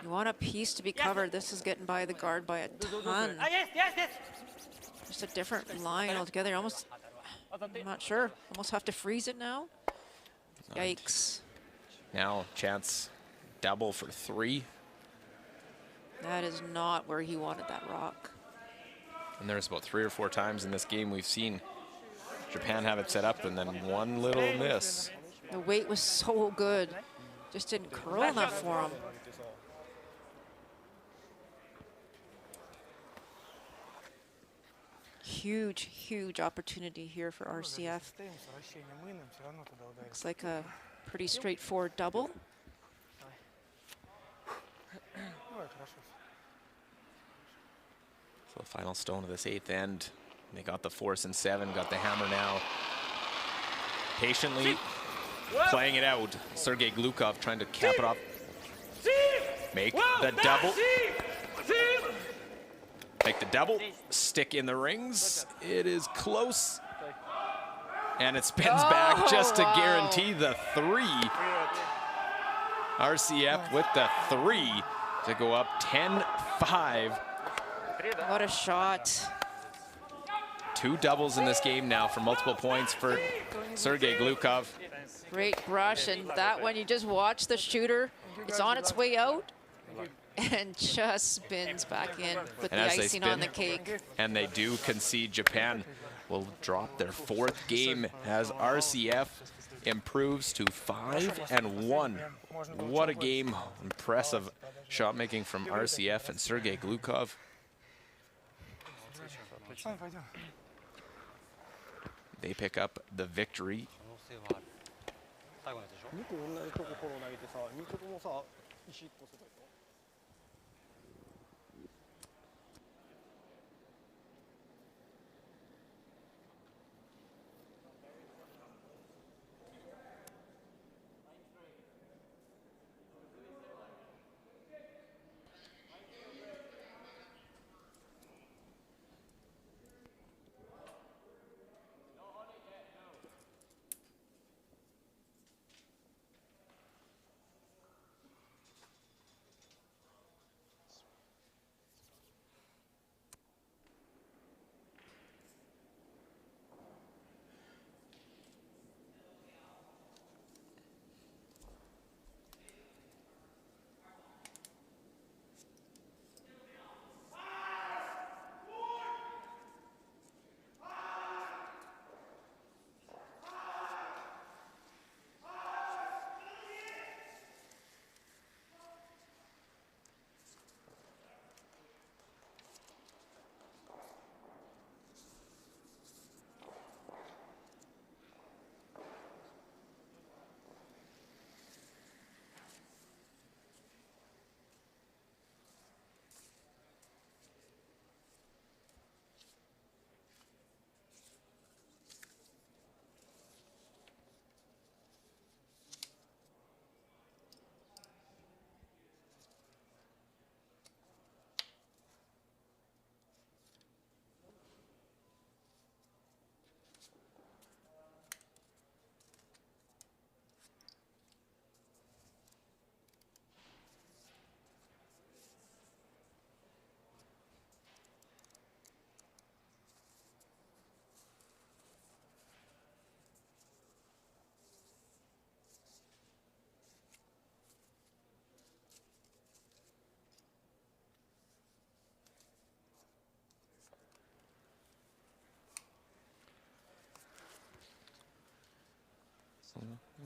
You want a piece to be covered. This is getting by the guard by a ton. Just a different line altogether. Almost, I'm not sure. Almost have to freeze it now. Yikes. Now chance double for 3. That is not where he wanted that rock. And there's about 3 or 4 times in this game we've seen Japan have it set up and then one little miss. The weight was so good. Just didn't curl enough for him. Huge, huge opportunity here for RCF. Looks like a pretty straightforward double. So the final stone of this 8th end. They got the force and 7, got the hammer now. Patiently playing it out. Sergei Glukov trying to cap it off. Make the double. Make the double. Stick in the rings. It is close. And it spins back just to guarantee the 3. RCF with the 3 to go up 10-5. What a shot. 2 doubles in this game now for multiple points for Sergei Glukov. Great brush, and that one, you just watch the shooter. It's on its way out and just spins back in with the icing on the cake. And they do concede. Japan will drop their 4th game as RCF improves to 5-1. What a game. Impressive shot making from RCF and Sergei Glukov. They pick up the victory. 2個同じとこフォロー投げてさ、2個ともさ、石1個する。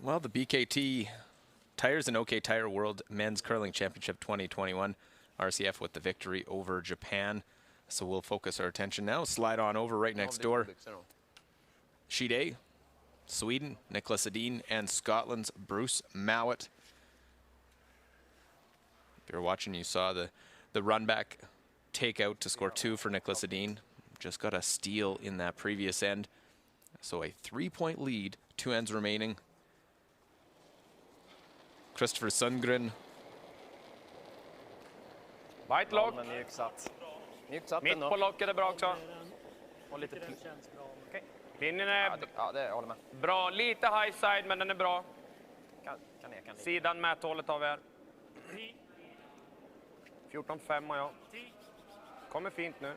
Well, the BKT Tires and OK Tire World Men's Curling Championship 2021. RCF with the victory over Japan. So we'll focus our attention now. Slide on over right next door. Sheet A, Sweden, Nicholas Edin, and Scotland's Bruce Mowat. If you're watching, you saw the run back take out to score 2 for Nicholas Edin. Just got a steal in that previous end. So a 3-point lead, 2 ends remaining. Christopher Sundgren. White lock. Mjukt satt. Mjukt satt Mitt ändå. på locket är bra också. Och lite Okej. Linjen är ja, det håller med. bra. Lite high side, men den är bra. Kan ner. Sidan mäthållet har vi här. 14-5 har jag. Kommer fint nu.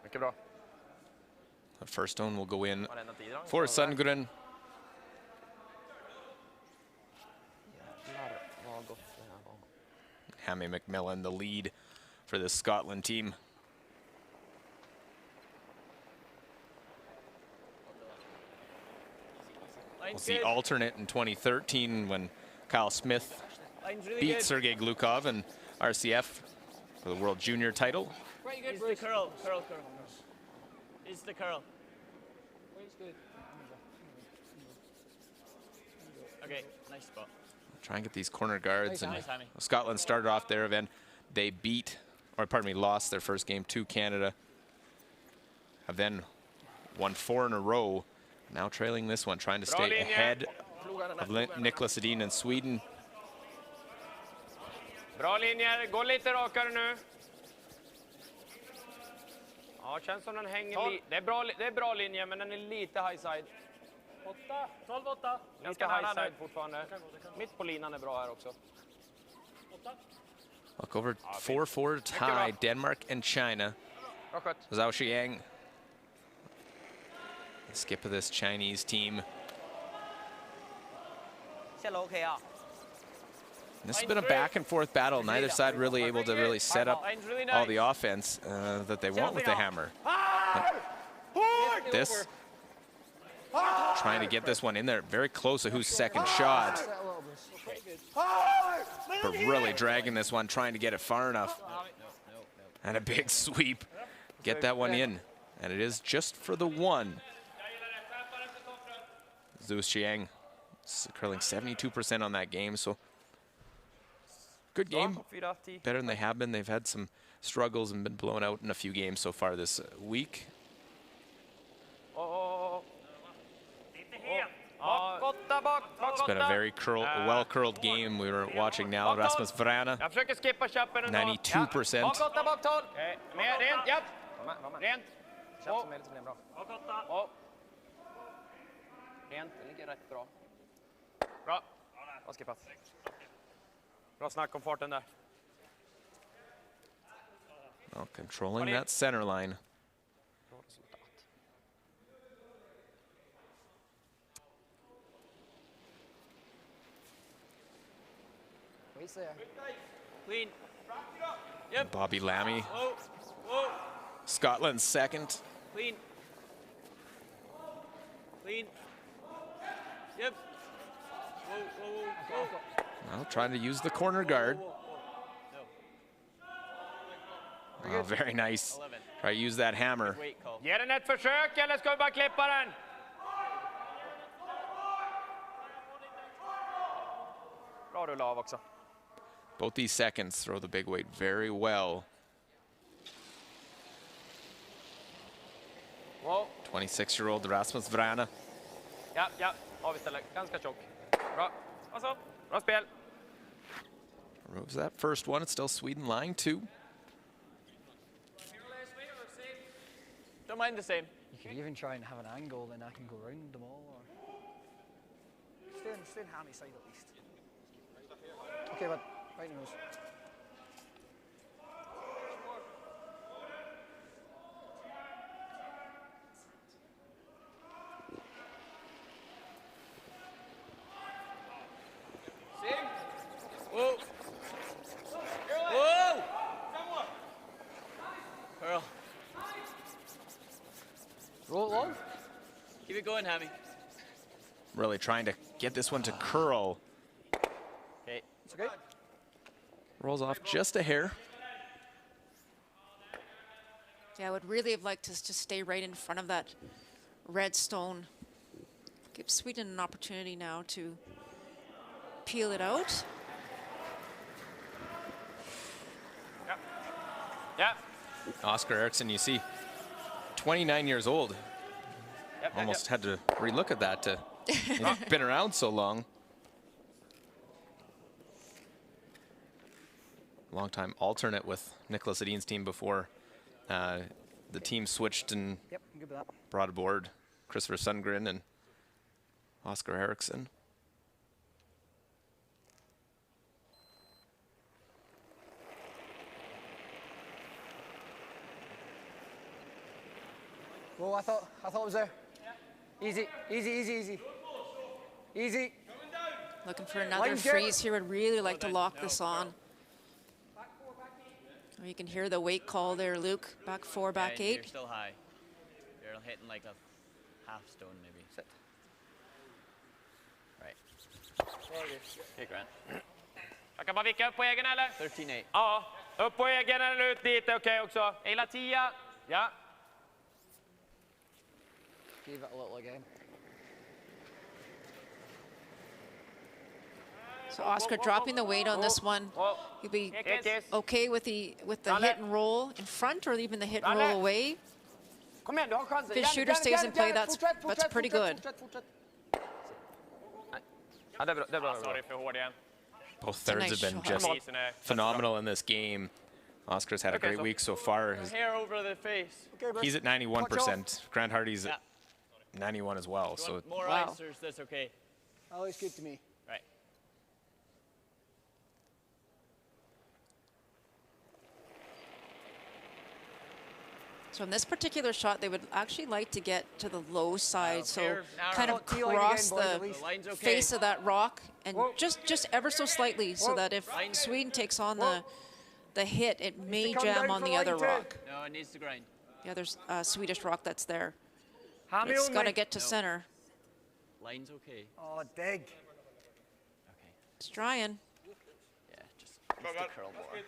Mycket bra. The first stone will go in for Sundgren. Hammy McMillan, the lead for the Scotland team. Was the alternate in 2013 when Kyle Smith beat Sergei Glukov and RCF for the World Junior title. It's the curl. It's the curl. Okay, nice spot. Try and get these corner guards. Nice, and Scotland started off their event they beat, or pardon me, lost their first game to Canada. Have then won 4 in a row. Now trailing this one, trying to stay ahead of Niklas Edin and Sweden. Bra linjer, gå lite rakare nu. Ja, känns som den hänger det är bra linje, men den är lite high side. 12-8. Ganska high side fortfarande. Mitt på linan är bra här också. Look over 4-4 tie, Denmark and China. Bra skött. Zhao Xiang, the skip of this Chinese team. This has been a back and forth battle. Neither side really able to really set up all the offense that they want with the hammer. This, trying to get this one in there, very close to who's second shot. But really dragging this one, trying to get it far enough. And a big sweep. Get that one in. And it is just for the one. Zhou Xiang curling 72% on that game, so good game. Better than they have been. They've had some struggles and been blown out in a few games so far this week. It's been a very well-curled game. We were watching now Rasmus Vrana, 92%. Bra. Bra skippat. Bra snack om farten där. Well, controlling that center line. Clean. Bobby Lammy, Scotland's second. Clean. Clean. Yep. Now trying to use the corner guard. Oh, very nice. Try to use that hammer. Ge den ett försök eller ska vi bara klippa den? Bra rulla av också. Both these seconds throw the big weight very well. 26-year-old Rasmus Vrana. Ja, av istället. Ganska tjock. Bra. Alltså, bra spel. Removes that first one. It's still Sweden line 2. Don't mind the same. You could even try and have an angle, then I can go round them all. Or stay in hammy side at least. Okay, but right nose. Whoa. Whoa. Pearl. Roll it long. Keep it going, Hammy. Really trying to get this one to curl. Okay. It's okay. Rolls off just a hair. Yeah, I would really have liked us to stay right in front of that red stone. Give Sweden an opportunity now to peel it out. Yeah. Oscar Eriksson, you see, 29 years old. Almost had to relook at that. He's been around so long. Long-time alternate with Niklas Edin's team before the team switched and brought aboard Christopher Sundgren and Oscar Eriksson. Whoa, I thought it was there. Easy, easy, easy, easy. Easy. Looking for another freeze here. Would really like to lock this on. Oh, you can hear the weight call there, Luke. Back 4, back 8. You're still high. You're hitting like a half stone maybe. Sit. Right. Okay, Grant. Jag kan bara vicka upp på egen eller? 13-8. Ja, upp på egen eller ut dit, okej också. Hela 10. Ja. Give it a little again. So Oscar dropping the weight on this one. He'll be okay with the hit and roll in front or even the hit and roll away. If his shooter stays in play, that's pretty good. Both thirds have been just phenomenal in this game. Oscar's had a great week so far. He's at 91%. Grant Hardy's at 91 as well. So more ice, or is this okay? Always good to me. Right. So in this particular shot, they would actually like to get to the low side, so kind of cross the face of that rock, and just ever so slightly, so that if Sweden takes on the hit, it may jam on the other rock. No, it needs to grind. The other Swedish rock that's there. But it's got to get to center. Line's okay. Oh, dig. Okay. It's trying. Yeah, just the curl more.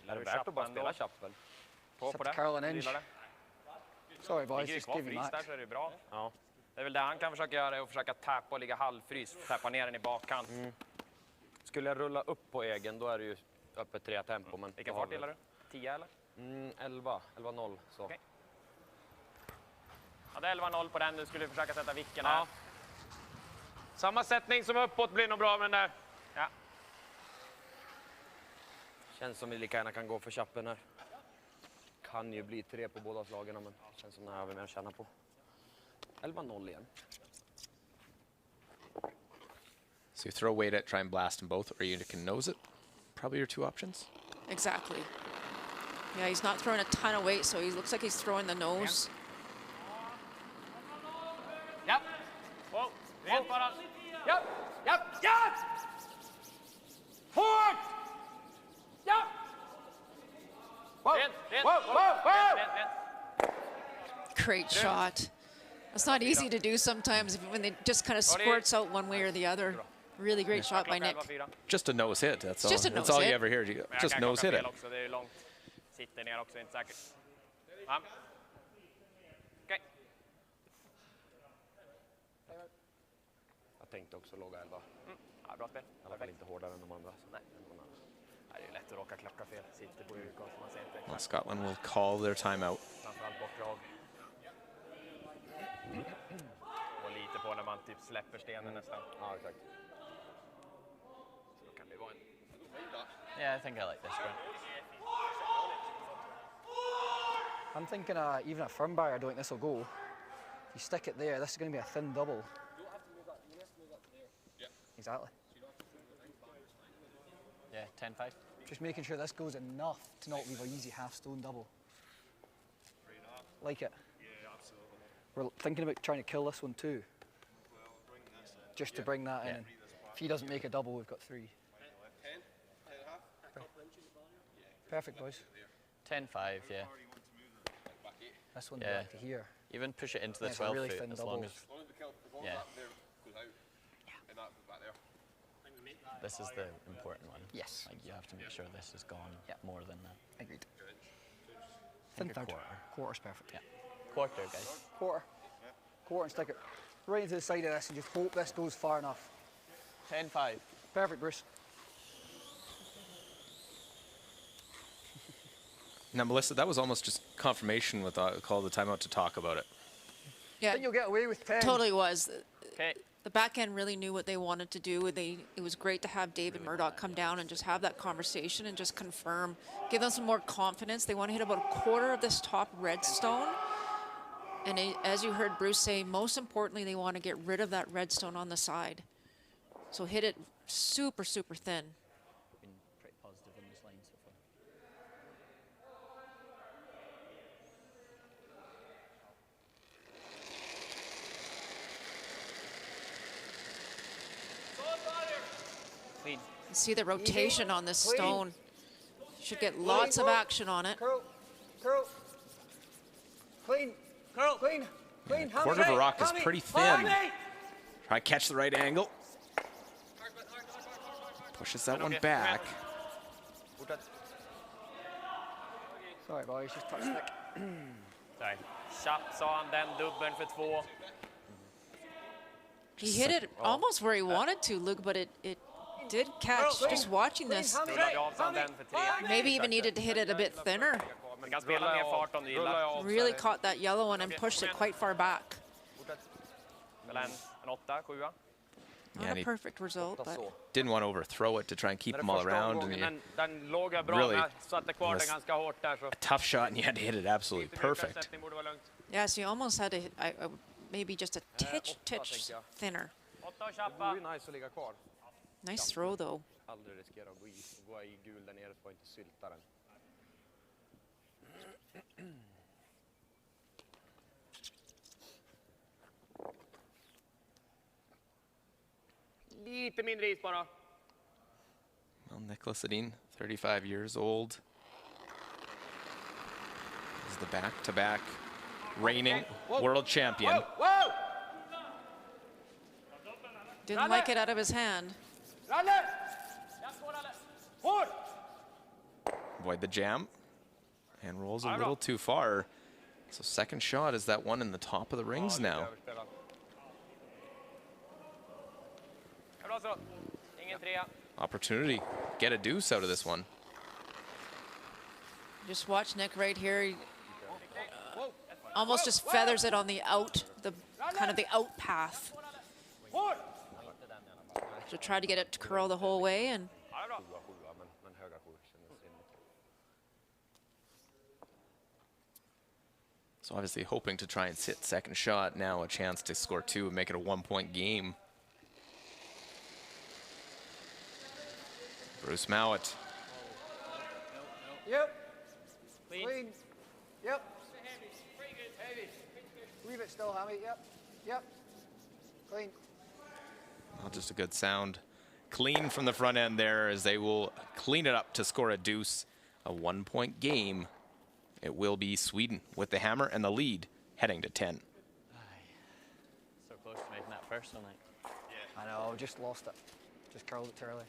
Är det värt att bara spela chappen? På det. Curl an inch. Sorry boys, Ligger just kvar give you frys max. där så är det bra. Ja. Det är väl det han kan försöka göra, är att försöka tappa och ligga halvfrys. Tappa ner den i bakkant. Skulle jag rulla upp på egen, då är det ju öppet 3 tempo. Men vilken fart gillar du? 10 eller? 11-0 så. Okay. Ja, det är 11-0 på den. Du skulle försöka sätta vicken här. Samma sättning som uppåt blir nog bra med den där. Ja. Känns som vi lika gärna kan gå för chappen här. Kan ju bli 3 på båda slagen, men känns som det här har vi mer att känna på. 11-0 igen. So you throw weight at, try and blast them both, or you can nose it. Probably your 2 options. Exactly. Yeah, he's not throwing a ton of weight, so he looks like he's throwing the nose. Yep. Whoa. Rent bara. Yep. Yep. Yep. Fort. Yep. Whoa. Whoa. Whoa. Whoa. Great shot. It's not easy to do sometimes when it just kind of squirts out one way or the other. Really great shot by Nick. Just a nose hit. That's all. Just a nose that's all hit. you ever hear. Just nose hit it. Sitter ner också, inte säkert. Ja. Okej. Jag tänkte också låga 11. Ja, bra spel. I alla fall inte hårdare än de andra. Nej, det är lätt att råka klocka fel. Sitter på urkast, man ser inte. Well, Scotland will call their timeout. Framförallt bortdrag. Och lite på när man typ släpper stenen nästan. Ja, exakt. Så då kan det vara en... Yeah, I think I like this one. I'm thinking even a firm bar, I don't think this will go. If you stick it there, this is going to be a thin double. You don't have to move that. You have to move that to there. Yeah. Exactly. Yeah, 10-5. Just making sure this goes enough to not leave a easy half-stone double. Like it. Yeah, absolutely. We're thinking about trying to kill this one too. Just to bring that in. And if he doesn't make a double, we've got 3. 10, 10.5. Perfect, boys. 10-5, yeah. This one Yeah. back to here. Even push it into the Yeah, it's a 12 really foot thin as double. long as... Yeah. And that goes back there. This is the important one. Yes. Like, you have to make sure this is gone more than that. Agreed. Think Thin a third. quarter. Quarter's perfect. Yeah. Quarter, guys. Quarter. Quarter and stick it right into the side of this and just hope this goes far enough. 10-5. Perfect, Bruce. Now, Melissa, that was almost just confirmation with call the timeout to talk about it. Yeah, I think you'll get away with 10. totally was. Okay. The back end really knew what they wanted to do. It was great to have David Murdoch come down and just have that conversation and just confirm, give them some more confidence. They want to hit about a quarter of this top redstone. And as you heard Bruce say, most importantly, they want to get rid of that redstone on the side. So hit it super, super thin. Been pretty positive in this line so far. You can see the rotation on this stone. Should get lots of action on it. Curl. Curl. Clean. Curl. Clean. Clean. Quarter of a rock is pretty thin. Try to catch the right angle. Pushes that one back. Sorry boys, just touch stick. Sorry. Chapp sa han, den dubbeln för 2. He hit it almost where he wanted to, Luke, but it did catch. Just watching this, maybe even needed to hit it a bit thinner. Really caught that yellow one and pushed it quite far back. Not a perfect result, but didn't want to overthrow it to try and keep them all around. And really, it was a tough shot, and you had to hit it absolutely perfect. yeah, so you almost had to maybe just a titch thinner. Nice throw, though. Lite mindre is bara. Well, Nicholas Edin, 35 years old. Is the back-to-back reigning world champion. Didn't like it out of his hand. Avoid the jam. And rolls a little too far. So second shot is that one in the top of the rings now. Opportunity. Get a deuce out of this one. Just watch Nick right here. He, almost just feathers it on the out, the kind of the out path. So try to get it to curl the whole way, and so obviously hoping to try and sit second shot. Now a chance to score 2 and make it a 1-point game. Bruce Mowat. Yep. Clean. Yep. Heavy. Leave it still, Hammy. Yep. Yep. Clean. Well, just a good sound. Clean from the front end there as they will clean it up to score a deuce. A 1-point game. It will be Sweden with the hammer and the lead heading to 10. So close to making that first one. I know, just lost it. Just curled it too early.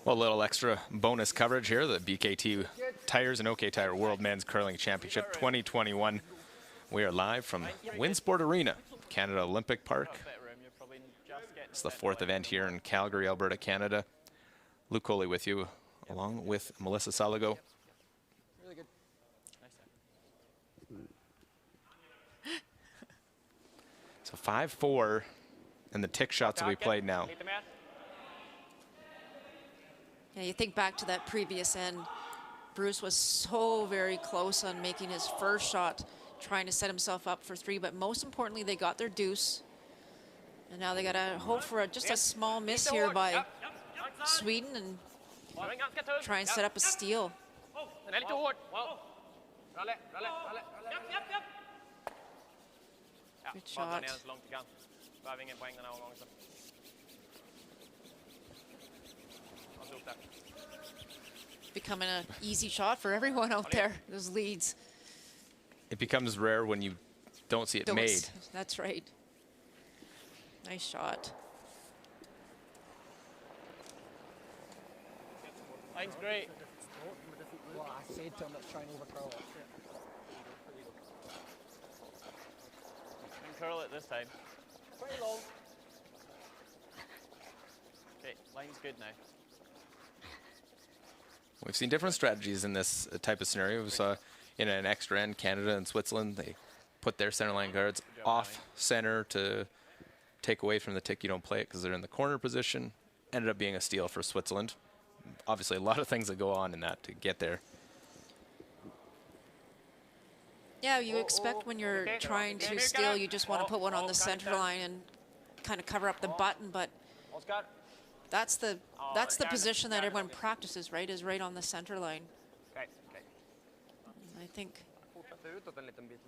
Well, a little extra bonus coverage here. The BKT Tires and OK Tire World Men's Curling Championship 2021. We are live from Winsport Arena, Canada Olympic Park. It's the 4th event here in Calgary, Alberta, Canada. Luke Coley with you, along with Melissa Salago. Really good. So 5-4 and the tick shots that we played now. yeah, you think back to that previous end. Bruce was so very close on making his first shot, trying to set himself up for 3, but most importantly, they got their deuce. And now they got to hope for just a small miss here by Sweden and try and set up a steal. Good shot. Becoming an easy shot for everyone out there, those leads. It becomes rare when you don't see it made. That's right. Nice shot. Line's great. What I said to him, let's try and overcurl it. And curl it this time. Pretty long. Okay, line's good now. We've seen different strategies in this type of scenario. We saw in an extra end, Canada and Switzerland, they put their center line guards off center to take away from the tick. You don't play it because they're in the corner position. Ended up being a steal for Switzerland. Obviously, a lot of things that go on in that to get there. Yeah, you expect when you're trying to steal, you just want to put one on the center line and kind of cover up the button, but that's the position that everyone practices, right? Is right on the center line. I think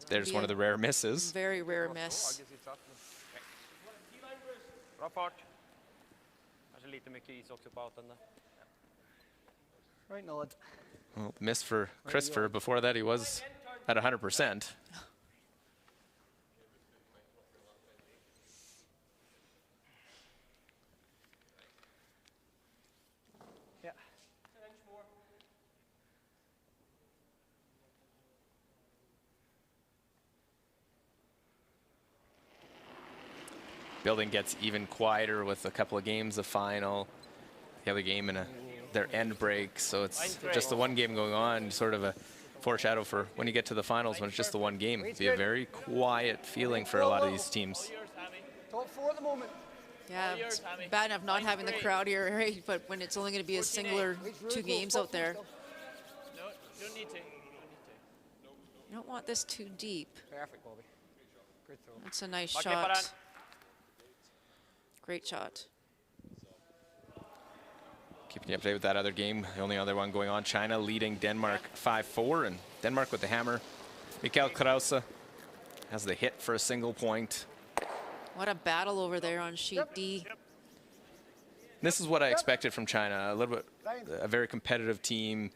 there's one of the rare misses. Very rare miss. Bra fart. Kanske lite mycket is också på outen där. Right nod. Well, miss for Christopher. Before that, he was at 100%. Yeah. Building gets even quieter with a couple of games of final. The other game in their end break, so it's just the one game going on, sort of a foreshadow for when you get to the finals when it's just the one game. It'd be a very quiet feeling for a lot of these teams. Top 4 at the moment. Yeah, it's bad enough not having the crowd here, right? But when it's only going to be a single or 2 games out there. No, you don't need to. You don't want this too deep. Perfect, Bobby. Good throw. That's a nice shot. Great shot. Keeping you up to date with that other game. The only other one going on, China leading Denmark 5-4, and Denmark with the hammer. Mikael Krause has the hit for a single point. What a battle over there on sheet D. This is what I expected from China. A very competitive team,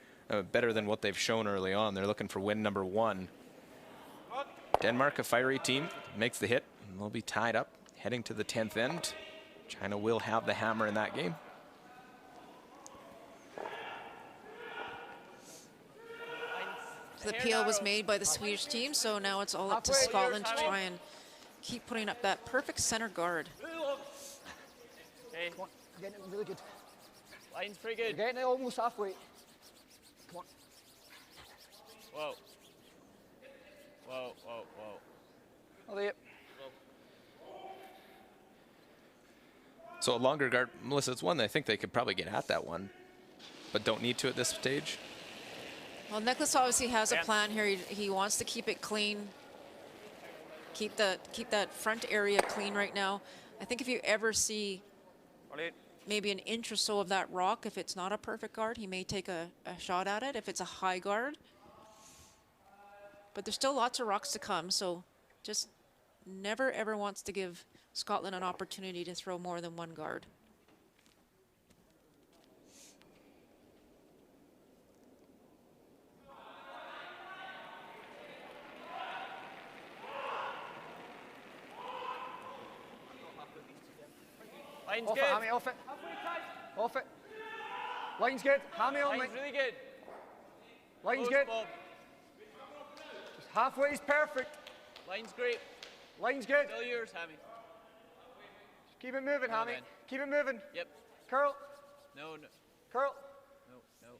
better than what they've shown early on. They're looking for win number 1. Denmark, a fiery team, makes the hit, and they'll be tied up heading to the 10th end. China will have the hammer in that game. The PL was made by the Swedish team, so now it's all up to Scotland to try and keep putting up that perfect center guard. Okay. Come on, you're getting it really good. Line's pretty good. You're getting it almost halfway. Come on. Whoa. Whoa, whoa, whoa. Oh, there. So a longer guard, Melissa, it's one that I think they could probably get at that one, but don't need to at this stage. Well, Nicholas obviously has a plan here. He wants to keep it clean, keep that front area clean right now. I think if you ever see maybe an inch or so of that rock, if it's not a perfect guard, he may take a shot at it if it's a high guard. But there's still lots of rocks to come, so just never ever wants to give Scotland an opportunity to throw more than one guard. Line's off good. It, Hammy, off it. Off it. Line's good. Hammy on. Line's really good. Line's Close, good. Bob. Just halfway is perfect. Line's great. Line's good. Still yours, Hammy. Just keep it moving, Hammy. man. Keep it moving. Yep. Curl. No, no, Curl. no, no, no.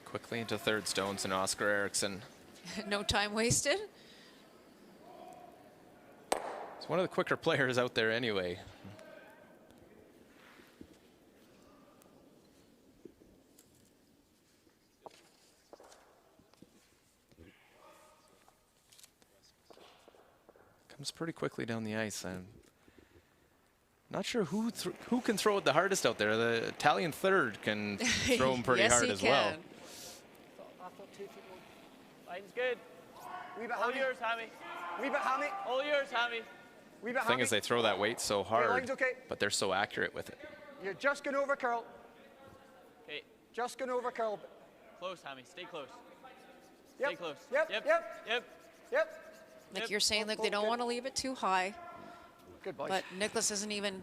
Quickly into third stones and Oscar Eriksson. No time wasted. He's one of the quicker players out there anyway. Comes pretty quickly down the ice. I'm not sure who can throw it the hardest out there. The Italian third can throw him pretty hard as well. Line's good. Wee bit All Hammy. yours, Hammy. Wee bit Hammy. All yours, Hammy. Wee bit The thing Hammy. is they throw that weight so Your hard, line's okay. but they're so accurate with it. You're just going over curl. Okay, Just going over curl. close, Hammy. Stay close. Yep. Stay close. Yep. Yep. Yep. Yep. Yep. Like you're saying, like they don't want to leave it too high. Good boys. But Nicholas isn't even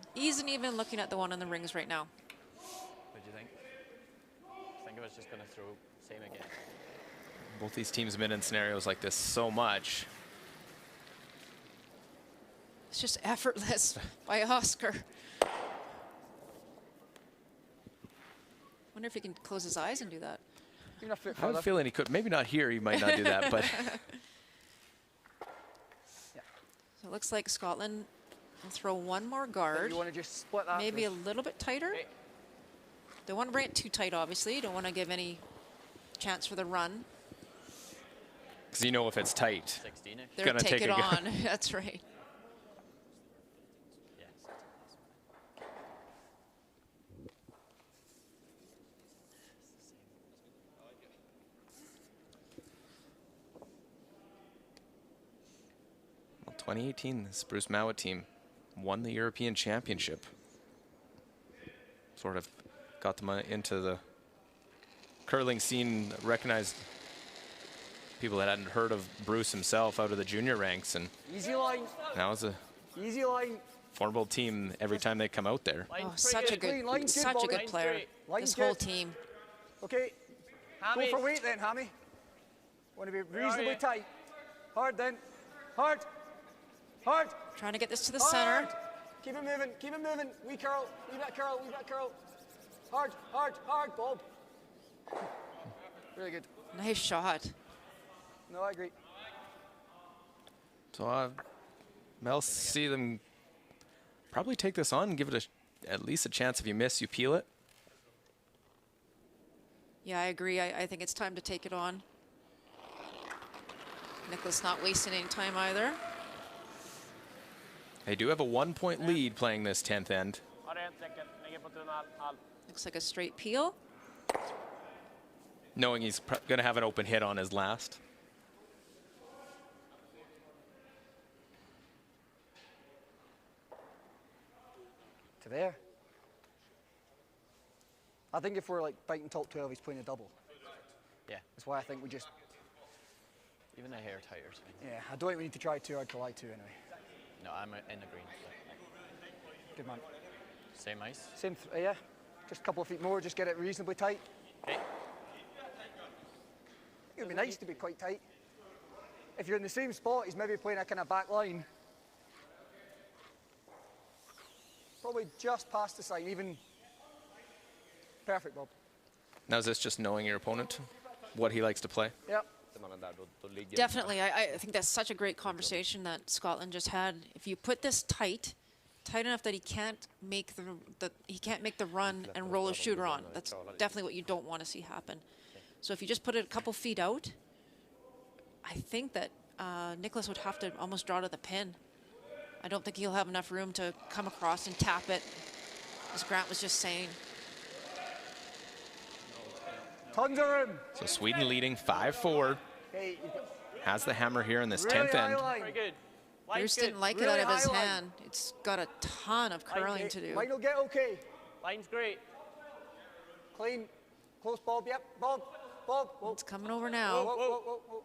looking at the one on the rings right now. What do you think? I think I was just going to throw same again. Both these teams have been in scenarios like this so much. It's just effortless by Oscar. Wonder if he can close his eyes and do that. Even a foot I have a further. feeling he could. Maybe not here. He might not do that, but So it looks like Scotland will throw one more But guard. you want to just split that. Maybe a first. little bit tighter. Don't want to bring it too tight, obviously. Don't want to give any chance for the run. because you know if it's tight, 16 -ish. They're gonna take take it a go. on. That's right. Yes. 2018, this Bruce Mowat team won the European Championship. Sort of got them into the curling scene, recognized people that hadn't heard of Bruce himself out of the junior ranks, and Easy line. now it's a Easy line. formidable team every time they come out there. Oh, such a good player. Line's This whole good. team. Okay. Hammy. Go for weight then, Hammy. Want to be reasonably tight. Hard then. Hard. Hard. Trying to get this to the Hard. center. Keep it moving. Keep it moving. Wee curl. Wee back curl. Wee back curl. Hard. Hard. Hard. Bob. Really good. Nice shot. No, I agree. So Mel, see them probably take this on and give it at least a chance. If you miss, you peel it. Yeah, I agree. I think it's time to take it on. Nicholas not wasting any time either. They do have a 1-point lead playing this 10th end. Looks like a straight peel. Knowing he's going to have an open hit on his last. To there. I think if we're like fighting top 12, he's playing a double. Yeah. That's why I think we just. Even a hair tighter. is fine. Yeah, I don't think we need to try too hard to lie to anyway. No, I'm in the green. Good man. Same ice. Same, yeah. Just a couple of feet more, just get it reasonably tight. Okay. It would be nice to be quite tight. If you're in the same spot, he's maybe playing a kind of back line. Probably just past the sign, even. Perfect, Bob. Now is this just knowing your opponent, what he likes to play? Yep. Definitely. I think that's such a great conversation that Scotland just had. If you put this tight enough that he can't make the run and roll a shooter on, that's definitely what you don't want to see happen. So if you just put it a couple feet out, I think that Nicholas would have to almost draw to the pin. I don't think he'll have enough room to come across and tap it, as Grant was just saying. Tons of room. So Sweden leading 5-4. Hey, Has the hammer here in this really 10th end. high line. Very good. Bruce good. didn't like Really it out of his high line. hand. It's got a ton of curling to do. Line will get okay. Line's great. Clean. Close, Bob. Yep. Bob. Bob. Whoa. It's coming over Whoa, now. whoa, whoa, whoa, whoa.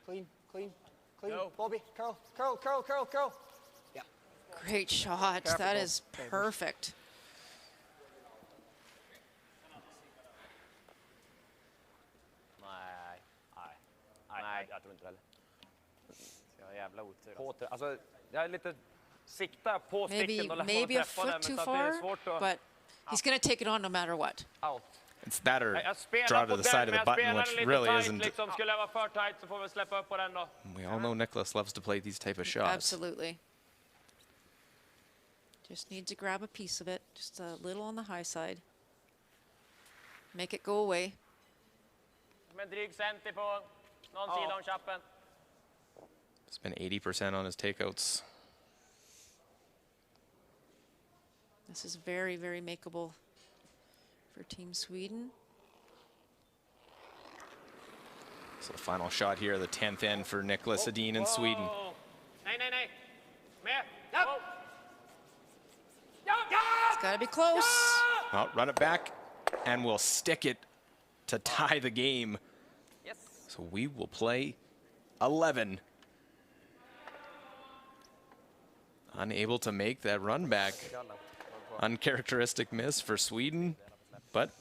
Clean, clean, clean. Go. Bobby, curl, curl, curl, curl, curl. Yeah. Great shot. Perfect, That Bob. is Okay, perfect. Nej, jag tror inte heller. Så jag jävla otur. Alltså, jag är lite sikta på sticken och Maybe a träffa den, foot too men så att det är far, svårt att but he's going to take it on no matter what. out. It's that or Jag spelar draw på to the side den, of the men jag button, spelar which den really lite tight isn't. liksom. Skulle jag vara för tight så får vi släppa upp på den då. We all know Nicholas loves to play these type of shots. Absolutely. Just need to grab a piece of it, just a little on the high side. Make it go away. Med dryg centi på någon sida om chappen. It's been 80% on his takeouts. This is very, very makeable for Team Sweden. So the final shot here, the 10th end for Nicholas Edin in Sweden. Nej, nej, nej. Med. It's got to be close. Well, run it back, and we'll stick it to tie the game. Yes. So we will play 11 unable to make that run back. Uncharacteristic miss for Sweden, but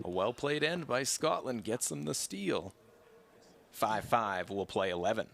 a well-played end by Scotland gets them the steal. 5-5 will play 11.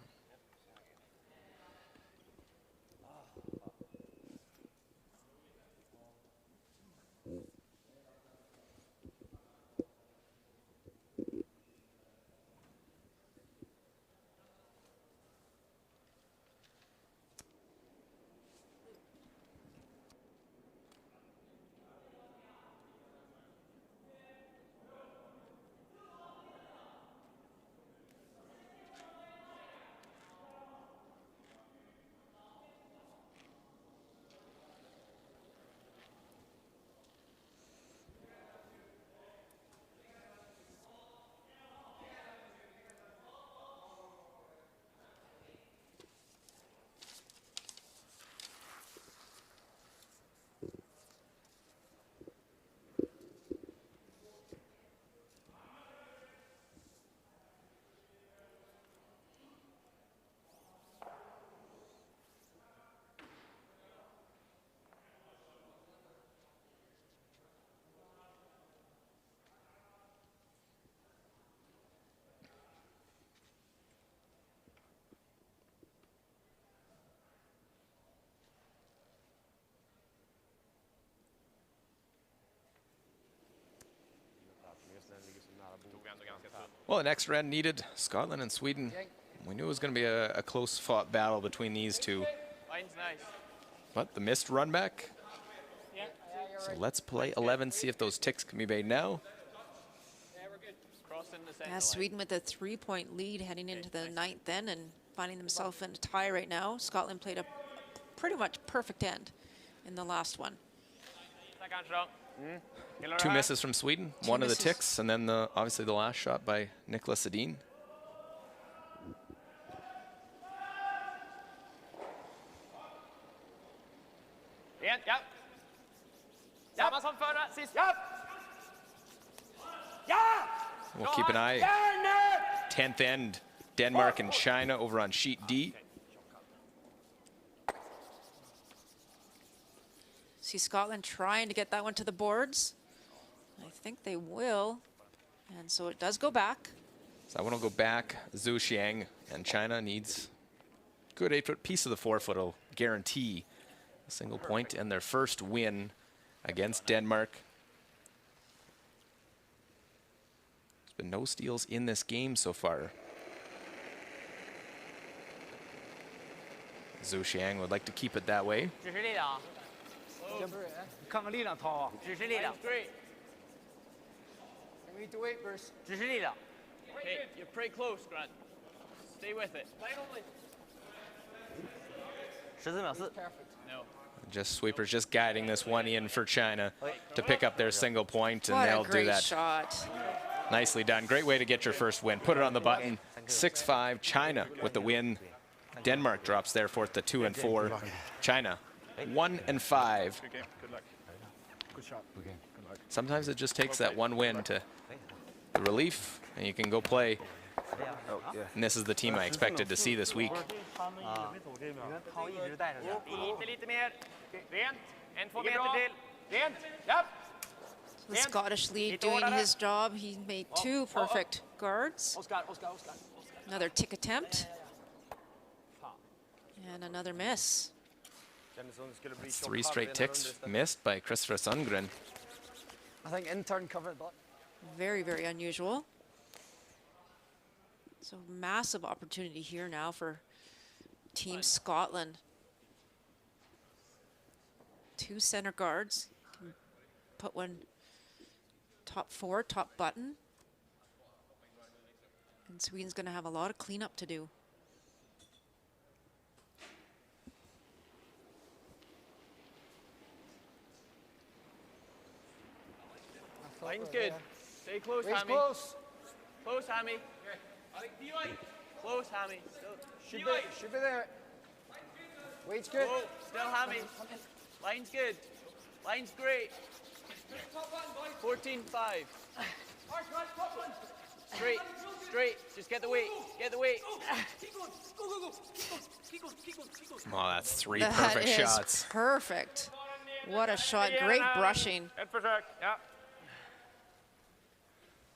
Well, an extra end needed. Scotland and Sweden. We knew it was going to be a close-fought battle between these two. But the missed run back. So let's play 11, see if those ticks can be made now. Yeah, Sweden with a 3-point lead heading into the 9th then and finding themselves in a tie right now. Scotland played a pretty much perfect end in the last one. Two misses from Sweden, one of the ticks, and then obviously the last shot by Nicholas Edin. We'll keep an eye. 10th end, Denmark and China over on sheet D. See Scotland trying to get that one to the boards. I think they will. And so it does go back. So that one will go back. Zhu Xiang, and China needs a good 8-foot piece of the 4-foot will guarantee a single point and their first win against Denmark. There's been no steals in this game so far. Zhu Xiang would like to keep it that way. We need to wait first. Okay, you're pretty close, Grant. Stay with it. No. Just sweepers just guiding this one in for China to pick up their single point, and What they'll a great do that. shot. Nicely done. Great way to get your first win. Put it on the button. 6-5, China with the win. Denmark drops their fourth to 2-4. China 1-5. Good shot. Sometimes it just takes that one win to the relief, and you can go play. And this is the team I expected to see this week. The Scottish lead doing his job. He made 2 perfect guards. Another tick attempt. And another miss. That's 3 straight ticks missed by Christopher Sundgren. I think intern covered that. Very, very unusual. So massive opportunity here now for Team Scotland. 2 center guards. Can put one top 4, top button. And Sweden's going to have a lot of cleanup to do. Line's good. Stay close, Race Hammy. close. Close, Hammy. Close, Hammy. Should be there. Weight's good. Whoa, still Hammy. Line's good. Line's great. 14-5. straight, straight. Just get the weight, get the weight. Oh, that's 3 That perfect is shots. perfect. What a shot. Great brushing. Ett försök, ja.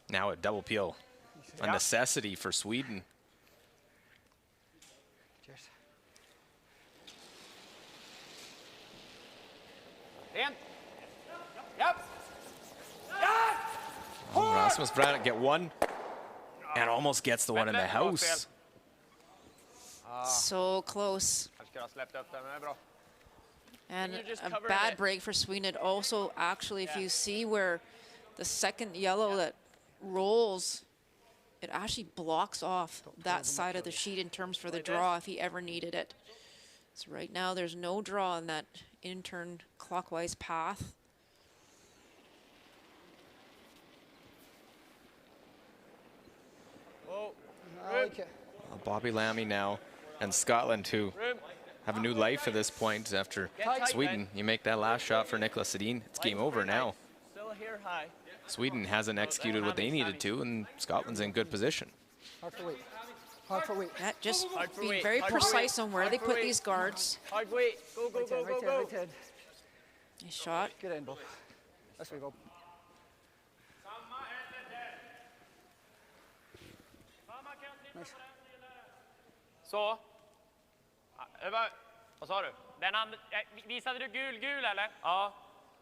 Now a double peel. A necessity for Sweden. Cheers. Rent. Japp. Oh, Rasmus Brandt get one. And almost gets the one in the house. So close. Jag skulle ha släppt upp den, men det är bra. And You just a covered bad it. break for Sweden. It also actually, if you see where the second yellow that rolls, it actually blocks off that side of the sheet in terms for the draw if he ever needed it. So right now there's no draw in that in-turn clockwise path. Whoa. I like it. Bobby Lammy now and Scotland who have a new life at this point after Sweden. You make that last shot for Niklas Sedin, it's game over now. Still here high. Sweden hasn't executed what they needed to, and Scotland's in good position. Hard for weight. Hard for weight. That just Hard for being weight, very hard for precise weight, on where hard they for put weight. these guards. Hard weight. Go, go, go, go, go. Right hand. Nice shot. Good end, Bob. That's way, Bob. Nice. Så. Ja, det var, vad sa du? Den andra, visade du gul eller? Ja.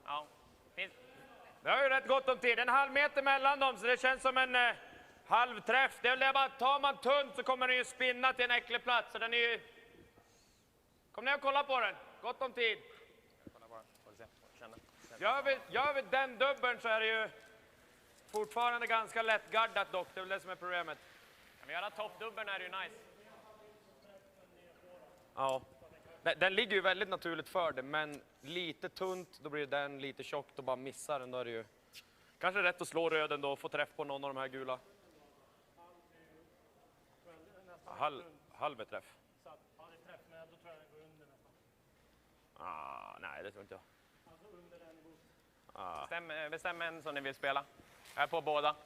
Ja. Finns, Vi har ju rätt gott om tid. En halv meter mellan dem, så det känns som en halvträff. Det är väl bara, tar man tunt så kommer den ju spinna till en äcklig plats. Så den är ju... Kom ner och kolla på den. Gott om tid. Gör vi den dubbeln så är det ju fortfarande ganska lättgardat dock. Det är väl det som är problemet. kan vi göra toppdubbeln är det ju nice. Ja. Den ligger ju väldigt naturligt för det, men lite tunt, då blir den lite tjockt och bara missar den. Då är det ju kanske rätt att slå röden då och få träff på någon av de här gula. Halv träff. Nej, det tror inte jag. Bestäm en som ni vill spela. Jag är på båda.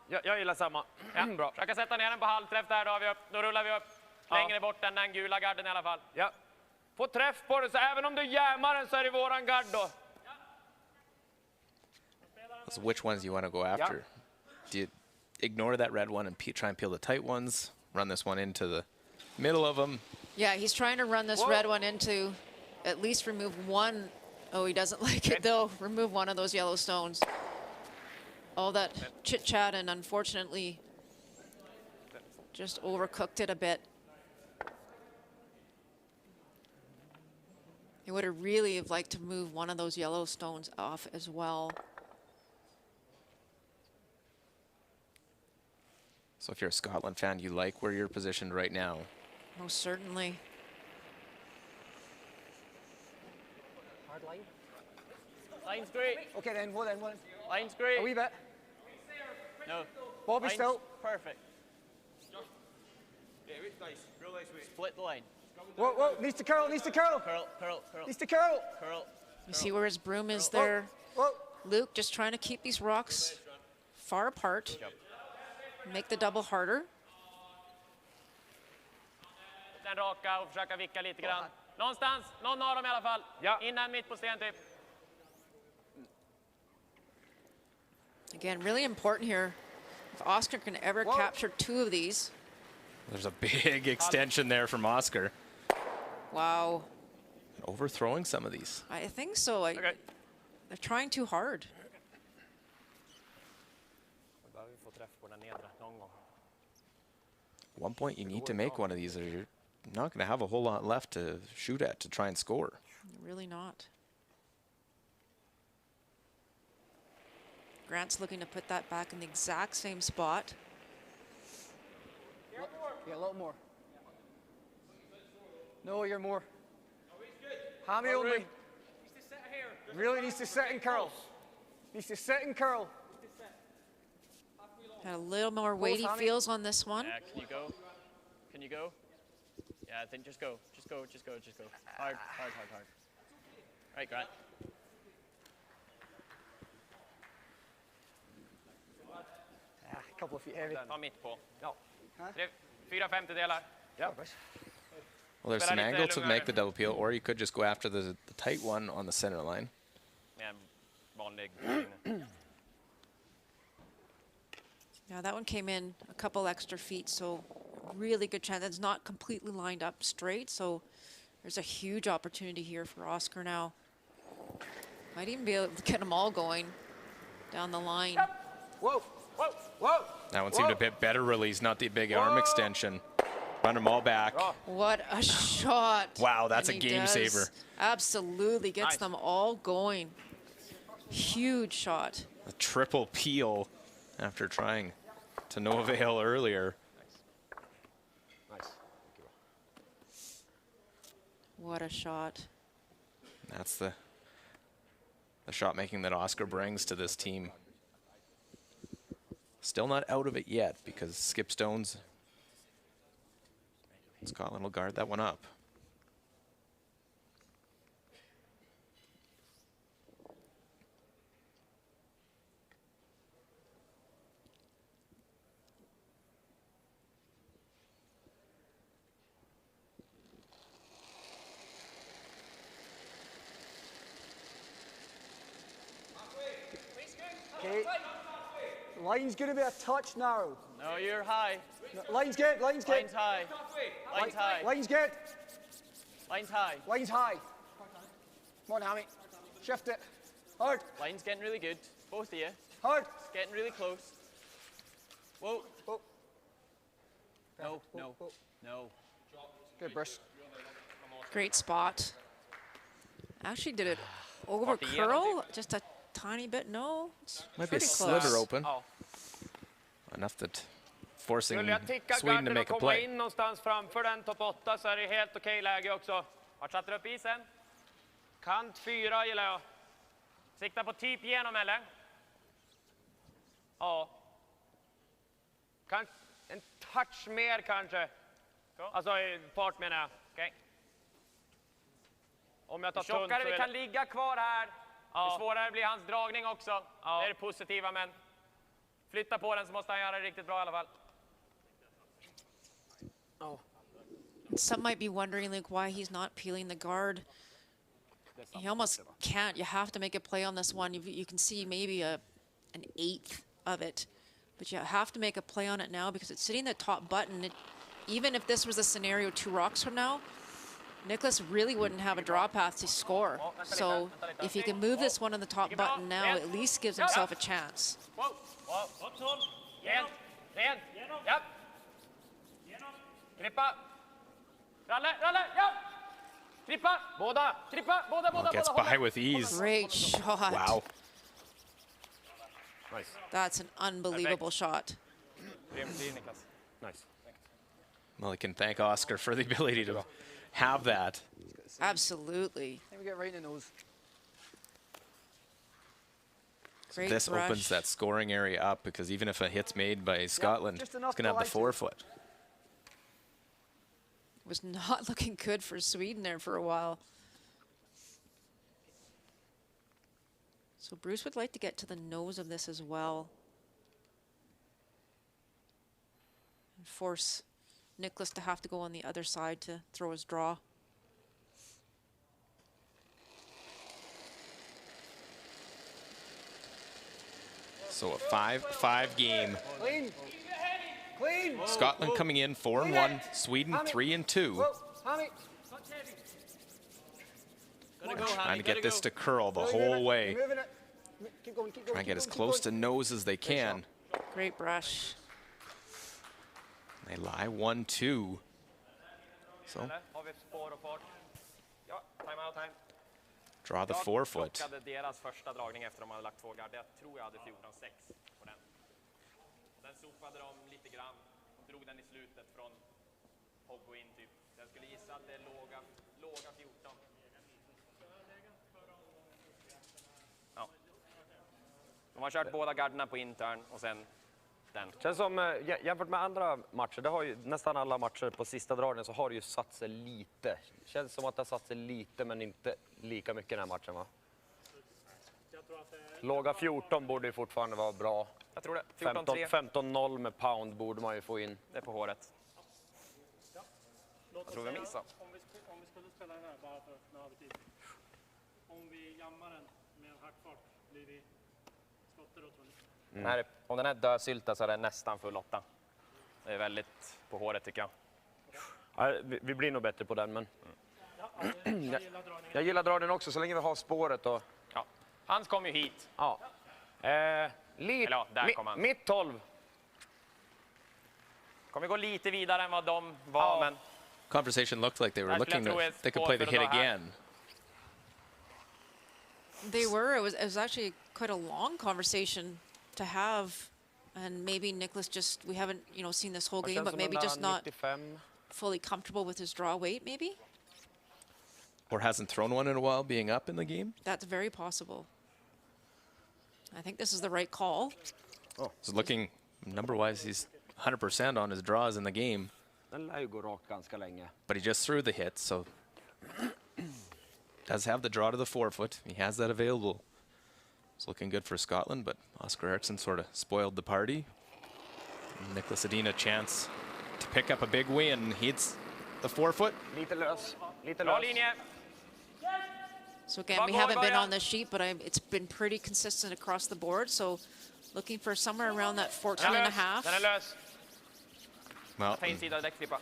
Jag gillar samma. Ja. Bra. Försöka sätta ner den på halvträff där, då, har vi upp. Då rullar vi upp längre bort än den gula garden i alla fall. Ja. Få träff på den, så även om du jämar den så är det våran gard då. So which ones do you want to go after? Do you ignore that red one and try and peel the tight ones? Run this one into the middle of them? Yeah, he's trying to run this red one into at least remove one. Oh, he doesn't like it though. Remove one of those yellow stones. All that chit-chat and unfortunately just overcooked it a bit. He would have really liked to move one of those yellow stones off as well. So if you're a Scotland fan, you like where you're positioned right now. Most certainly. Hard line. Line's great. Okay, then, one. Line's great. A wee bit. No. Bobby Line's still. perfect. Real nice way. Split the line. Whoa, needs to curl. Curl, curl, curl. Needs to curl. Curl. You see where his broom is there? Whoa. Luke just trying to keep these rocks far apart. Make the double harder. Den raka och försöka vicka lite grann. Någonstans, någon av dem i alla fall. Ja. Innan mitt på sten typ. Again, really important here. If Oscar can ever capture two of these. There's a big extension there from Oscar. Wow. Overthrowing some of these. I think so. They're trying too hard. At one point, you need to make one of these, or you're not going to have a whole lot left to shoot at to try and score. Really not. Grant's looking to put that back in the exact same spot. Yeah, a little more. No, you're more. Hammy only. Really needs to set and curl. Needs to set and curl. Had a little more weighty feels on this one. Yeah, can you go? Can you go? Yeah, I think just go. Just go. Hard. Right, Grant. couple of feet heavy. Ta mitt på. Ja. 4/5 delar. Yeah. Well, there's some angle to make the double peel, or you could just go after the tight one on the center line. Med en vanlig. Yeah, that one came in a couple extra feet, so really good chance. It's not completely lined up straight, so there's a huge opportunity here for Oscar now. Might even be able to get them all going down the line. Whoa, whoa, whoa. That one seemed a bit better release, not the big arm extension. Run them all back. What a shot. Wow, that's And a he game does. saver. Absolutely, gets them all going. Huge shot. A triple peel after trying to no avail earlier. Nice. What a shot. That's the shot making that Oscar brings to this team. Still not out of it yet because Skip Stones, Scotland will guard that one up. Okay. Line's going to be a touch narrow. No, you're high. No, line's good, line's good. Line's high. Line's high. Line's good. Line's high. Line's high. Come on, Hammy. Shift it. Hard. Line's getting really good. Both of you. Hard. It's getting really close. Whoa. Whoa. No, no, Whoa. no. Good, Bruce. Great spot. Actually did it over Vart igenom curl, just a tiny bit. No, it's Might be a pretty sliver close. open. Ja. Enough that forcing Skulle jag ticka Sweden to garden och make a komma play. in någonstans framför den topp 8 så är det helt okej läge också. Vart satte du upp isen? Kant 4 gillar jag. Sikta på typ genom eller? Ja. En touch mer kanske. Alltså i fart menar jag. Okej. Om jag tar Ju tunt så tjockare vi är kan det... ligga kvar här, Ja. ju svårare blir hans dragning också. Det är det positiva, men flytta på den så måste han göra det riktigt bra i alla fall. Some might be wondering like why he's not peeling the guard. He almost can't. You have to make a play on this one. You can see maybe an eighth of it, but you have to make a play on it now because it's sitting the top button. Even if this was a scenario 2 rocks from now, Nicholas really wouldn't have a draw path to score. So if he can move this one on the top button now, at least gives himself a chance. Wow, wow. Ren. Japp. Klippa. Ralle, ja. Klippa. Båda. Klippa, båda. Gets by with ease. Great shot. Wow. Nice. That's an unbelievable shot. Nice. Well, he can thank Oscar for the ability to have that. Absolutely. Then we get right in the nose. Great This brush. opens that scoring area up because even if a hit's made by Scotland, just it's enough going to have to the forefoot. Was not looking good for Sweden there for a while. So Bruce would like to get to the nose of this as well. And force Nicholas to have to go on the other side to throw his draw. So a 5-5 game. Clean. Clean. Scotland coming in 4-1, Sweden 3-2. Whoa, Hammy. Trying to get this to curl the whole way. You're moving it. Keep going, keep going. Try and get keep as going, keep close going. to nose as they can. Great brush. They lie 1-2. So Har vi spår och fart? Ja, time. draw the forefoot. Jag plockade deras första dragning efter de hade lagt 2 gard. Jag tror jag hade 14-6 på den. Sen sopade de lite grann och drog den i slutet från hogg och in typ. Jag skulle gissa att det är låga 14. Ja. De har kört båda garderna på intern och sen den. Känns som, jämfört med andra matcher, det har ju nästan alla matcher på sista dragningen så har det ju satt sig lite. Känns som att det har satt sig lite men inte lika mycket den här matchen va? Låga 14 borde ju fortfarande vara bra. Jag tror det. 14-3. 15-0 med pound borde man ju få in. Det är på håret. Jag tror vi missar. Om vi skulle spela den här bara för med övertid. Om vi jammar den med en hackfart, blir vi skotter då, tror ni? Nej, om den här dör sylta så är det nästan full 8. Det är väldigt på håret tycker jag. Ja, vi blir nog bättre på den, men Jag gillar dragningen. jag gillar dragningen också så länge vi har spåret. Och, Ja. Hans kom ju hit. ja. Eller ja, där kom han. Mitt 12. Kommer gå lite vidare än vad de var, men Conversation looked like they were Jag looking skulle to, tro ett they could spår play the för hit att dra här. again. They were. It was actually quite a long conversation to have, and maybe Nicholas just, we haven't seen this whole game, but maybe just not 95. fully comfortable with his draw weight. Maybe Or hasn't thrown one in a while, being up in the game. that's very possible. I think this is the right call. So looking number-wise, he's 100% on his draws in the game, Den lär ju gå rakt ganska länge. but he just threw the hit, so does have the draw to the forefoot. He has that available. It's looking good for Scotland, but Oscar Eriksson sort of spoiled the party. Nicholas Edin a chance to pick up a big win. Hits the forefoot. Lite lös. Lite bra lös. linje. So again, we haven't been on the sheet, but it's been pretty consistent across the board. So looking for somewhere around that 14 and a half. Den är lös. Well, Ta insida däckklippa.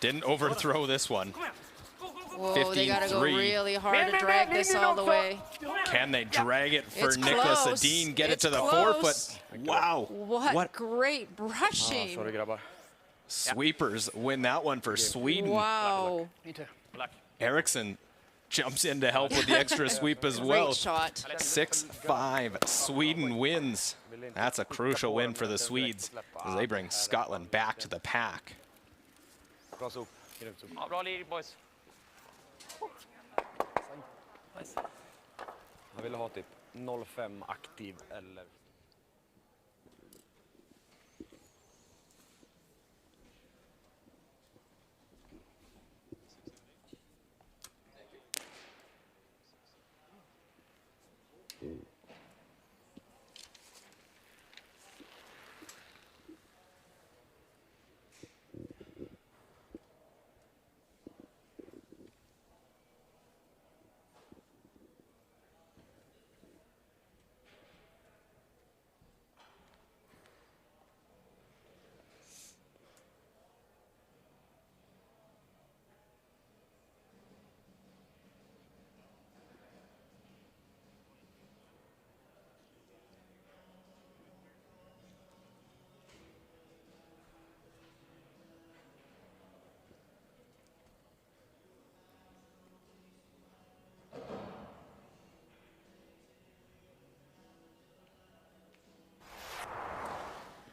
didn't overthrow this one. Whoa, they got to go 15-3. really hard to drag this all the way. Can they drag it for It's Nicholas close. Edin? Get it It's to the close. forefoot. Wow. What great brushing. Sorry grabbar. Sweepers win that one for Sweden. Wow. Eriksson jumps in to help with the extra sweep as well. Great shot. 6-5. Sweden wins. That's a crucial win for the Swedes as they bring Scotland back to the pack. Bra sop. Ja, bra lir, boys. Jag ville ha typ 05 aktiv eller...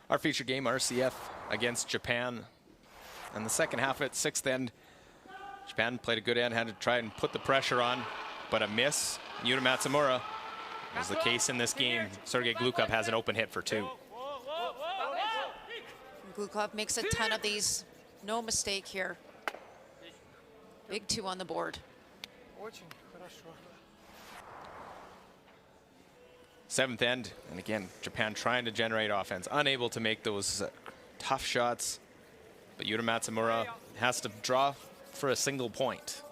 Our feature game, RCF, against Japan. And the second half of it, sixth end, Japan played a good end, had to try and put the pressure on, but a miss. Yuta Matsumura was the case in this game. Sergei Glukov has an open hit for 2. Glukov makes a ton of these. No mistake here. Big 2 on the board. Очень хорошо. Seventh end, and again, Japan trying to generate offense, unable to make those tough shots. But Yuta Matsumura has to draw for a single point.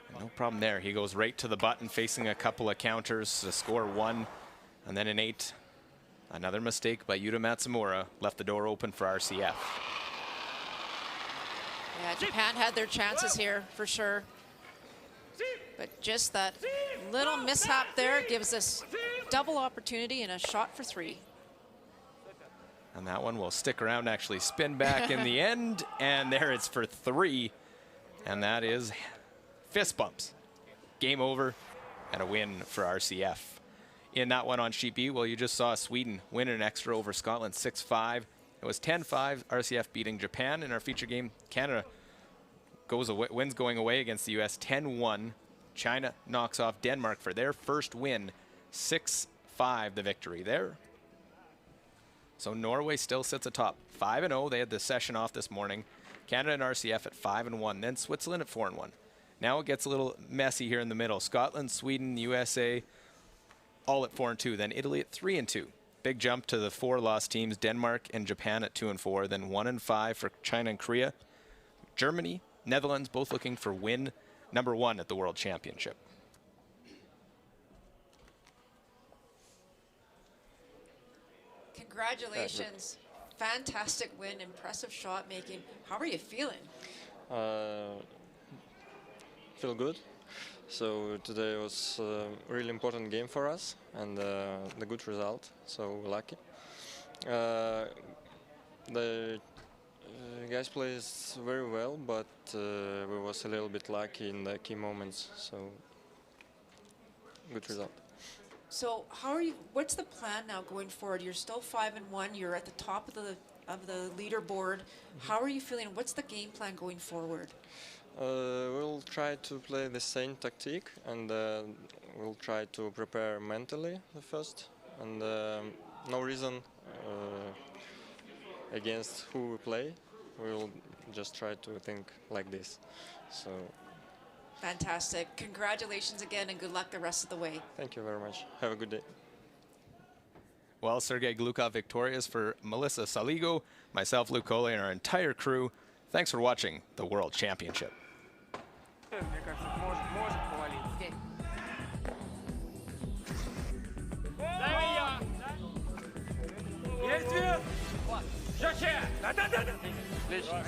And no problem there. He goes right to the button, facing a couple of counters to score 1, and then an 8. Another mistake by Yuta Matsumura left the door open for RCF. Yeah, Japan had their chances here for sure. But just that little mishap there gives us double opportunity and a shot for 3. And that one will stick around, actually spin back in the end. And there it's for 3. And that is fist bumps. Game over and a win for RCF. In that one on sheet B, well, you just saw Sweden win an extra over Scotland 6-5. It was 10-5, RCF beating Japan. In our feature game, Canada wins going away against the US 10-1. China knocks off Denmark for their first win, 6-5 the victory there. So Norway still sits atop 5-0. They had the session off this morning. Canada and RCF at 5-1. Then Switzerland at 4-1. Now it gets a little messy here in the middle. Scotland, Sweden, USA, all at 4-2. Then Italy at 3-2. Big jump to the 4 lost teams, Denmark and Japan at 2-4. Then 1-5 for China and Korea. Germany, Netherlands, both looking for win number 1 at the World Championship. Congratulations. Fantastic win, impressive shot making. How are you feeling? Feel good. So today was a really important game for us and the good result, so we're lucky. The guys played very well, but we was a little bit lucky in the key moments, so good result. So how are you, what's the plan now going forward? You're still 5-1, you're at the top of the leaderboard. How are you feeling? What's the game plan going forward? We'll try to play the same tactic, and we'll try to prepare mentally the first, and no reason against who we play. We'll just try to think like this. So. Fantastic. Congratulations again and good luck the rest of the way. Thank you very much. Have a good day. Well, Sergei Glukov victorious for Melissa Saligo, myself, Luke Coley, and our entire crew. Thanks for watching the World Championship. Есть свет! Жаче! Да-да-да! Отлично.